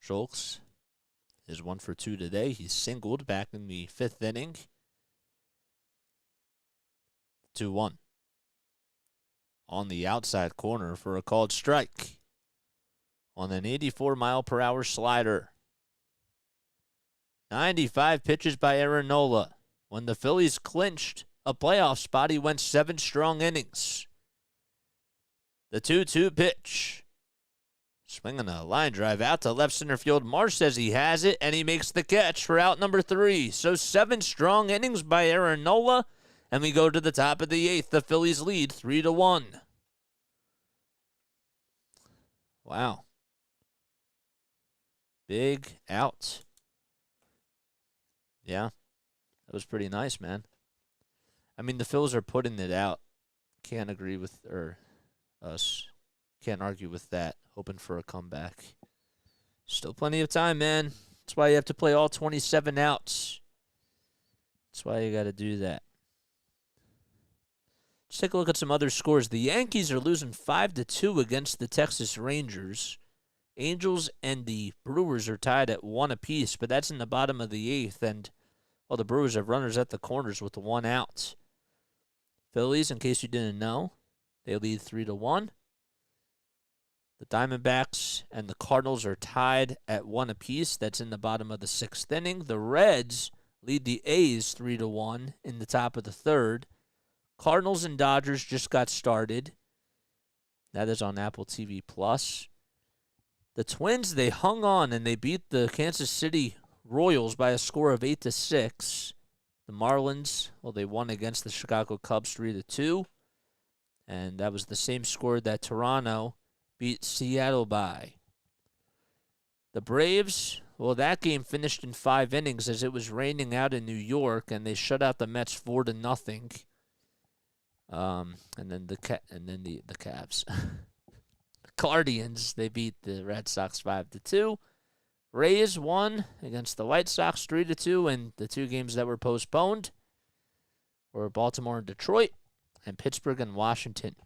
Schultz is 1 for 2 today. He's singled back in the 5th inning. 2-1. On the outside corner for a called strike. On an 84-mile-per-hour slider. 95 pitches by Aaron Nola. When the Phillies clinched a playoff spot, he went 7 strong innings. The 2-2 pitch. Swinging a line drive out to left center field. Marsh says he has it, and he makes the catch for out number 3. So 7 strong innings by Aaron Nola, and we go to the top of the 8th. The Phillies lead 3-1. Wow. Big out. Yeah, that was pretty nice, man. I mean, the Phils are putting it out. Can't agree with us. Can't argue with that. Hoping for a comeback. Still plenty of time, man. That's why you have to play all 27 outs. That's why you got to do that. Let's take a look at some other scores. The Yankees are losing 5-2 against the Texas Rangers. Angels and the Brewers are tied at 1 apiece, but that's in the bottom of the 8th, and well, the Brewers have runners at the corners with 1 out. Phillies, in case you didn't know, they lead 3-1. The Diamondbacks and the Cardinals are tied at 1 apiece. That's in the bottom of the 6th inning. The Reds lead the A's 3-1 in the top of the 3rd. Cardinals and Dodgers just got started. That is on Apple TV+. The Twins, they hung on and they beat the Kansas City Royals by a score of 8-6. The Marlins, well, they won against the Chicago Cubs 3-2. And that was the same score that Toronto beat Seattle by. The Braves, well, that game finished in 5 innings as it was raining out in New York, and they shut out the Mets 4-0. And then the Cavs, the Guardians, they beat the Red Sox 5-2. Rays won against the White Sox 3-2, and the 2 games that were postponed were Baltimore and Detroit, and Pittsburgh and Washington.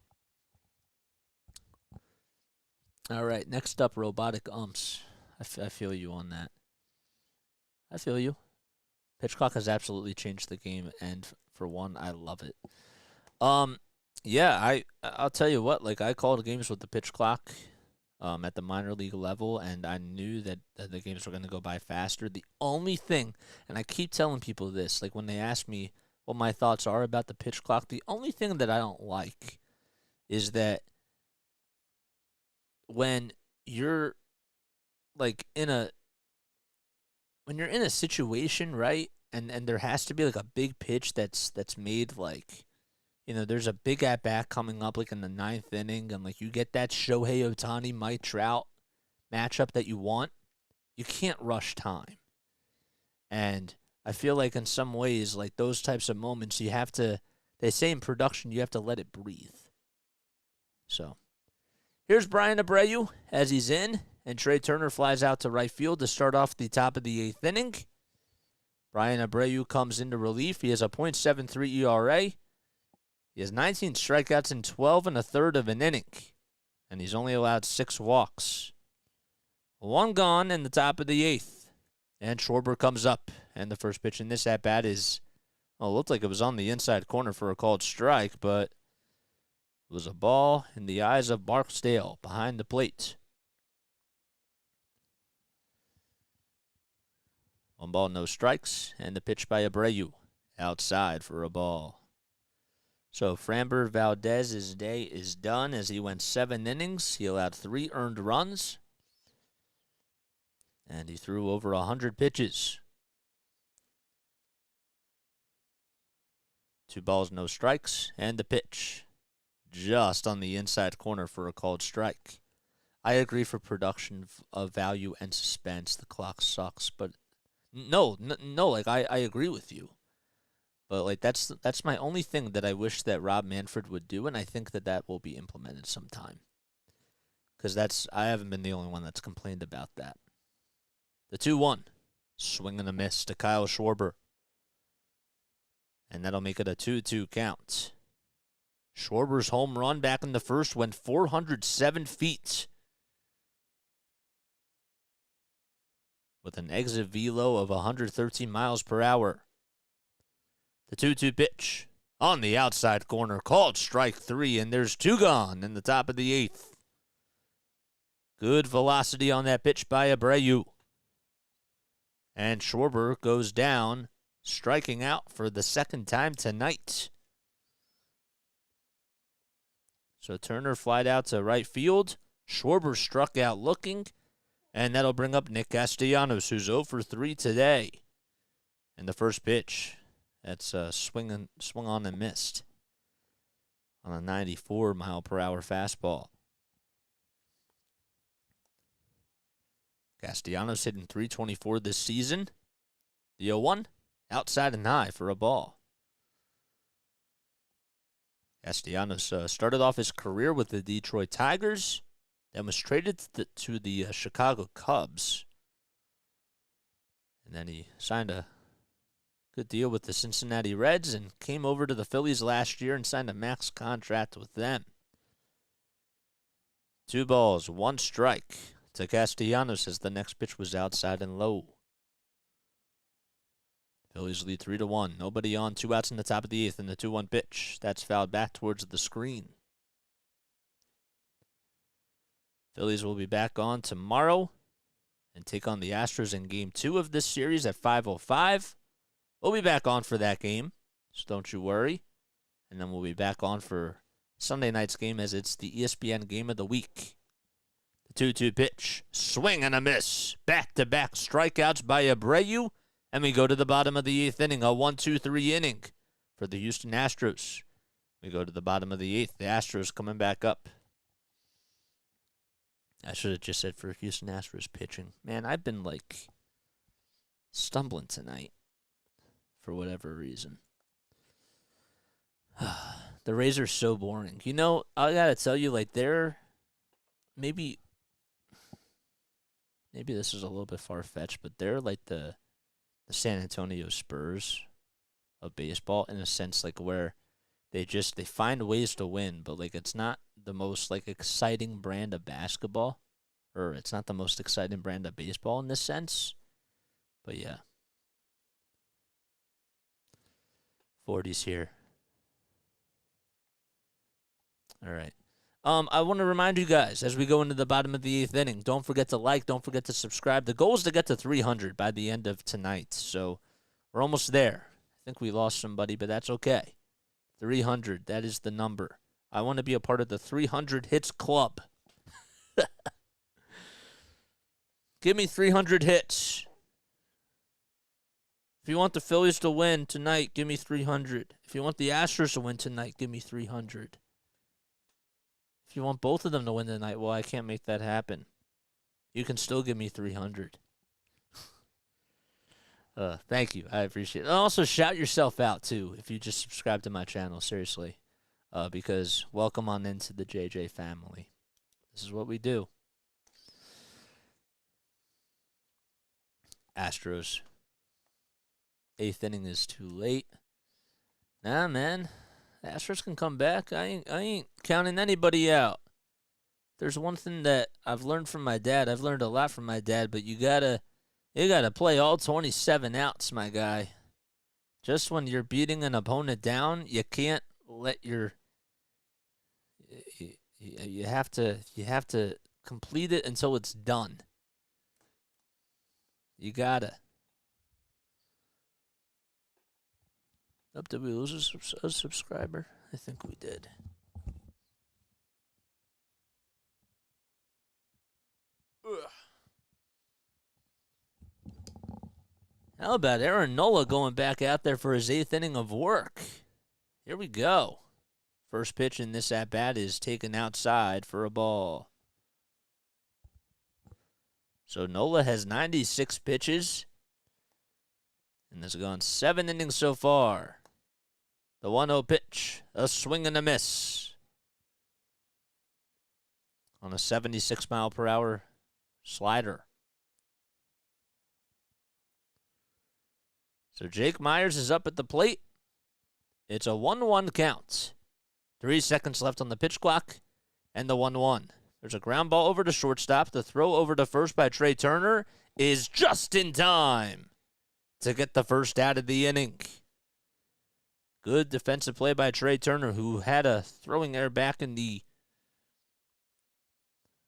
All right, next up, robotic umps. I feel you on that. I feel you. Pitch clock has absolutely changed the game, and for one, I love it. Yeah, I'll tell you what. Like, I called games with the pitch clock, at the minor league level, and I knew that the games were going to go by faster. The only thing, and I keep telling people this, like when they ask me what my thoughts are about the pitch clock, the only thing that I don't like is that when you're like when you're in a situation, right, and there has to be like a big pitch that's made, like, you know, there's a big at-bat coming up like in the 9th inning, and like you get that Shohei Ohtani, Mike Trout matchup that you want, you can't rush time. And I feel like in some ways, like those types of moments, you have to, they say in production, you have to let it breathe. So here's Brian Abreu as he's in, and Trey Turner flies out to right field to start off the top of the 8th inning. Brian Abreu comes into relief. He has a .73 ERA. He has 19 strikeouts in 12 1/3 of an inning, and he's only allowed 6 walks. 1 gone in the top of the 8th, and Schwarber comes up, and the first pitch in this at-bat is Oh, it looked like it was on the inside corner for a called strike, but it was a ball in the eyes of Barksdale behind the plate. 1 ball, no strikes, and the pitch by Abreu outside for a ball. So Framber Valdez's day is done as he went 7 innings. He allowed 3 earned runs, and he threw over 100 pitches. 2 balls, no strikes, and the pitch just on the inside corner for a called strike. I agree for production of value and suspense. The clock sucks, but no, like I agree with you. But like that's my only thing that I wish that Rob Manfred would do, and I think that will be implemented sometime. Because I haven't been the only one that's complained about that. The 2-1, swing and a miss to Kyle Schwarber. And that'll make it a 2-2 count. Schwarber's home run back in the first went 407 feet. With an exit velo of 113 miles per hour. The 2-2 pitch on the outside corner, called strike 3, and there's 2 gone in the top of the 8th. Good velocity on that pitch by Abreu. And Schwarber goes down, striking out for the 2nd time tonight. So Turner flied out to right field. Schwarber struck out looking. And that'll bring up Nick Castellanos, who's 0 for 3 today. And the first pitch, that's swung on and missed on a 94-mile-per-hour fastball. Castellanos hitting .324 this season. The 0-1, outside and high for a ball. Castellanos started off his career with the Detroit Tigers, then was traded to the Chicago Cubs. And then he signed a good deal with the Cincinnati Reds and came over to the Phillies last year and signed a max contract with them. 2 balls, 1 strike to Castellanos as the next pitch was outside and low. Phillies lead 3-1. Nobody on, 2 outs in the top of the 8th in the 2-1 pitch. That's fouled back towards the screen. Phillies will be back on tomorrow and take on the Astros in Game 2 of this series at 5:05. We'll be back on for that game, so don't you worry. And then we'll be back on for Sunday night's game as it's the ESPN Game of the Week. The 2-2 pitch, swing and a miss. Back-to-back strikeouts by Abreu, and we go to the bottom of the 8th inning, a 1-2-3 inning for the Houston Astros. We go to the bottom of the 8th, the Astros coming back up. I should have just said for Houston Astros pitching. Man, I've been, stumbling tonight for whatever reason. The Rays are so boring. You know, I got to tell you, they're maybe this is a little bit far-fetched, but they're like the San Antonio Spurs of baseball in a sense, where they find ways to win, but, it's not the most, exciting brand of basketball, or it's not the most exciting brand of baseball in this sense, but yeah. 40s here. All right. I want to remind you guys, as we go into the bottom of the 8th inning, don't forget to like, don't forget to subscribe. The goal is to get to 300 by the end of tonight, so we're almost there. I think we lost somebody, but that's okay. 300, that is the number. I want to be a part of the 300 hits club. Give me 300 hits. If you want the Phillies to win tonight, give me 300. If you want the Astros to win tonight, give me 300. If you want both of them to win tonight, well, I can't make that happen. You can still give me 300. Thank you. I appreciate it. And also, shout yourself out, too, if you just subscribe to my channel, seriously. Because welcome on into the JJ family. This is what we do. Astros. 8th inning is too late. Nah, man. Astros can come back. I ain't counting anybody out. There's one thing that I've learned from my dad. I've learned a lot from my dad, but you gotta play all 27 outs, my guy. just when you're beating an opponent down, you can't let your you have to complete it until it's done. You gotta. Did we lose a subscriber? I think we did. Ugh. How about Aaron Nola going back out there for his 8th inning of work? Here we go. First pitch in this at-bat is taken outside for a ball. So Nola has 96 pitches, and has gone 7 innings so far. The 1-0 pitch, a swing and a miss on a 76-mile-per-hour slider. So Jake Meyers is up at the plate. It's a 1-1 count. 3 seconds left on the pitch clock, and the 1-1. There's a ground ball over to shortstop. The throw over to first by Trey Turner is just in time to get the first out of the inning. Good defensive play by Trey Turner, who had a throwing error back in it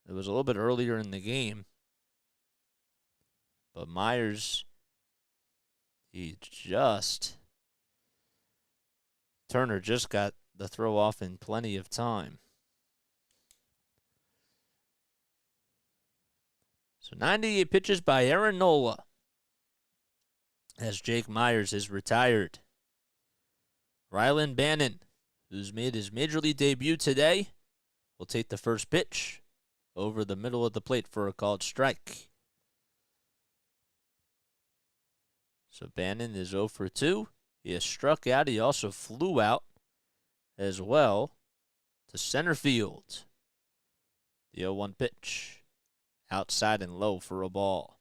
was a little bit earlier in the game. But Myers, Turner just got the throw off in plenty of time. So 98 pitches by Aaron Nola as Jake Meyers is retired. Rylan Bannon, who's made his Major League debut today, will take the first pitch over the middle of the plate for a called strike. So Bannon is 0 for 2. He has struck out. He also flew out as well to center field. The 0-1 pitch. Outside and low for a ball.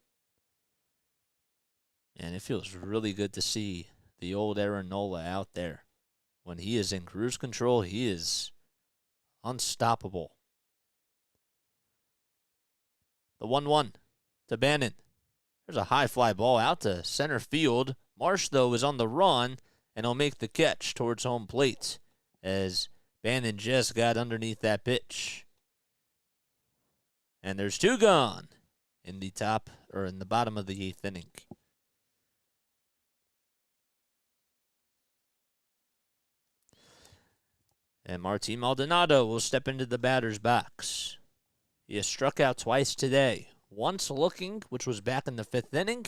And it feels really good to see the old Aaron Nola out there. When he is in cruise control, he is unstoppable. The 1-1 to Bannon. There's a high fly ball out to center field. Marsh, though, is on the run, and he'll make the catch towards home plate as Bannon just got underneath that pitch. And there's 2 gone in the bottom of the 8th inning. And Martín Maldonado will step into the batter's box. He has struck out twice today. Once looking, which was back in the 5th inning,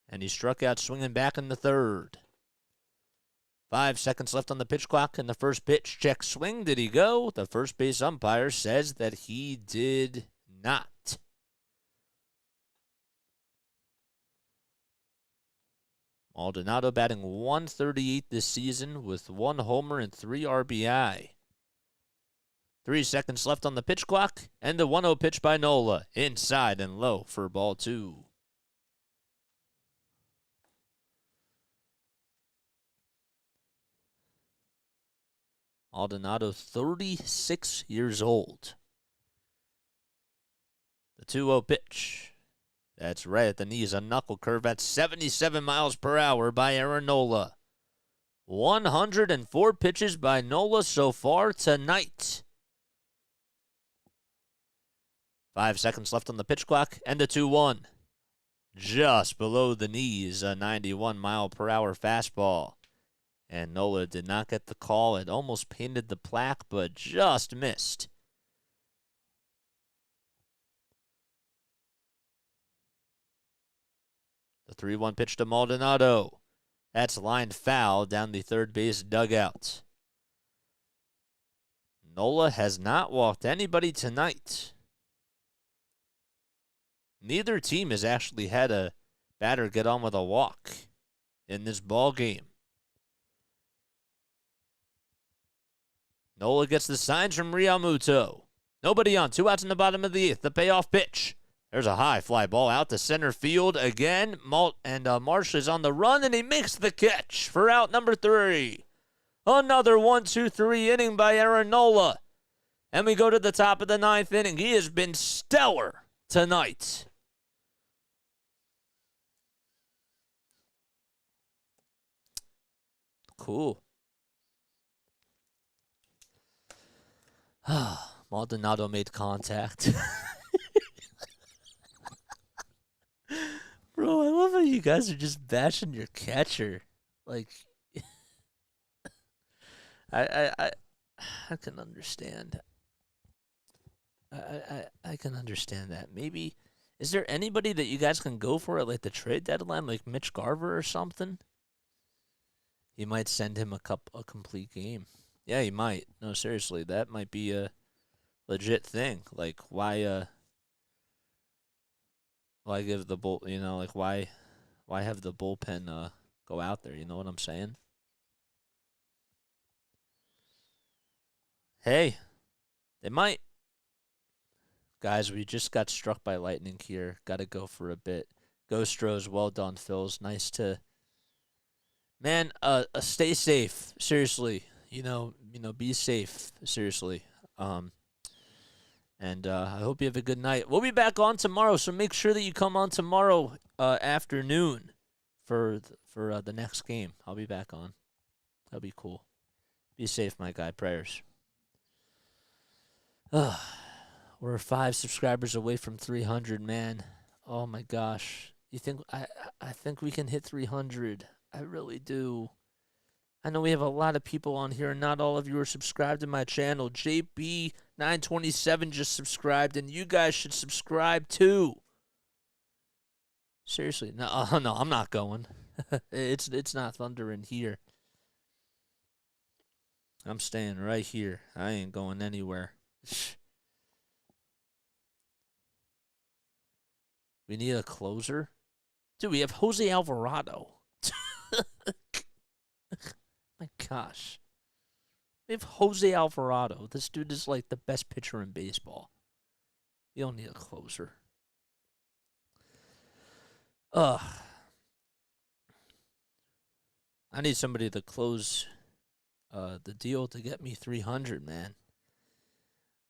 and he struck out swinging back in the 3rd. 5 seconds left on the pitch clock, and the first pitch, check swing. Did he go? The first base umpire says that he did not. Maldonado batting .138 this season with 1 homer and 3 RBI. 3 seconds left on the pitch clock, and the 1-0 pitch by Nola, inside and low for ball 2. Maldonado, 36 years old. The 2-0 pitch. That's right at the knees, a knuckle curve at 77 miles per hour by Aaron Nola. 104 pitches by Nola so far tonight. 5 seconds left on the pitch clock, and the 2-1. Just below the knees, a 91 mile per hour fastball. And Nola did not get the call. It almost painted the plaque, but just missed. The 3-1 pitch to Maldonado. That's lined foul down the third base dugout. Nola has not walked anybody tonight. Neither team has actually had a batter get on with a walk in this ball game. Nola gets the signs from Realmuto. Nobody on. 2 outs in the bottom of the 8th. The payoff pitch. There's a high fly ball out to center field again. Marsh is on the run, and he makes the catch for out number 3. Another 1-2-3 inning by Aaron Nola. And we go to the top of the 9th inning. He has been stellar tonight. cool. Maldonado made contact. Bro, I love how you guys are just bashing your catcher. Like, I can understand. I can understand that. Maybe, is there anybody that you guys can go for at like the trade deadline, like Mitch Garver or something? He might send him a complete game. Yeah, he might. No, seriously, that might be a legit thing. Like, why give the bull? You know, like why have the bullpen go out there? You know what I'm saying? Hey, they might. Guys, we just got struck by lightning here. Got to go for a bit. Ghostros, well done, Phils. Nice to, man. Stay safe. Seriously, be safe. Seriously. And I hope you have a good night. We'll be back on tomorrow, so make sure that you come on tomorrow afternoon for the next game. I'll be back on. That'll be cool. Be safe, my guy. Prayers. We're 5 subscribers away from 300, man. Oh my gosh. You think I think we can hit 300. I really do. I know we have a lot of people on here, and not all of you are subscribed to my channel. JB927 just subscribed, and you guys should subscribe too. Seriously, no, I'm not going. It's not thunder in here. I'm staying right here. I ain't going anywhere. We need a closer. Dude, we have Jose Alvarado. My gosh. We have Jose Alvarado. This dude is like the best pitcher in baseball. You don't need a closer. I need somebody to close the deal to get me 300, man.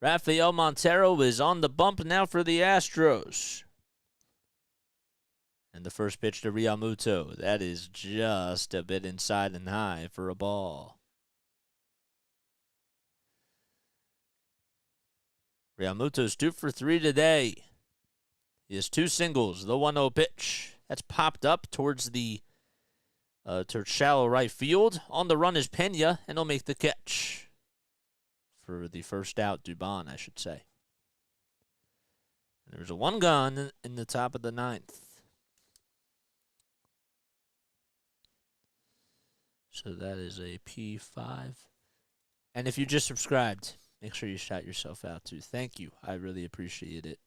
Rafael Montero is on the bump now for the Astros. And the first pitch to Realmuto. That is just a bit inside and high for a ball. Realmuto's 2 for 3 today. He has 2 singles. The 1-0 pitch. That's popped up towards the towards shallow right field. On the run is Pena, and he'll make the catch. For the first out, Dubon, I should say. And there's a 1 gone in the top of the 9th. So that is a P5. And if you just subscribed, make sure you shout yourself out too. Thank you. I really appreciate it.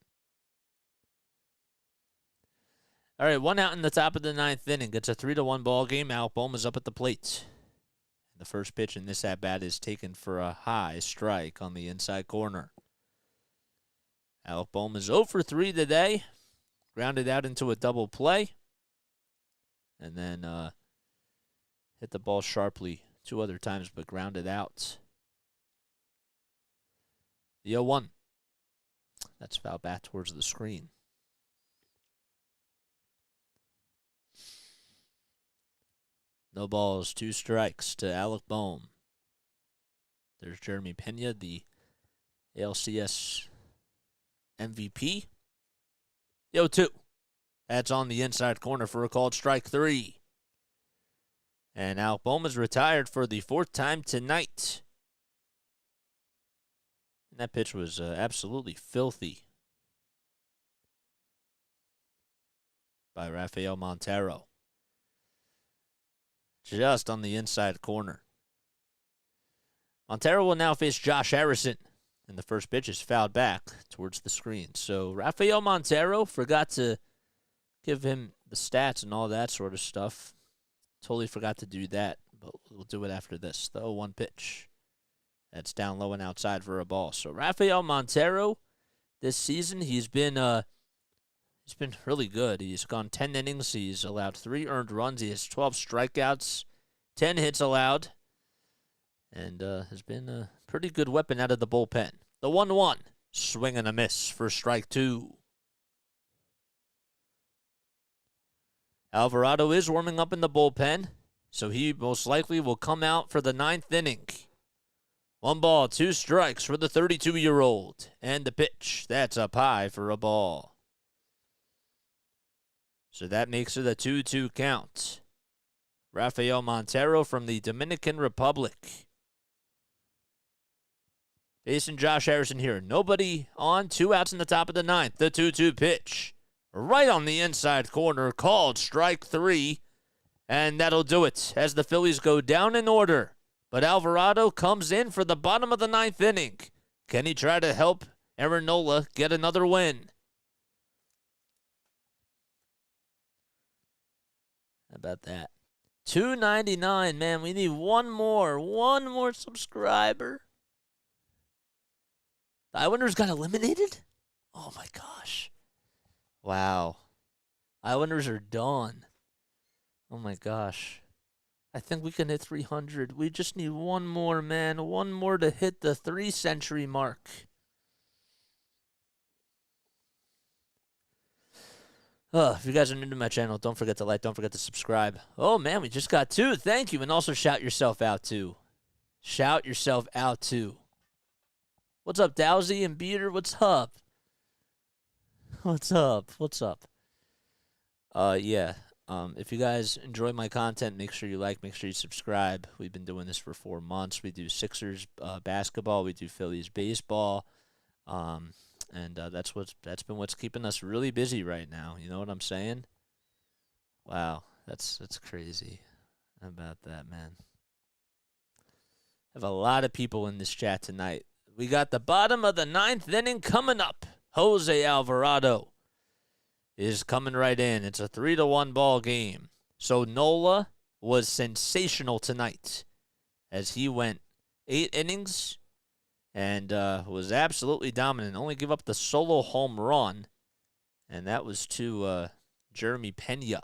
All right, 1 out in the top of the 9th inning. It's a 3-1 ball game. Alec Bohm is up at the plate. And the first pitch in this at-bat is taken for a high strike on the inside corner. Alec Bohm is 0 for 3 today. Grounded out into a double play. And then hit the ball sharply 2 other times, but grounded out. The 0-1. That's foul back towards the screen. No balls, 2 strikes to Alec Bohm. There's Jeremy Pena, the ALCS MVP. The 0-2. That's on the inside corner for a called strike 3. And Alec Bohm is retired for the 4th time tonight. And that pitch was absolutely filthy by Rafael Montero. Just on the inside corner. Montero will now face Josh Harrison. And the first pitch is fouled back towards the screen. So Rafael Montero, forgot to give him the stats and all that sort of stuff. Totally forgot to do that, but we'll do it after this. The 0-1 pitch. That's down low and outside for a ball. So Rafael Montero, this season, he's been really good. He's gone 10 innings. He's allowed 3 earned runs. He has 12 strikeouts, 10 hits allowed, and has been a pretty good weapon out of the bullpen. The 1-1, swing and a miss for strike 2. Alvarado is warming up in the bullpen. So he most likely will come out for the 9th inning. 1 ball, 2 strikes for the 32-year-old. And the pitch, that's up high for a ball. So that makes it a 2-2 count. Rafael Montero from the Dominican Republic. Facing Josh Harrison here. Nobody on, 2 outs in the top of the 9th. The 2-2 pitch. Right on the inside corner, called strike 3. And that'll do it as the Phillies go down in order. But Alvarado comes in for the bottom of the 9th inning. Can he try to help Aaron Nola get another win? How about that? 299, man. We need one more subscriber. The Islanders got eliminated? Oh my gosh. Wow. Islanders are done. Oh my gosh. I think we can hit 300. We just need one more, man. One more to hit the 3-century mark. If you guys are new to my channel, don't forget to like, don't forget to subscribe. Oh, man, we just got 2. Thank you. And also shout yourself out, too. Shout yourself out, too. What's up, Dowsy and Beater? What's up? What's up? What's up? Yeah. If you guys enjoy my content, make sure you like, make sure you subscribe. We've been doing this for 4 months. We do Sixers basketball, we do Phillies baseball, and that's been what's keeping us really busy right now. You know what I'm saying? Wow, that's crazy. How about that, man? I have a lot of people in this chat tonight. We got the bottom of the 9th inning coming up. Jose Alvarado is coming right in. It's a 3-1 ball game. So Nola was sensational tonight as he went 8 innings and was absolutely dominant. Only give up the solo home run, and that was to Jeremy Pena.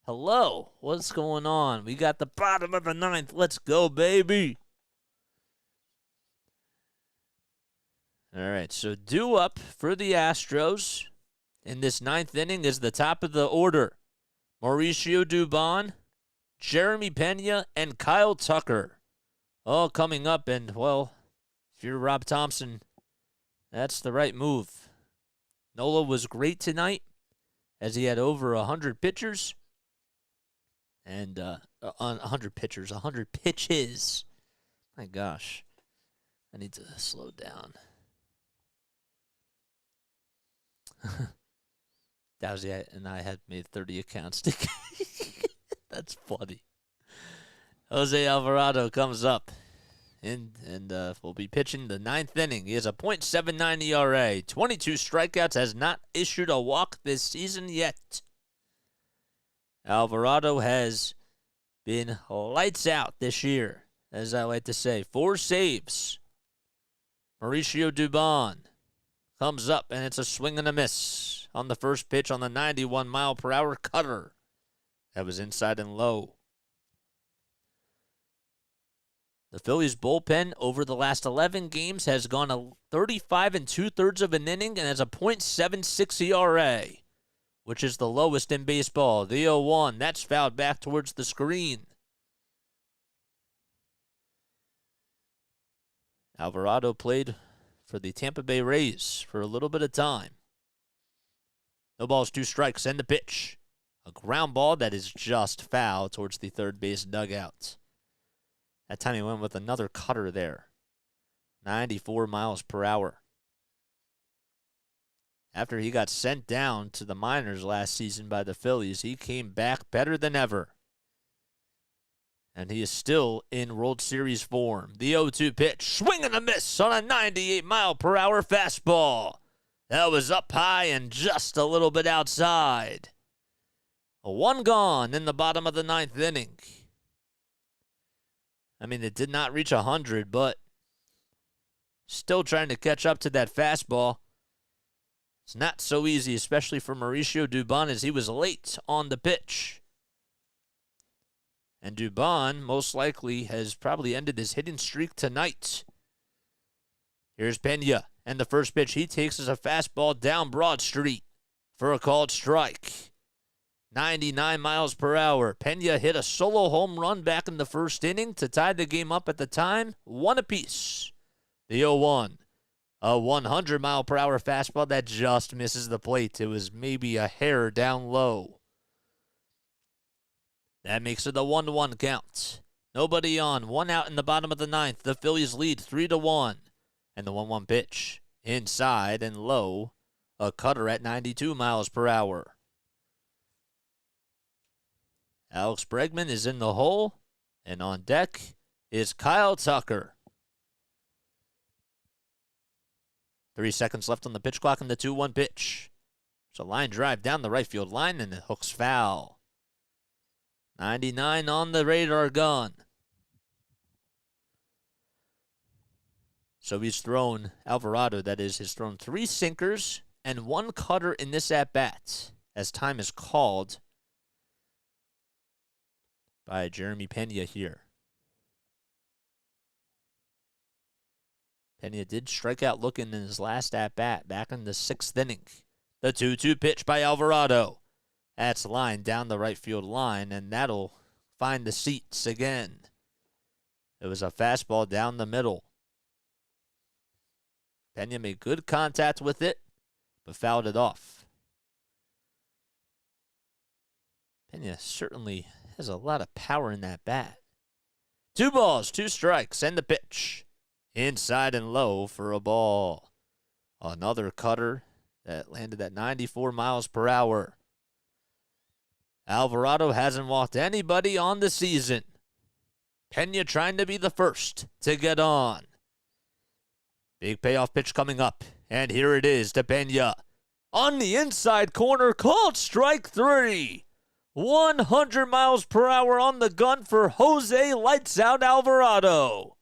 Hello, what's going on? We got the bottom of the 9th. Let's go, baby. All right, so due up for the Astros in this 9th inning is the top of the order. Mauricio Dubon, Jeremy Pena, and Kyle Tucker. All coming up, and, well, if you're Rob Thompson, that's the right move. Nola was great tonight as he had over 100 pitchers. And 100 pitchers, 100 pitches. My gosh, I need to slow down. Dowsy and I had made 30 accounts. That's funny. Jose Alvarado comes up and will be pitching the 9th inning. He has a .79 ERA, 22 strikeouts, has not issued a walk this season yet. Alvarado has been lights out this year, as I like to say. 4 saves. Mauricio Dubon comes up, and it's a swing and a miss on the first pitch on the 91-mile-per-hour cutter. That was inside and low. The Phillies bullpen over the last 11 games has gone a 35 2/3 of an inning and has a .76 ERA, which is the lowest in baseball. The 0-1, that's fouled back towards the screen. Alvarado played for the Tampa Bay Rays for a little bit of time. No balls, 2 strikes, and the pitch. A ground ball that is just foul towards the third base dugout. That time he went with another cutter there. 94 miles per hour. After he got sent down to the minors last season by the Phillies, he came back better than ever. And he is still in World Series form. The 0-2 pitch, swing and a miss on a 98-mile-per-hour fastball. That was up high and just a little bit outside. A 1 gone in the bottom of the 9th inning. I mean, it did not reach 100, but still trying to catch up to that fastball. It's not so easy, especially for Mauricio Dubon, as he was late on the pitch. And Dubon, most likely, has probably ended his hitting streak tonight. Here's Pena, and the first pitch he takes is a fastball down Broad Street for a called strike. 99 miles per hour. Pena hit a solo home run back in the first inning to tie the game up at the time, 1 apiece. The 0-1. A 100 mile per hour fastball that just misses the plate. It was maybe a hair down low. That makes it a 1-1 count. Nobody on. 1 out in the bottom of the 9th. The Phillies lead 3-1. And the 1-1 pitch. Inside and low. A cutter at 92 miles per hour. Alex Bregman is in the hole. And on deck is Kyle Tucker. 3 seconds left on the pitch clock in the 2-1 pitch. There's a line drive down the right field line, and it hooks foul. 99 on the radar gun. So he's thrown, Alvarado that is, has thrown 3 sinkers and 1 cutter in this at-bat as time is called by Jeremy Pena here. Pena did strike out looking in his last at-bat back in the 6th inning. The 2-2 pitch by Alvarado. That's lined down the right field line, and that'll find the seats again. It was a fastball down the middle. Pena made good contact with it, but fouled it off. Pena certainly has a lot of power in that bat. 2 balls, 2 strikes, and the pitch. Inside and low for a ball. Another cutter that landed at 94 miles per hour. Alvarado hasn't walked anybody on the season. Pena trying to be the first to get on. Big payoff pitch coming up. And here it is to Pena. On the inside corner, called strike 3. 100 miles per hour on the gun for Jose Lights Out Alvarado.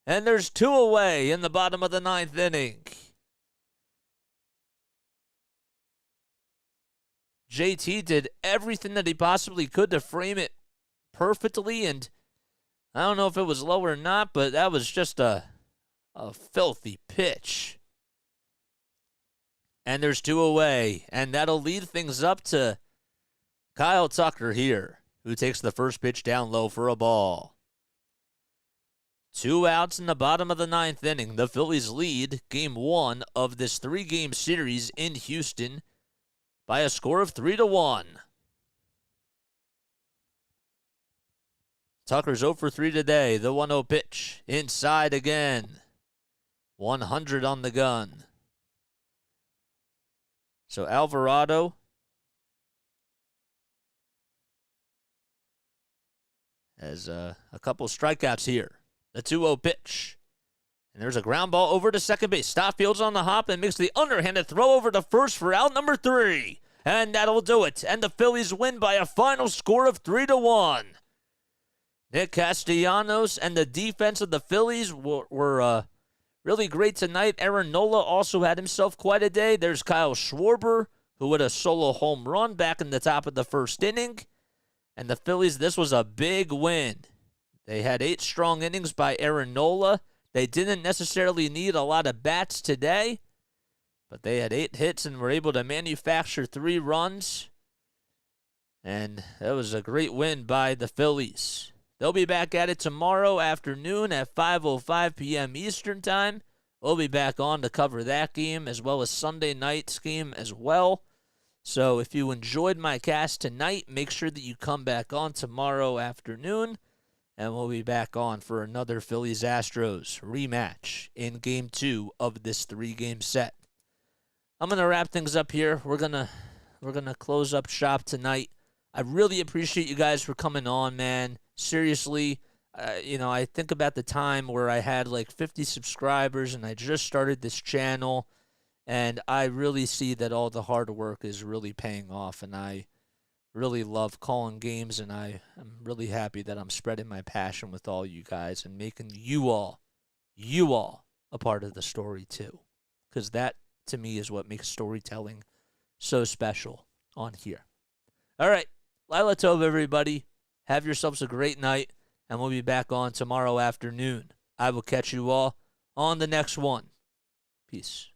And there's 2 away in the bottom of the 9th inning. JT did everything that he possibly could to frame it perfectly, and I don't know if it was low or not, but that was just a filthy pitch. And there's 2 away, and that'll lead things up to Kyle Tucker here, who takes the first pitch down low for a ball. 2 outs in the bottom of the 9th inning. The Phillies lead game 1 of this 3-game series in Houston by a score of 3-1. Tucker's 0 for 3 today. The 1-0 pitch. Inside again. 100 on the gun. So Alvarado has a couple strikeouts here. The 2-0 pitch. And there's a ground ball over to second base. Stoffield's on the hop and makes the underhanded throw over to first for out number 3. And that'll do it. And the Phillies win by a final score of 3-1. Nick Castellanos and the defense of the Phillies were really great tonight. Aaron Nola also had himself quite a day. There's Kyle Schwarber, who had a solo home run back in the top of the 1st inning. And the Phillies, this was a big win. They had 8 strong innings by Aaron Nola. They didn't necessarily need a lot of bats today, but they had 8 hits and were able to manufacture 3 runs. And that was a great win by the Phillies. They'll be back at it tomorrow afternoon at 5:05 p.m. Eastern Time. We'll be back on to cover that game as well as Sunday night's game as well. So if you enjoyed my cast tonight, make sure that you come back on tomorrow afternoon. And we'll be back on for another Phillies Astros rematch in Game 2 of this 3-game set. I'm gonna wrap things up here. We're gonna close up shop tonight. I really appreciate you guys for coming on, man. Seriously, I think about the time where I had like 50 subscribers and I just started this channel, and I really see that all the hard work is really paying off, and I really love calling games, and I'm really happy that I'm spreading my passion with all you guys and making you all a part of the story too. Because that, to me, is what makes storytelling so special on here. All right. Lila Tov, everybody. Have yourselves a great night, and we'll be back on tomorrow afternoon. I will catch you all on the next one. Peace.